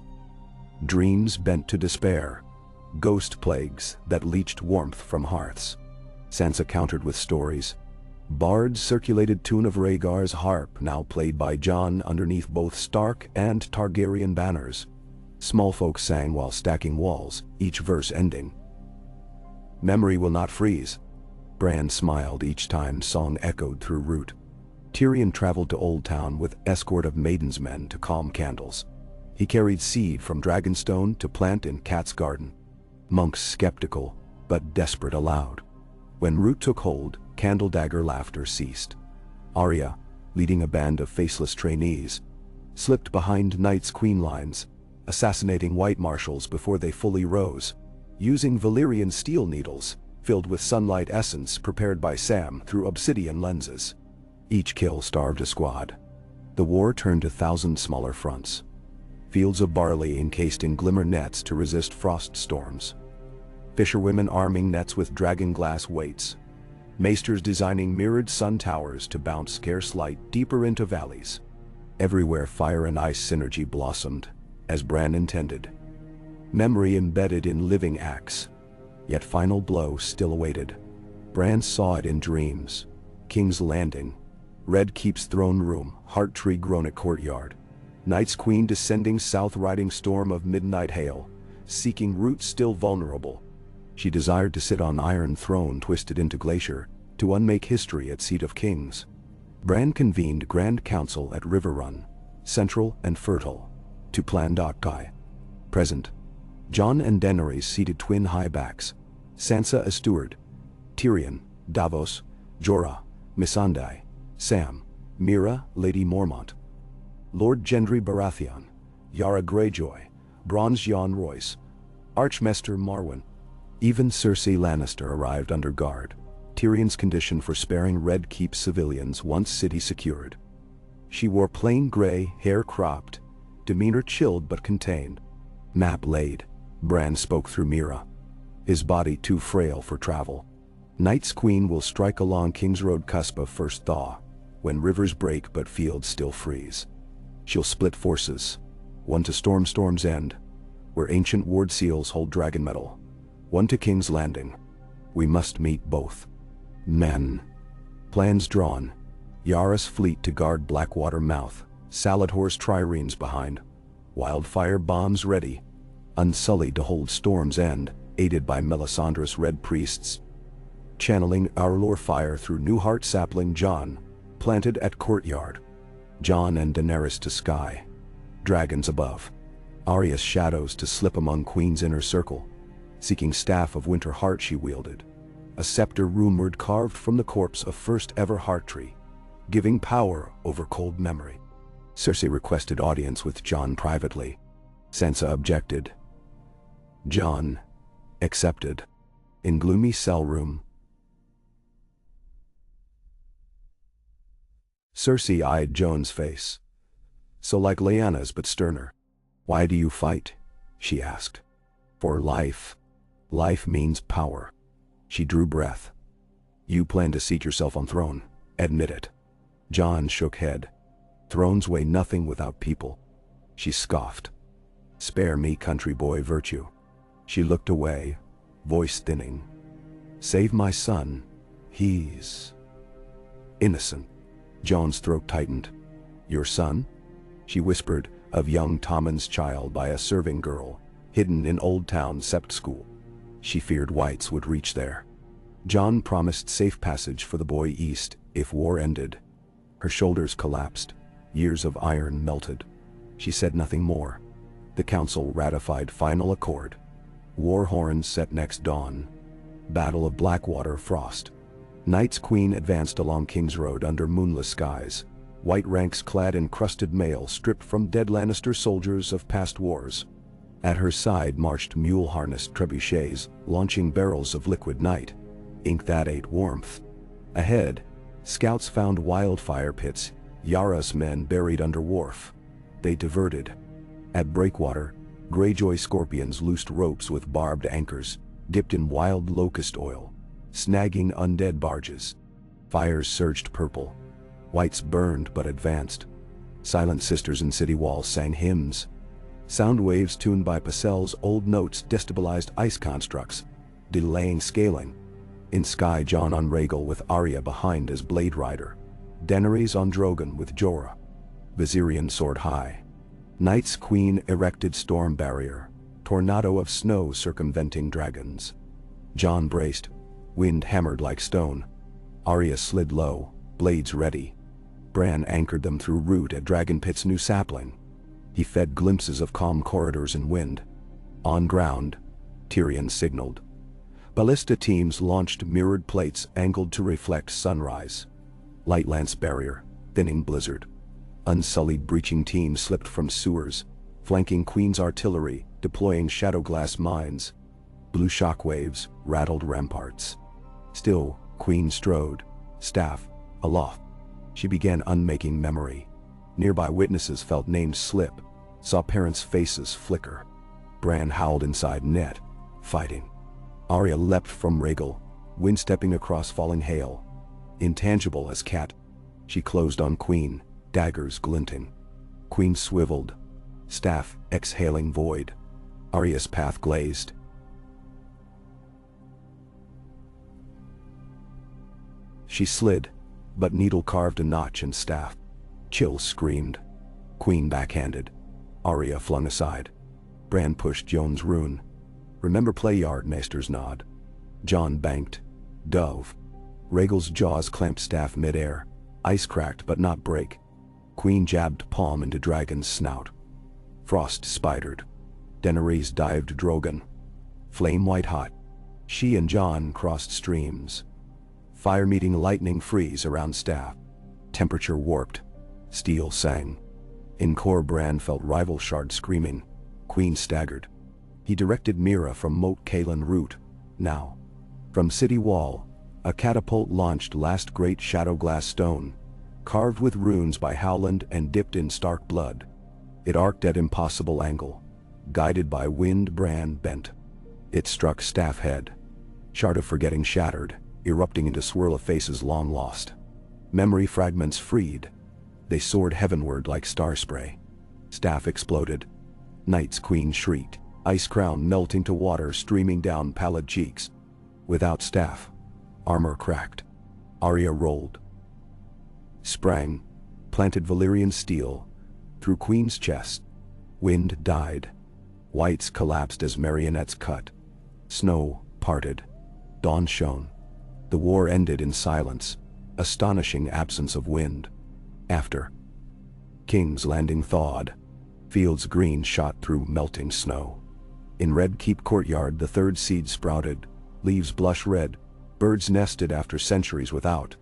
Dreams bent to despair, ghost plagues that leached warmth from hearths. Sansa countered with stories. Bards circulated tune of Rhaegar's harp, now played by Jon underneath both Stark and Targaryen banners. Small folk sang while stacking walls, each verse ending. Memory will not freeze. Bran smiled each time song echoed through Root. Tyrion traveled to Old Town with escort of maidens' men to calm candles. He carried seed from Dragonstone to plant in Cat's Garden. Monks skeptical, but desperate aloud. When Root took hold, candle dagger laughter ceased. Arya, leading a band of faceless trainees, slipped behind Night's Queen lines, assassinating white marshals before they fully rose, using Valyrian steel needles, filled with sunlight essence prepared by Sam through obsidian lenses. Each kill starved a squad. The war turned to 1,000 smaller fronts. Fields of barley encased in glimmer nets to resist frost storms. Fisherwomen arming nets with dragon glass weights. Maesters designing mirrored sun towers to bounce scarce light deeper into valleys. Everywhere fire and ice synergy blossomed, as Bran intended. Memory embedded in living acts. Yet final blow still awaited. Bran saw it in dreams. King's Landing. Red Keep's throne room, heart tree grown at courtyard. Night's Queen descending south riding storm of midnight hail, seeking roots still vulnerable. She desired to sit on iron throne twisted into glacier, to unmake history at Seat of Kings. Bran convened Grand Council at Riverrun, central and fertile, to plan Dockeye. Present. Jon and Daenerys seated twin high backs, Sansa a steward, Tyrion, Davos, Jorah, Missandei, Sam, Mira, Lady Mormont, Lord Gendry Baratheon, Yara Greyjoy, Bronze Jon Royce, Archmaester Marwyn. Even Cersei Lannister arrived under guard, Tyrion's condition for sparing Red Keep civilians once city secured. She wore plain gray, hair cropped, demeanor chilled but contained. Map laid, Bran spoke through Mira. His body too frail for travel. Night's Queen will strike along King's Road cusp of first thaw, when rivers break but fields still freeze. She'll split forces, one to Storm's End, where ancient ward seals hold dragon metal, one to King's Landing. We must meet both. Men. Plans drawn. Yara's fleet to guard Blackwater mouth, Salad Horse triremes behind, wildfire bombs ready, unsullied to hold Storm's End, aided by Melisandre's red priests. Channeling our lore fire through Newhart sapling Jon, planted at courtyard. Jon and Daenerys to sky. Dragons above. Arya's shadows to slip among Queen's inner circle. Seeking staff of winter heart she wielded. A scepter rumored carved from the corpse of first ever heart tree. Giving power over cold memory. Cersei requested audience with Jon privately. Sansa objected. Jon accepted. In gloomy cell room. Cersei eyed Jon's face. So like Lyanna's but sterner. Why do you fight? She asked. For life. Life means power. She drew breath. You plan to seat yourself on throne. Admit it. Jon shook head. Thrones weigh nothing without people. She scoffed. Spare me, country boy virtue. She looked away, voice thinning. Save my son. He's innocent. Jon's throat tightened. Your son? She whispered, of young Tommen's child by a serving girl, hidden in Old Town Sept School. She feared whites would reach there. Jon promised safe passage for the boy east if war ended. Her shoulders collapsed, years of iron melted. She said nothing more. The council ratified final accord. War horns set next dawn. Battle of Blackwater frost. Night's Queen advanced along King's Road under moonless skies. White ranks clad in crusted mail stripped from dead Lannister soldiers of past wars. At her side marched mule-harnessed trebuchets, launching barrels of liquid night. Ink that ate warmth. Ahead, scouts found wildfire pits, Yara's men buried under wharf. They diverted. At Breakwater, Greyjoy scorpions loosed ropes with barbed anchors, dipped in wild locust oil, snagging undead barges. Fires surged purple. Whites burned but advanced. Silent sisters in city walls sang hymns. Sound waves tuned by Purcell's old notes destabilized ice constructs, delaying scaling. In sky, Jon on Rhaegal with Arya behind as Blade Rider. Daenerys on Drogon with Jorah. Viserion soared high. Night's Queen erected storm barrier, tornado of snow circumventing dragons. Jon braced, wind hammered like stone. Arya slid low, blades ready. Bran anchored them through root at Dragon Pit's new sapling. He fed glimpses of calm corridors and wind. On ground, Tyrion signaled. Ballista teams launched mirrored plates angled to reflect sunrise. Light lance barrier, thinning blizzard. Unsullied breaching teams slipped from sewers, flanking Queen's artillery, deploying shadow glass mines. Blue shockwaves rattled ramparts. Still, Queen strode, staff aloft. She began unmaking memory. Nearby witnesses felt names slip, saw parents' faces flicker. Bran howled inside net, fighting. Arya leapt from Rhaegal, wind-stepping across falling hail. Intangible as cat, she closed on Queen, daggers glinting. Queen swiveled, staff exhaling void. Arya's path glazed. She slid, but needle carved a notch in staff. Chill screamed. Queen backhanded. Arya flung aside. Bran pushed Jon's rune. Remember Playard, Maester's nod. Jon banked. Dove. Rhaegal's jaws clamped staff midair. Ice cracked but not break. Queen jabbed palm into Dragon's snout. Frost spidered. Daenerys dived Drogon. Flame white hot. She and Jon crossed streams. Fire meeting lightning freeze around staff. Temperature warped. Steel sang. In core, Bran felt rival shard screaming. Queen staggered. He directed Mira from Moat Cailin route. Now. From city wall, a catapult launched last great shadow glass stone, carved with runes by Howland and dipped in stark blood. It arced at impossible angle. Guided by wind, Bran bent. It struck staff head. Shard of forgetting shattered, erupting into swirl of faces long lost. Memory fragments freed. They soared heavenward like star spray. Staff exploded. Night's Queen shrieked, ice crown melting to water streaming down pallid cheeks. Without staff, armor cracked. Arya rolled. Sprang, planted Valyrian steel, through Queen's chest. Wind died. Whites collapsed as marionettes cut. Snow parted. Dawn shone. The war ended in silence, astonishing absence of wind. After. King's Landing thawed. Fields green shot through melting snow. In Red Keep courtyard the third seed sprouted, leaves blush red, birds nested after centuries without.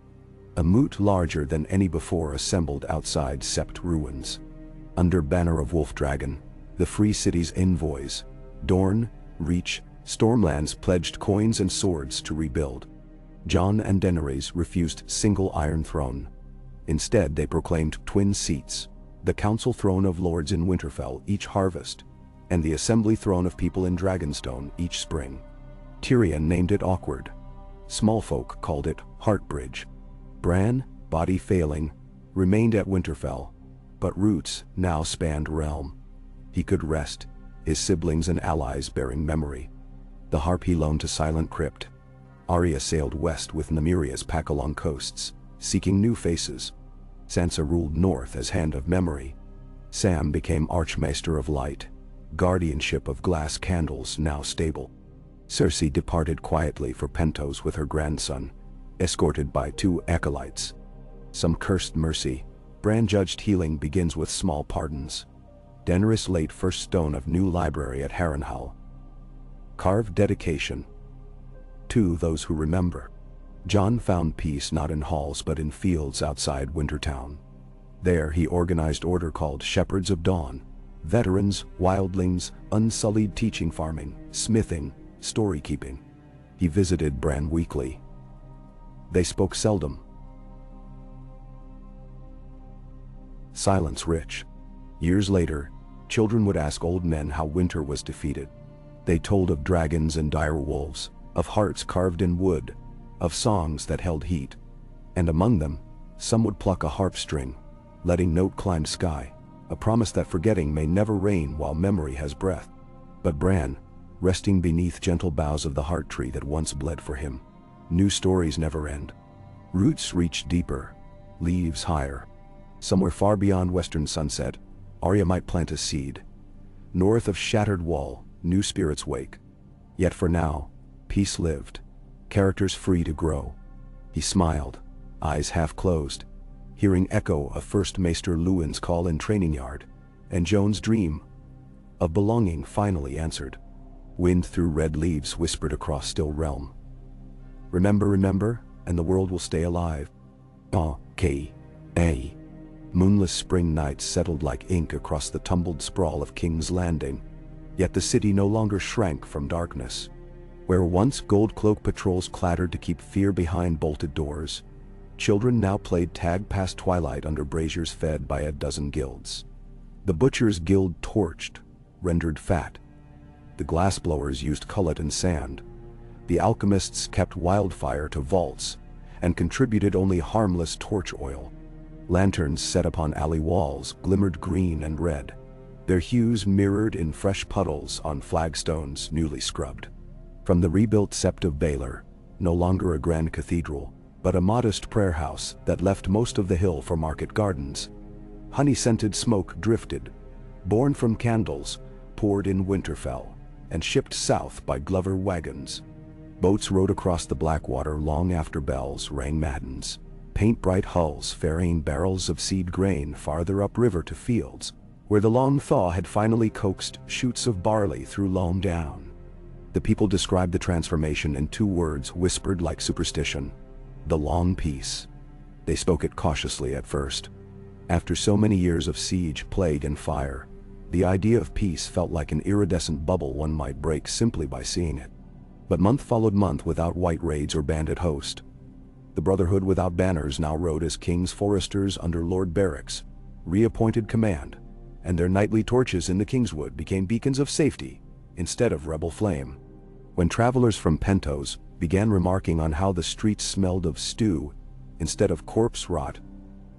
A moot larger than any before assembled outside Sept ruins. Under banner of Wolf Dragon, the free city's envoys, Dorne, Reach, Stormlands pledged coins and swords to rebuild. Jon and Daenerys refused single Iron Throne. Instead they proclaimed twin seats, the Council Throne of Lords in Winterfell each harvest, and the Assembly Throne of People in Dragonstone each spring. Tyrion named it Awkward. Small folk called it Heartbridge. Bran, body failing, remained at Winterfell, but roots now spanned realm. He could rest, his siblings and allies bearing memory. The harp he loaned to Silent Crypt. Arya sailed west with Nymeria's pack along coasts, seeking new faces. Sansa ruled north as Hand of Memory. Sam became Archmaester of Light, guardianship of glass candles now stable. Cersei departed quietly for Pentos with her grandson, escorted by 2 acolytes. Some cursed mercy. Bran judged healing begins with small pardons. Daenerys laid first stone of new library at Harrenhal. Carved dedication. To those who remember. Jon found peace not in halls but in fields outside Wintertown. There he organized order called Shepherds of Dawn. Veterans, wildlings, unsullied teaching farming, smithing, story-keeping. He visited Bran weekly. They spoke seldom. Silence rich. Years later, children would ask old men how winter was defeated. They told of dragons and dire wolves, of hearts carved in wood, of songs that held heat. And among them, some would pluck a harp string, letting note climb sky, a promise that forgetting may never reign while memory has breath. But Bran, resting beneath gentle boughs of the heart tree that once bled for him, new stories never end. Roots reach deeper, leaves higher. Somewhere far beyond western sunset, Arya might plant a seed. North of shattered wall, new spirits wake. Yet for now, peace lived, characters free to grow. He smiled, eyes half closed, hearing echo of First Maester Luwin's call in training yard, and Jon's dream of belonging finally answered. Wind through red leaves whispered across still realm. Remember, remember, and the world will stay alive. A. Moonless spring nights settled like ink across the tumbled sprawl of King's Landing, yet the city no longer shrank from darkness. Where once gold cloak patrols clattered to keep fear behind bolted doors, children now played tag past twilight under braziers fed by a dozen guilds. The butcher's guild torched, rendered fat. The glassblowers used cullet and sand. The alchemists kept wildfire to vaults, and contributed only harmless torch oil. Lanterns set upon alley walls glimmered green and red, their hues mirrored in fresh puddles on flagstones newly scrubbed. From the rebuilt Sept of Baelor, no longer a grand cathedral, but a modest prayer house that left most of the hill for market gardens. Honey-scented smoke drifted, born from candles, poured in Winterfell, and shipped south by Glover wagons. Boats rode across the Blackwater long after bells rang matins. Paint-bright hulls ferrying barrels of seed grain farther upriver to fields, where the long thaw had finally coaxed shoots of barley through loam down. The people described the transformation in 2 words whispered like superstition: the long peace. They spoke it cautiously at first. After so many years of siege, plague, and fire, the idea of peace felt like an iridescent bubble one might break simply by seeing it. But month followed month without white raids or bandit host. The Brotherhood without banners now rode as king's foresters under Lord Barracks, reappointed command, and their nightly torches in the Kingswood became beacons of safety instead of rebel flame. When travelers from Pentos began remarking on how the streets smelled of stew instead of corpse rot,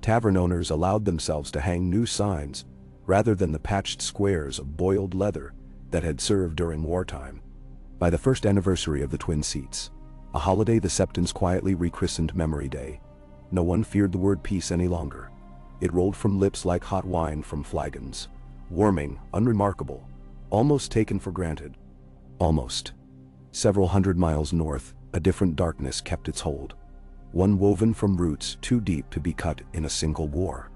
tavern owners allowed themselves to hang new signs rather than the patched squares of boiled leather that had served during wartime. By the first anniversary of the Twin Seats, a holiday the Septons quietly rechristened Memory Day, no one feared the word peace any longer. It rolled from lips like hot wine from flagons, warming, unremarkable, almost taken for granted. Almost. Several hundred miles north, a different darkness kept its hold, one woven from roots too deep to be cut in a single war.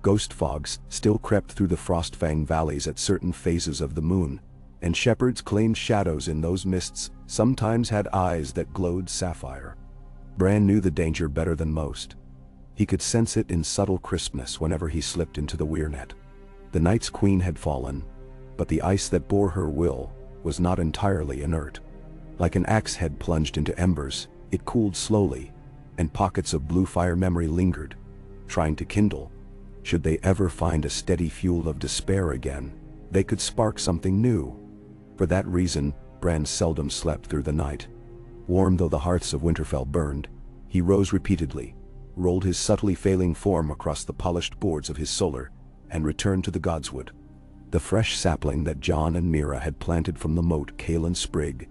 Ghost fogs still crept through the Frostfang valleys at certain phases of the moon, and shepherds claimed shadows in those mists sometimes had eyes that glowed sapphire. Bran knew the danger better than most. He could sense it in subtle crispness whenever he slipped into the Weirnet. The Night's Queen had fallen, but the ice that bore her will was not entirely inert. Like an axe head plunged into embers, it cooled slowly, and pockets of blue fire memory lingered, trying to kindle. Should they ever find a steady fuel of despair again, they could spark something new. For that reason, Bran seldom slept through the night. Warm though the hearths of Winterfell burned, he rose repeatedly, rolled his subtly failing form across the polished boards of his solar, and returned to the Godswood. The fresh sapling that Jon and Mira had planted from the moat Kaelin Sprig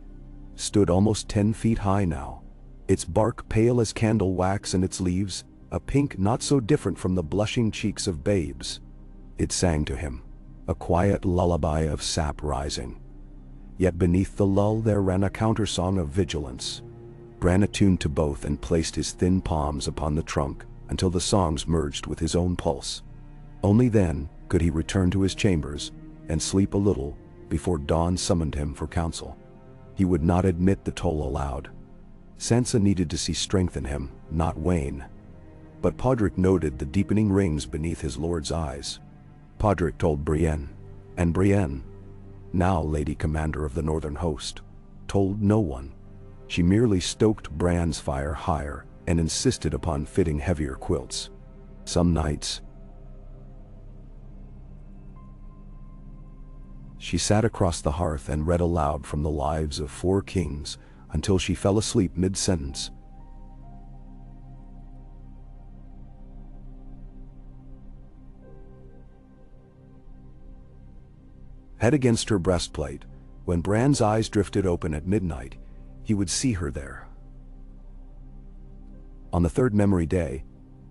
stood almost 10 feet high now, its bark pale as candle wax and its leaves a pink not so different from the blushing cheeks of babes. It sang to him, a quiet lullaby of sap rising. Yet beneath the lull there ran a countersong of vigilance. Bran attuned to both and placed his thin palms upon the trunk until the songs merged with his own pulse. Only then could he return to his chambers and sleep a little before dawn summoned him for counsel. He would not admit the toll aloud. Sansa needed to see strength in him, not wane. But Podrick noted the deepening rings beneath his lord's eyes. Podrick told Brienne, and Brienne, now Lady Commander of the Northern Host, told no one. She merely stoked Bran's fire higher and insisted upon fitting heavier quilts. Some nights, she sat across the hearth and read aloud from the lives of 4 kings until she fell asleep mid-sentence. Head against her breastplate, when Bran's eyes drifted open at midnight, he would see her there. On the 3rd memory day,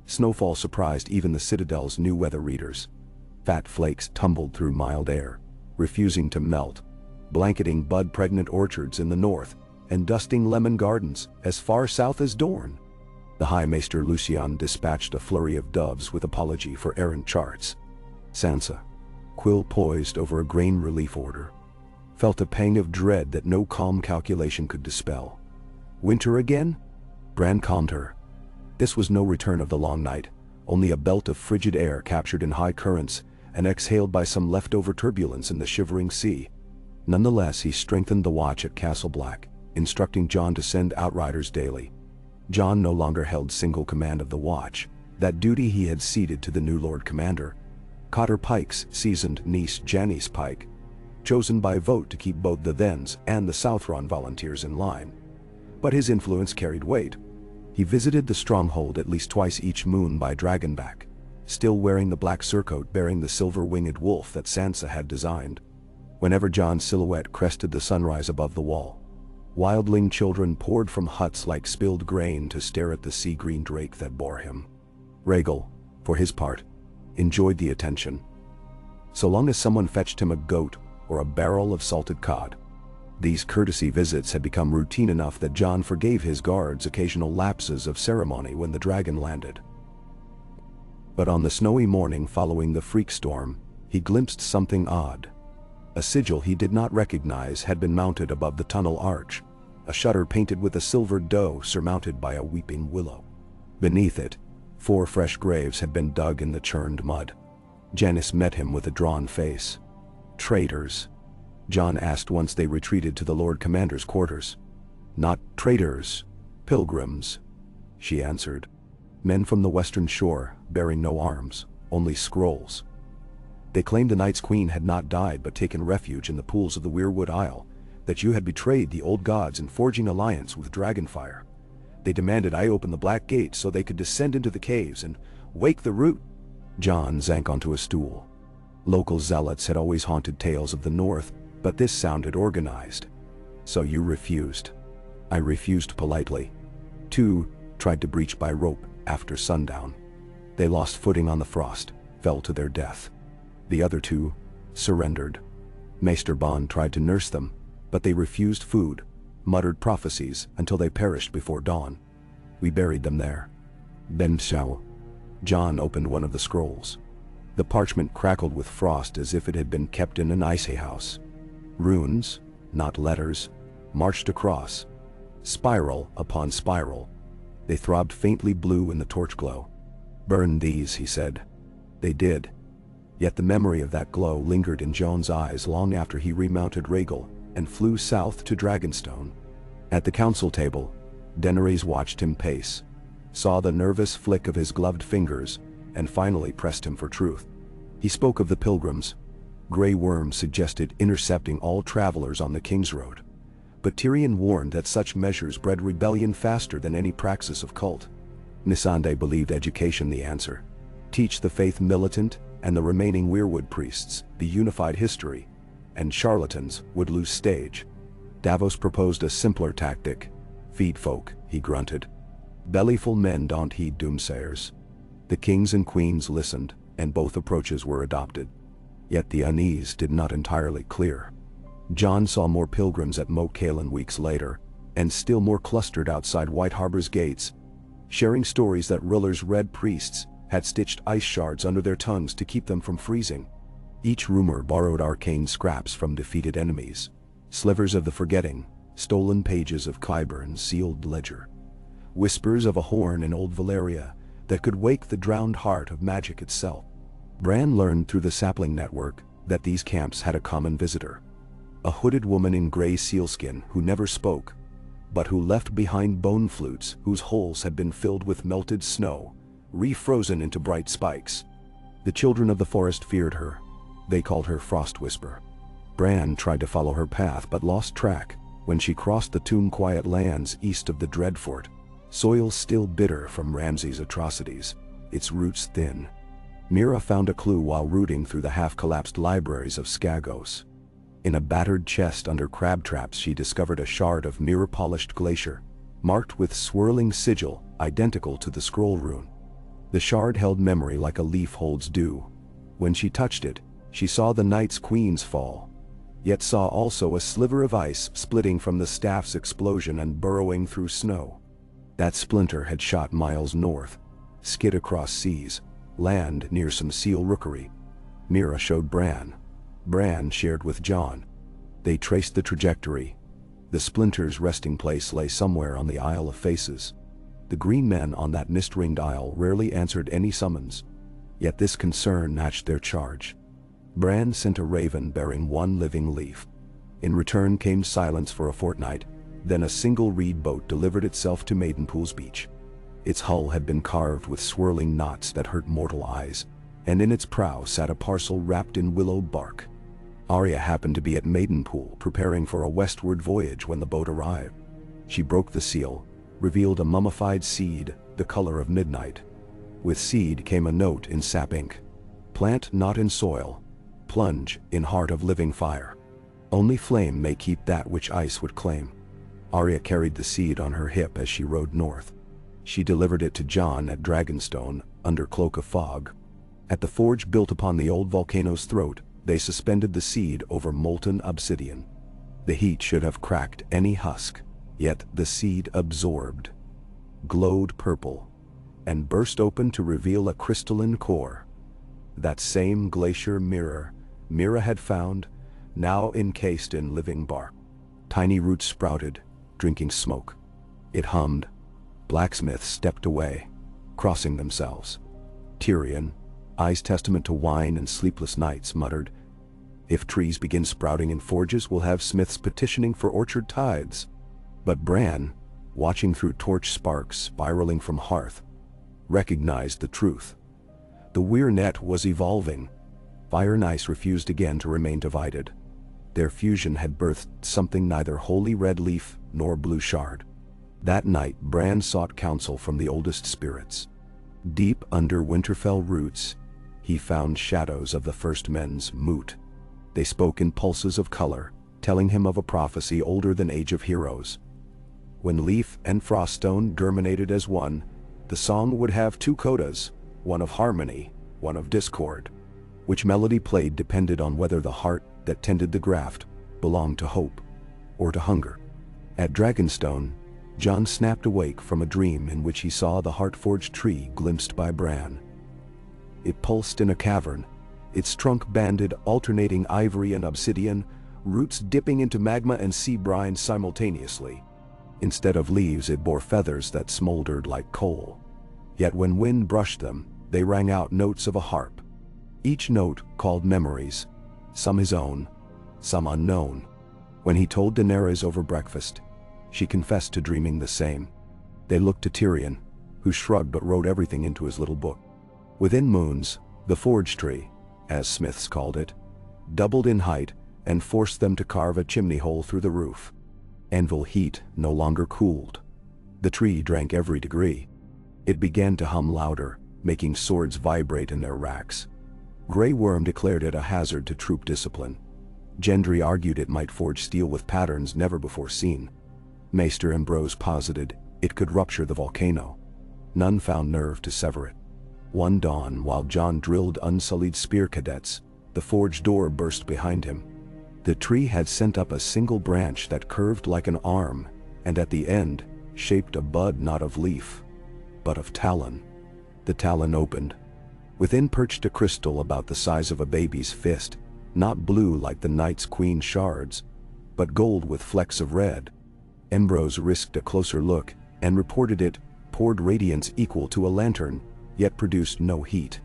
snowfall surprised even the Citadel's new weather readers. Fat flakes tumbled through mild air, refusing to melt, blanketing bud-pregnant orchards in the north and dusting lemon gardens as far south as Dorne. The High Maester Lucien dispatched a flurry of doves with apology for errant charts. Sansa, quill poised over a grain relief order, felt a pang of dread that no calm calculation could dispel. Winter again? Bran calmed her. This was no return of the long night, only a belt of frigid air captured in high currents and exhaled by some leftover turbulence in the shivering sea. Nonetheless, he strengthened the watch at Castle Black, instructing Jon to send outriders daily. Jon no longer held single command of the watch. That duty he had ceded to the new Lord Commander, Cotter Pike's seasoned niece Janice Pike, chosen by vote to keep both the Thens and the Southron volunteers in line. But his influence carried weight. He visited the stronghold at least twice each moon by Dragonback, still wearing the black surcoat bearing the silver-winged wolf that Sansa had designed. Whenever Jon's silhouette crested the sunrise above the wall, wildling children poured from huts like spilled grain to stare at the sea-green drake that bore him. Rhaegal, for his part, enjoyed the attention. So long as someone fetched him a goat or a barrel of salted cod. These courtesy visits had become routine enough that Jon forgave his guards occasional lapses of ceremony when the dragon landed. But on the snowy morning following the freak storm, he glimpsed something odd. A sigil he did not recognize had been mounted above the tunnel arch, a shutter painted with a silver doe surmounted by a weeping willow. Beneath it, 4 fresh graves had been dug in the churned mud. Janice met him with a drawn face. "Traitors," Jon asked once they retreated to the Lord Commander's quarters. "Not traitors, pilgrims," she answered. "Men from the western shore, bearing no arms, only scrolls. They claimed the Night's Queen had not died but taken refuge in the pools of the Weirwood Isle, that you had betrayed the old gods in forging alliance with Dragonfire. They demanded I open the Black Gate so they could descend into the caves and wake the root." Jon sank onto a stool. Local zealots had always haunted tales of the North, but this sounded organized. "So you refused." "I refused politely. 2 tried to breach by rope after sundown. They lost footing on the frost, fell to their death. The other 2 surrendered. Maester Bond tried to nurse them, but they refused food, muttered prophecies until they perished before dawn. We buried them there." "Then shall." Jon opened one of the scrolls. The parchment crackled with frost as if it had been kept in an icy house. Runes, not letters, marched across, spiral upon spiral. They throbbed faintly blue in the torch glow. "Burn these," he said. They did. Yet the memory of that glow lingered in Jon's eyes long after he remounted Rhaegal and flew south to Dragonstone. At the council table, Daenerys watched him pace, saw the nervous flick of his gloved fingers, and finally pressed him for truth. He spoke of the pilgrims. Grey worms suggested intercepting all travelers on the King's Road. But Tyrion warned that such measures bred rebellion faster than any praxis of cult. Missandei believed education the answer. Teach the faith militant and the remaining Weirwood priests the unified history, and charlatans would lose stage. Davos proposed a simpler tactic. Feed folk, he grunted. Bellyful men don't heed doomsayers. The kings and queens listened, and both approaches were adopted. Yet the unease did not entirely clear. Jon saw more pilgrims at Moat Cailin weeks later, and still more clustered outside White Harbor's gates, sharing stories that Riller's red priests had stitched ice shards under their tongues to keep them from freezing. Each rumor borrowed arcane scraps from defeated enemies, slivers of the forgetting, stolen pages of Qyburn's sealed ledger, whispers of a horn in old Valyria that could wake the drowned heart of magic itself. Bran learned through the sapling network that these camps had a common visitor. A hooded woman in gray sealskin who never spoke, but who left behind bone flutes whose holes had been filled with melted snow, refrozen into bright spikes. The children of the forest feared her. They called her Frost Whisper. Bran tried to follow her path but lost track when she crossed the tomb-quiet lands east of the Dreadfort, soil still bitter from Ramsay's atrocities, its roots thin. Mira found a clue while rooting through the half-collapsed libraries of Skagos. In a battered chest under crab traps she discovered a shard of mirror-polished glacier, marked with swirling sigil identical to the scroll rune. The shard held memory like a leaf holds dew. When she touched it, she saw the Night's Queens fall, yet saw also a sliver of ice splitting from the staff's explosion and burrowing through snow. That splinter had shot miles north, skid across seas, land near some seal rookery. Mira showed Bran. Bran shared with Jon. They traced the trajectory. The splinter's resting place lay somewhere on the Isle of Faces. The green men on that mist-ringed isle rarely answered any summons, yet this concern matched their charge. Bran sent a raven bearing one living leaf. In return came silence for a fortnight, then a single reed boat delivered itself to Maidenpool's beach. Its hull had been carved with swirling knots that hurt mortal eyes, and in its prow sat a parcel wrapped in willow bark. Arya happened to be at Maidenpool preparing for a westward voyage when the boat arrived. She broke the seal, revealed a mummified seed, the color of midnight. With seed came a note in sap ink. Plant not in soil, plunge in heart of living fire. Only flame may keep that which ice would claim. Arya carried the seed on her hip as she rode north. She delivered it to Jon at Dragonstone under cloak of fog. At the forge built upon the old volcano's throat, they suspended the seed over molten obsidian. The heat should have cracked any husk, yet the seed absorbed, glowed purple, and burst open to reveal a crystalline core. That same glacier mirror Mira had found, now encased in living bark. Tiny roots sprouted, drinking smoke. It hummed. Blacksmiths stepped away, crossing themselves. Tyrion, eyes testament to wine and sleepless nights, muttered, "If trees begin sprouting in forges, we'll have smiths petitioning for orchard tithes." But Bran, watching through torch sparks spiraling from hearth, recognized the truth. The Weir net was evolving. Fire and ice refused again to remain divided. Their fusion had birthed something neither holy red leaf nor blue shard. That night Bran sought counsel from the oldest spirits. Deep under Winterfell roots, he found shadows of the first men's moot. They spoke in pulses of color, telling him of a prophecy older than Age of Heroes. When leaf and froststone germinated as one, the song would have two codas, one of harmony, one of discord. Which melody played depended on whether the heart that tended the graft belonged to hope or to hunger. At Dragonstone, Jon snapped awake from a dream in which he saw the heart-forged tree glimpsed by Bran. It pulsed in a cavern, its trunk banded, alternating ivory and obsidian, roots dipping into magma and sea brine simultaneously. Instead of leaves, it bore feathers that smoldered like coal. Yet when wind brushed them, they rang out notes of a harp. Each note called memories, some his own, some unknown. When he told Daenerys over breakfast, she confessed to dreaming the same. They looked to Tyrion, who shrugged but wrote everything into his little book. Within moons, the forge tree, as smiths called it, doubled in height and forced them to carve a chimney hole through the roof. Anvil heat no longer cooled. The tree drank every degree. It began to hum louder, making swords vibrate in their racks. Grey Worm declared it a hazard to troop discipline. Gendry argued it might forge steel with patterns never before seen. Maester Ambrose posited it could rupture the volcano. None found nerve to sever it. One dawn, while Jon drilled unsullied spear cadets, the forge door burst behind him. The tree had sent up a single branch that curved like an arm, and at the end, shaped a bud not of leaf, but of talon. The talon opened. Within perched a crystal about the size of a baby's fist, not blue like the Night's Queen shards, but gold with flecks of red. Ambrose risked a closer look, and reported it poured radiance equal to a lantern, yet produced no heat.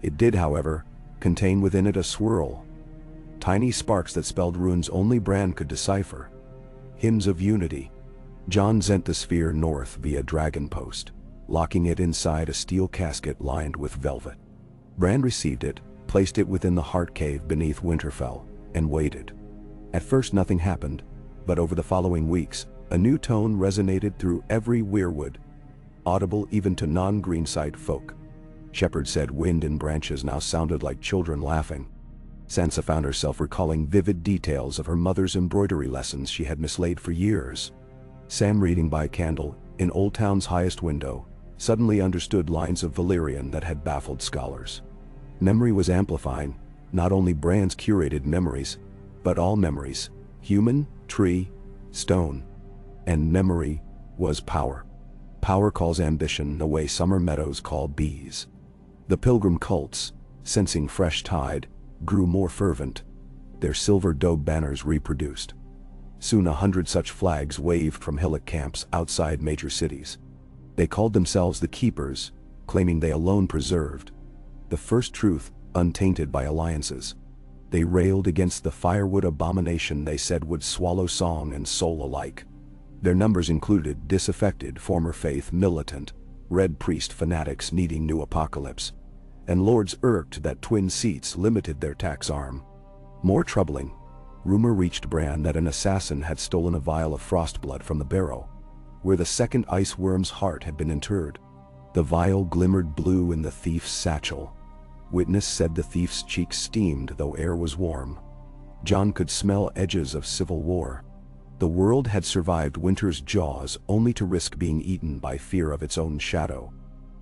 It did, however, contain within it a swirl. Tiny sparks that spelled runes only Bran could decipher. Hymns of unity. Jon sent the sphere north via dragon post, locking it inside a steel casket lined with velvet. Bran received it, placed it within the heart cave beneath Winterfell, and waited. At first nothing happened, but over the following weeks, a new tone resonated through every Weirwood, audible even to non-Greenside folk. Shepherd said wind in branches now sounded like children laughing. Sansa found herself recalling vivid details of her mother's embroidery lessons she had mislaid for years. Sam, reading by candle in Old Town's highest window, suddenly understood lines of Valyrian that had baffled scholars. Memory was amplifying not only Bran's curated memories, but all memories, human, tree, stone. And memory was power. Power calls ambition the way summer meadows call bees. The pilgrim cults, sensing fresh tide, grew more fervent. Their silver dobe banners reproduced. Soon 100 such flags waved from hillock camps outside major cities. They called themselves the Keepers, claiming they alone preserved the first truth, untainted by alliances. They railed against the firewood abomination they said would swallow song and soul alike. Their numbers included disaffected former faith militant, red priest fanatics needing new apocalypse, and lords irked that twin seats limited their tax arm. More troubling, rumor reached Bran that an assassin had stolen a vial of frostblood from the barrow, where the second ice worm's heart had been interred. The vial glimmered blue in the thief's satchel. Witness said the thief's cheeks steamed though air was warm. Jon could smell edges of civil war. The world had survived winter's jaws only to risk being eaten by fear of its own shadow.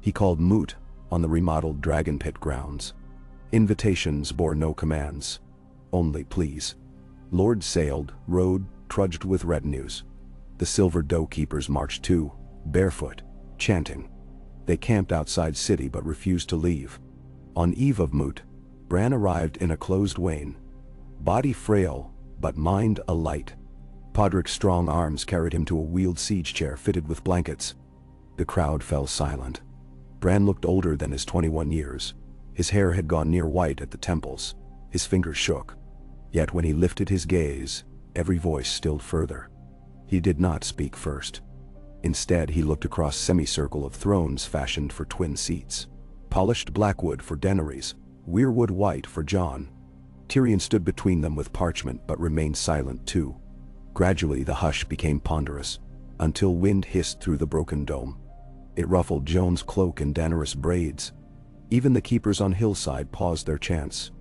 He called moot on the remodeled dragon pit grounds. Invitations bore no commands, only pleas. Lords sailed, rode, trudged with retinues. The silver doe keepers marched too, barefoot, chanting. They camped outside city but refused to leave. On eve of moot, Bran arrived in a closed wain. Body frail, but mind alight. Podrick's strong arms carried him to a wheeled siege chair fitted with blankets. The crowd fell silent. Bran looked older than his 21 years. His hair had gone near white at the temples. His fingers shook. Yet when he lifted his gaze, every voice stilled further. He did not speak first. Instead, he looked across semicircle of thrones fashioned for twin seats. Polished blackwood for Daenerys, Weirwood white for Jon. Tyrion stood between them with parchment but remained silent too. Gradually the hush became ponderous, until wind hissed through the broken dome. It ruffled Jon's cloak and Daenerys' braids. Even the keepers on hillside paused their chants.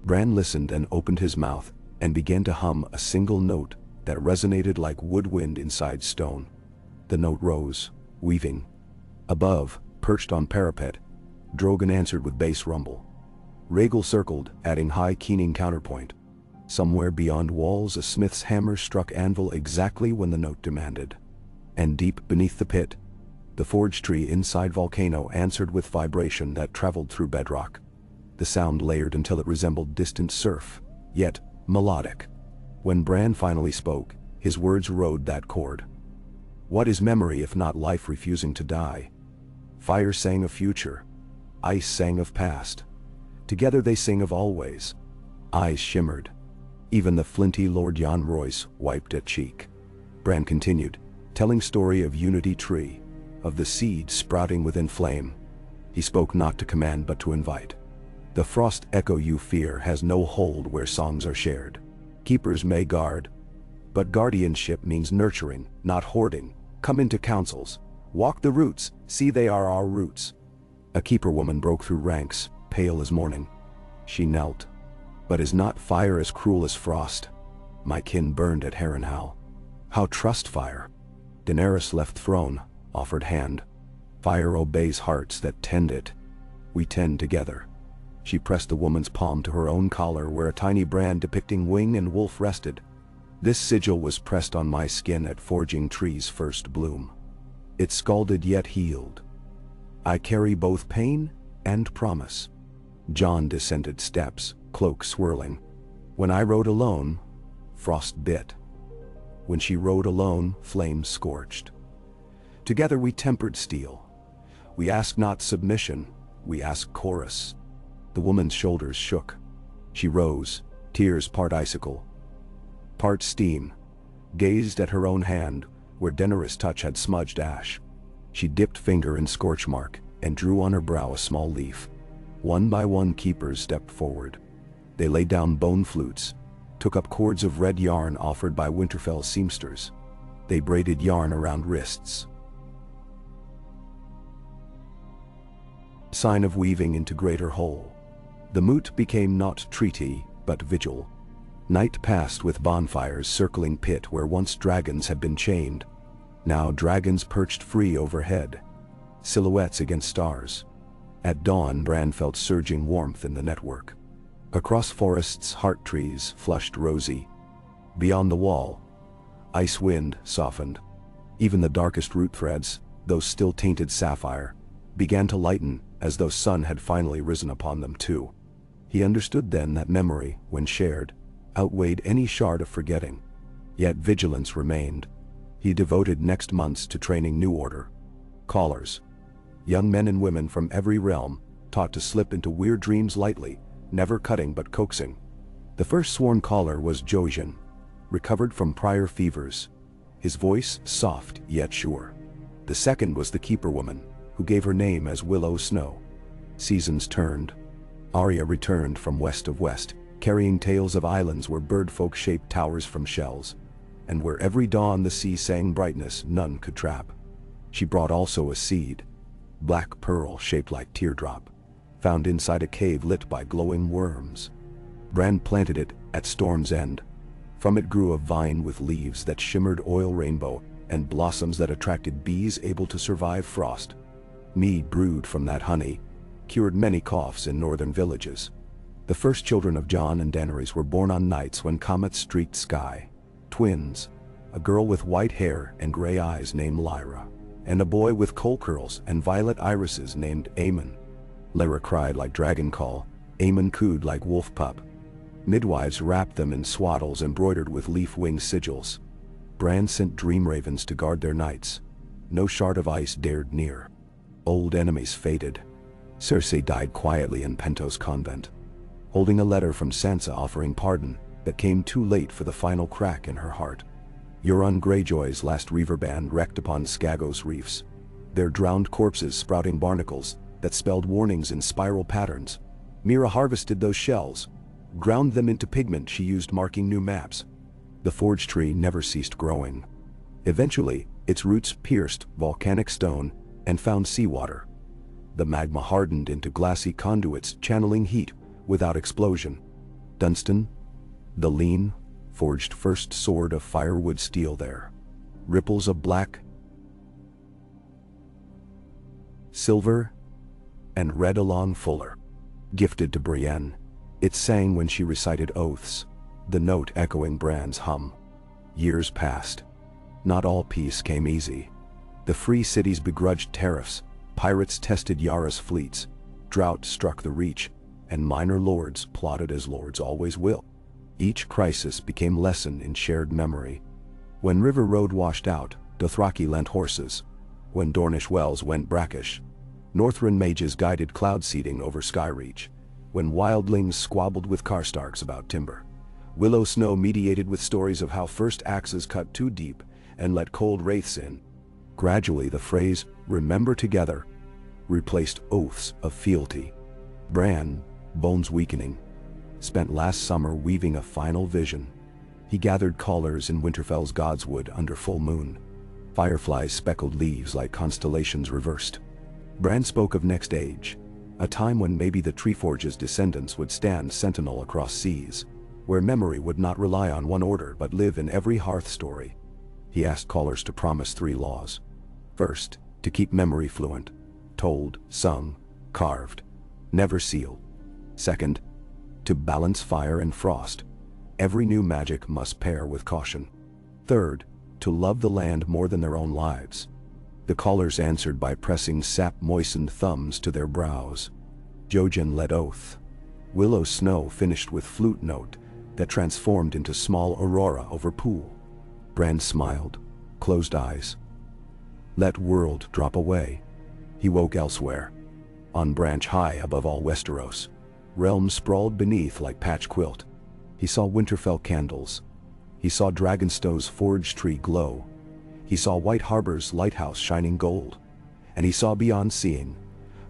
Bran listened and opened his mouth, and began to hum a single note that resonated like woodwind inside stone. The note rose, weaving. Above, perched on parapet, Drogon answered with bass rumble. Rhaegal circled, adding high keening counterpoint. Somewhere beyond walls a smith's hammer struck anvil exactly when the note demanded. And deep beneath the pit, the forge tree inside volcano answered with vibration that traveled through bedrock. The sound layered until it resembled distant surf, yet melodic. When Bran finally spoke, his words rode that chord. What is memory if not life refusing to die? Fire sang of future. Ice sang of past. Together they sing of always. Eyes shimmered. Even the flinty Lord Jan Royce wiped at cheek. Bran continued, telling story of Unity Tree, of the seed sprouting within flame. He spoke not to command but to invite. The frost echo you fear has no hold where songs are shared. Keepers may guard, but guardianship means nurturing, not hoarding. Come into councils. Walk the roots, see they are our roots. A keeper woman broke through ranks, pale as morning. She knelt. But is not fire as cruel as frost? My kin burned at Harrenhal. How trust fire? Daenerys left throne, offered hand. Fire obeys hearts that tend it. We tend together. She pressed the woman's palm to her own collar where a tiny brand depicting wing and wolf rested. This sigil was pressed on my skin at forging tree's first bloom. It scalded yet healed. I carry both pain and promise. Jon descended steps, cloak swirling. When I rode alone, frost bit. When she rode alone, flame scorched. Together we tempered steel. We asked not submission, we asked chorus. The woman's shoulders shook. She rose, tears part icicle, part steam, gazed at her own hand, where Daenerys' touch had smudged ash. She dipped finger in scorch mark, and drew on her brow a small leaf. One by one keepers stepped forward. They laid down bone flutes, took up cords of red yarn offered by Winterfell seamsters. They braided yarn around wrists. Sign of weaving into greater whole. The moot became not treaty, but vigil. Night passed with bonfires circling pit where once dragons had been chained. Now dragons perched free overhead, silhouettes against stars. At dawn, Bran felt surging warmth in the network. Across forests, heart trees flushed rosy. Beyond the wall, ice wind softened. Even the darkest root threads, those still tainted sapphire, began to lighten as though sun had finally risen upon them too. He understood then that memory, when shared, outweighed any shard of forgetting. Yet vigilance remained. He devoted next months to training new order. Callers. Young men and women from every realm, taught to slip into weird dreams lightly, never cutting but coaxing. The first sworn caller was Jojen, recovered from prior fevers, his voice soft yet sure. The second was the keeper woman, who gave her name as Willow Snow. Seasons turned. Arya returned from west of west, carrying tales of islands where birdfolk shaped towers from shells, and where every dawn the sea sang brightness none could trap. She brought also a seed, black pearl shaped like teardrop, found inside a cave lit by glowing worms. Bran planted it at Storm's End. From it grew a vine with leaves that shimmered oil rainbow and blossoms that attracted bees able to survive frost. Mead brewed from that honey cured many coughs in northern villages. The first children of Jon and Daenerys were born on nights when comets streaked sky. Twins, a girl with white hair and gray eyes named Lyra, and a boy with coal curls and violet irises named Aemon. Lyra cried like dragon call, Aemon cooed like wolf pup. Midwives wrapped them in swaddles embroidered with leaf-wing sigils. Bran sent dream ravens to guard their nights. No shard of ice dared near. Old enemies faded. Cersei died quietly in Pentos convent, holding a letter from Sansa offering pardon that came too late for the final crack in her heart. Euron Greyjoy's last reaver band wrecked upon Skagos reefs, their drowned corpses sprouting barnacles that spelled warnings in spiral patterns. Mira harvested those shells, ground them into pigment she used marking new maps. The forge tree never ceased growing. Eventually, its roots pierced volcanic stone and found seawater. The magma hardened into glassy conduits channeling heat without explosion. Dunstan, the lean, forged first sword of firewood steel there. Ripples of black, silver, and red along fuller. Gifted to Brienne, it sang when she recited oaths, the note echoing Bran's hum. Years passed. Not all peace came easy. The free cities begrudged tariffs, pirates tested Yara's fleets, drought struck the Reach, and minor lords plotted as lords always will. Each crisis became lesson in shared memory. When River Road washed out, Dothraki lent horses. When Dornish wells went brackish, Northrend mages guided cloud seeding over Skyreach. When wildlings squabbled with Karstarks about timber, Willow Snow mediated with stories of how first axes cut too deep and let cold wraiths in. Gradually the phrase, "remember together," replaced oaths of fealty. Bran, bones weakening, spent last summer weaving a final vision. He gathered callers in Winterfell's Godswood under full moon. Fireflies speckled leaves like constellations reversed. Bran spoke of next age, a time when maybe the Treeforge's descendants would stand sentinel across seas, where memory would not rely on one order but live in every hearth story. He asked callers to promise 3 laws. First, to keep memory fluent, told, sung, carved, never sealed. Second, to balance fire and frost. Every new magic must pair with caution. Third, to love the land more than their own lives. The callers answered by pressing sap-moistened thumbs to their brows. Jojen led oath. Willow Snow finished with flute note that transformed into small aurora over pool. Bran smiled, closed eyes. Let world drop away. He woke elsewhere. On branch high above all Westeros, realms sprawled beneath like patch quilt. He saw Winterfell candles. He saw Dragonstow's forge tree glow. He saw White Harbor's lighthouse shining gold. And he saw beyond seeing,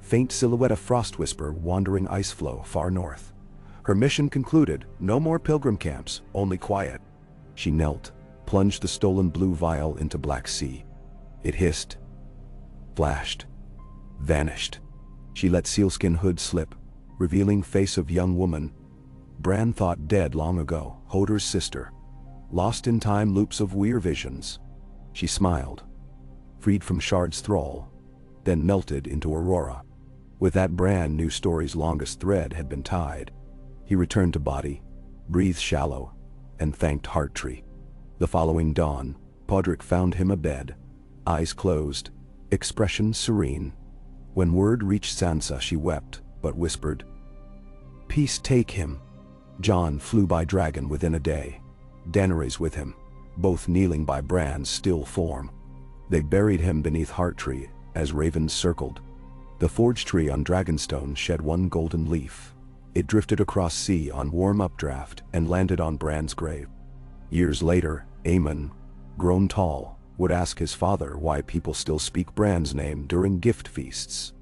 faint silhouette of Frostwhisper wandering iceflow far north. Her mission concluded, no more pilgrim camps, only quiet. She knelt, plunged the stolen blue vial into black sea. It hissed, flashed, vanished. She let sealskin hood slip, revealing face of young woman. Bran thought dead long ago, Hodor's sister. Lost in time loops of weir visions. She smiled, freed from Shard's thrall, then melted into Aurora. With that Bran knew story's longest thread had been tied. He returned to body, breathed shallow, and thanked Hearttree. The following dawn, Podrick found him abed, eyes closed, expression serene. When word reached Sansa, she wept, but whispered, "Peace take him." Jon flew by dragon within a day. Daenerys with him, both kneeling by Bran's still form. They buried him beneath Hearttree as ravens circled. The forge tree on Dragonstone shed one golden leaf. It drifted across sea on warm updraft and landed on Bran's grave. Years later, Aemon, grown tall, would ask his father why people still speak Bran's name during gift feasts.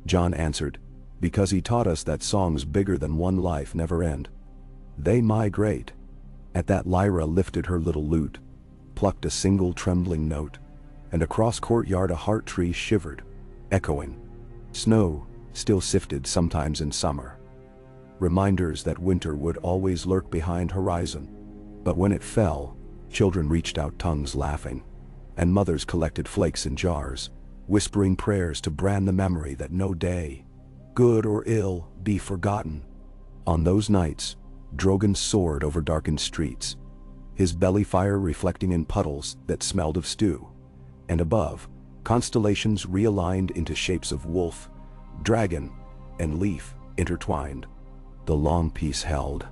Jon answered, "Because he taught us that songs bigger than one life never end. They migrate." At that Lyra lifted her little lute, plucked a single trembling note, and across courtyard a heart tree shivered, echoing. Snow still sifted sometimes in summer. Reminders that winter would always lurk behind horizon. But when it fell, children reached out tongues laughing, and mothers collected flakes in jars, whispering prayers to brand the memory that no day, good or ill, be forgotten. On those nights, Drogon soared over darkened streets, his belly fire reflecting in puddles that smelled of stew. And above, constellations realigned into shapes of wolf, dragon, and leaf intertwined. The long peace held.